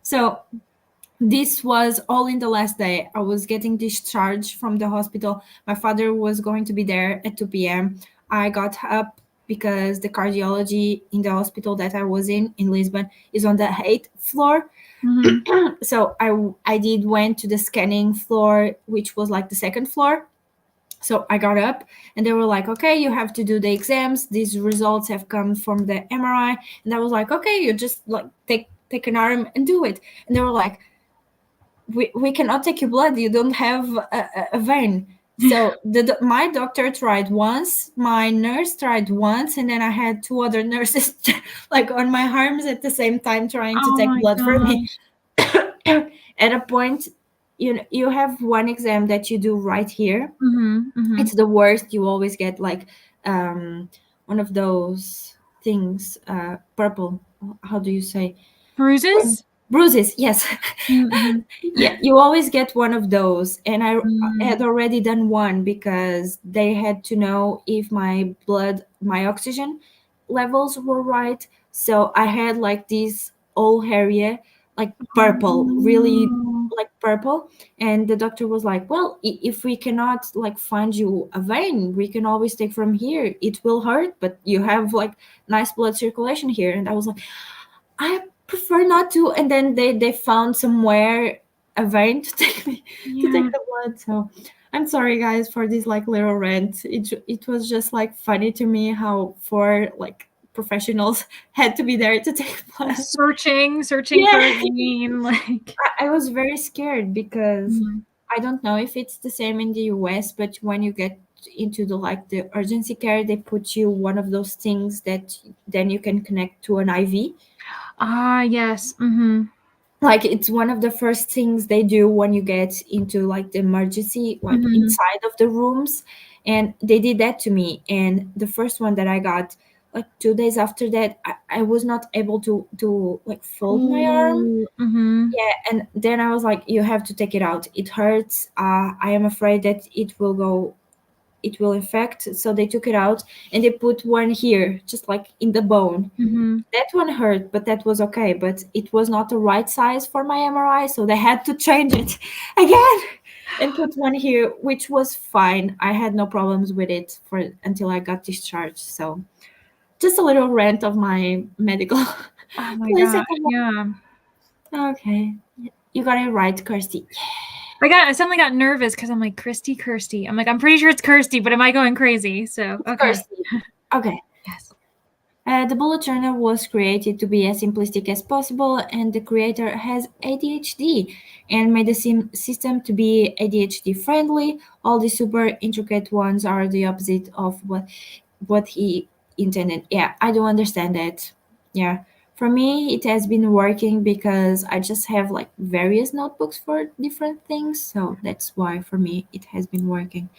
So this was all in the last day. I was getting discharged from the hospital. My father was going to be there at 2 p.m. I got up because the cardiology in the hospital that I was in Lisbon is on the 8th floor. Mhm. So I did went to the scanning floor, which was like the second floor. So I got up and they were like, okay, you have to do the exams. These results have come from the MRI. And I was like, okay, you just like take an arm and do it. And they were like, we cannot take your blood. You don't have a vein. So my doctor tried once, my nurse tried once, and then I had two other nurses like on my arms at the same time trying to Oh take my blood for me. gosh. At a point, you have one exam that you do right here. Mhm. Mhm. It's the worst. You always get like one of those things, purple. How do you say? When Bruises? bruises, yes. Mhm. Yeah, you always get one of those, and I had Mm. already done one because they had to know if my oxygen levels were right. So I had like this whole area, like purple, really Oh. like purple. And the doctor was like, well, if we cannot like find you a vein, we can always take from here. It will hurt, but you have like nice blood circulation here. And I was like, I prefer not to. And then they found somewhere a vein to take me to take Yeah. the blood. So I'm sorry, guys, for this like little rant. It was just like funny to me how four like professionals had to be there to take blood. Searching Yeah, for a vein, like. I was very scared because Mhm. I don't know if it's the same in the US, but when you get into the like the urgency care, they put you one of those things that then you can connect to an IV. Ah, yes. Mhm. Like it's one of the first things they do when you get into like the emergency, like Mhm. inside of the rooms. And they did that to me, and the first one that I got, like 2 days after that, I was not able to like fold my arm. Ooh, mhm, Yeah, and then I was like, you have to take it out. It hurts. I am afraid that it will infect. So they took it out and they put one here, just like in the bone. mhm. That one hurt, but that was okay. But it was not the right size for my MRI, so they had to change it again and put one here, which was fine. I had no problems with it for until I got discharged. So just a little rant of my medical Oh my place gosh, at the yeah. moment. Okay, you got it right, Kirsty. I suddenly got nervous because I'm like, Kirsty. I'm like, I'm pretty sure it's Kirsty, but am I going crazy? So, It's okay. Kirsty. Okay. Yes. The bullet journal was created to be as simplistic as possible, and the creator has ADHD and made the system to be ADHD friendly. All the super intricate ones are the opposite of what he intended. Yeah, I do understand that. Yeah. For me, it has been working because I just have like various notebooks for different things. So that's why for me it has been working.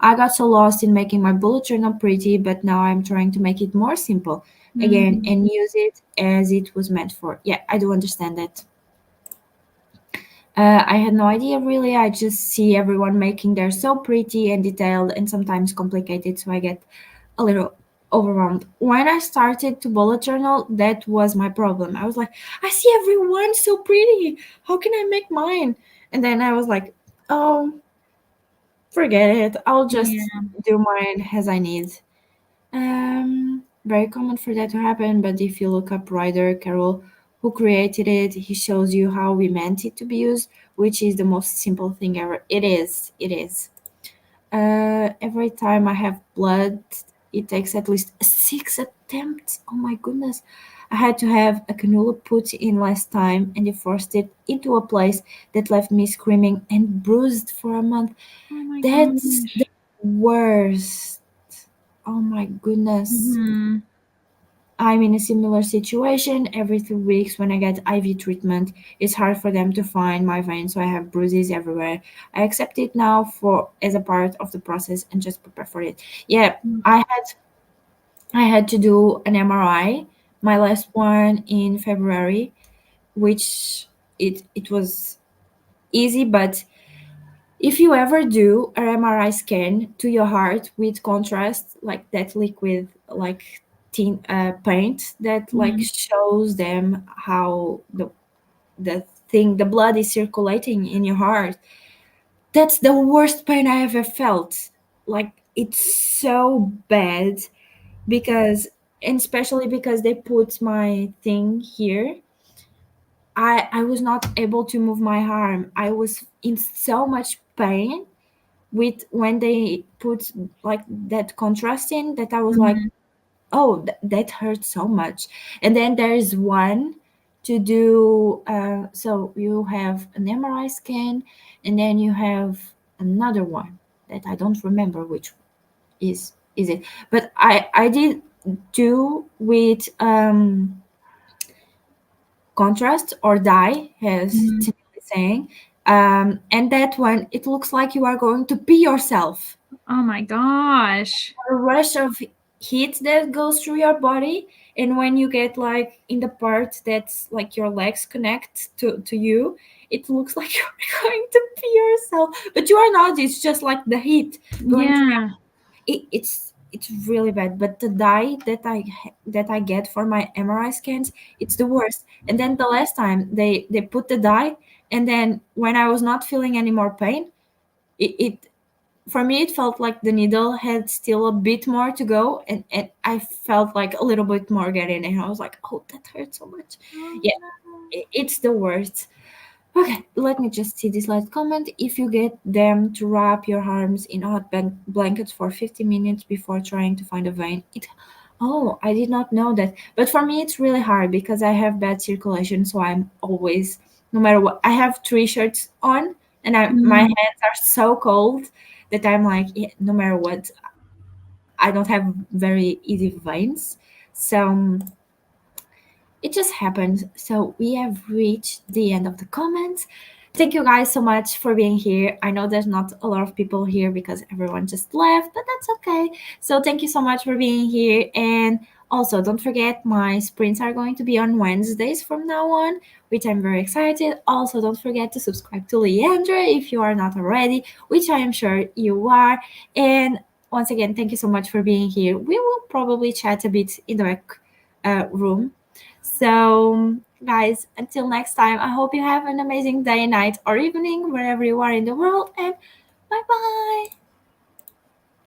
I got so lost in making my bullet journal pretty, but now I'm trying to make it more simple again Mm, and use it as it was meant for. Yeah, I do understand that. I had no idea really. I just see everyone making theirs so pretty and detailed and sometimes complicated, so I get a little overwhelmed. When I started to bullet journal, that was my problem. I was like, I see everyone so pretty. How can I make mine? And then I was like, oh, forget it. I'll just yeah. do mine as I need. Very common for that to happen, but if you look up Ryder Carroll, who created it, he shows you how we meant it to be used, which is the most simple thing ever. It is. It is. Every time I have blood, it takes at least 6 attempts. Oh my goodness. I had to have a cannula put in last time, and they forced it into a place that left me screaming and bruised for a month. Oh my That's the gosh. worst. Oh my goodness. Mhm. I'm in a similar situation. Every 3 weeks, when I get IV treatment, it's hard for them to find my vein, so I have bruises everywhere. I accept it now for as a part of the process and just prepare for it. Yeah, I had to do an MRI, my last one in February, which it was easy, but if you ever do an MRI scan to your heart with contrast, like that liquid, like paint that like Mhm. shows them how the blood is circulating in your heart, that's the worst pain I ever felt. Like it's so bad because, and especially because they put my thing here. I was not able to move my arm. I was in so much pain with when they put like that contrast in that I was like, Mhm. oh, that hurts so much. And then there's one to do. So you have an MRI scan, and then you have another one that I don't remember which is it. But I did do with contrast or dye, as Mhm. Tim is saying. And that one, it looks like you are going to pee yourself. Oh my gosh. A rush of heat that goes through your body, and when you get like in the part that's like your legs connect to you, it looks like you're going to pee yourself, but you are not. It's just like the heat going through Yeah. it's really bad. But the dye that I get for my MRI scans, it's the worst. And then the last time they put the dye, and then when I was not feeling any more pain, it for me it felt like the needle had still a bit more to go, and I felt like a little bit more getting, and I was like, oh, that hurts so much. Oh Yeah, no. it's the worst. Okay, let me just see this last comment. If you get them to wrap your arms in hot blankets for 50 minutes before trying to find a vein, it. Oh, I did not know that. But for me, it's really hard because I have bad circulation, so I'm always, no matter what, I have 3 shirts on, and my Mm. hands are so cold that I'm like, yeah, no matter what, I don't have very easy veins. So it just happened. So we have reached the end of the comments. Thank you guys so much for being here. I know there's not a lot of people here because everyone just left, but that's okay. So thank you so much for being here. And Also, don't forget my sprints are going to be on Wednesdays from now on, which I'm very excited. Also, don't forget to subscribe to Leandra if you are not already, which I am sure you are. And once again, thank you so much for being here. We will probably chat a bit in the back room. So, guys, until next time, I hope you have an amazing day, night, or evening, wherever you are in the world. And bye bye.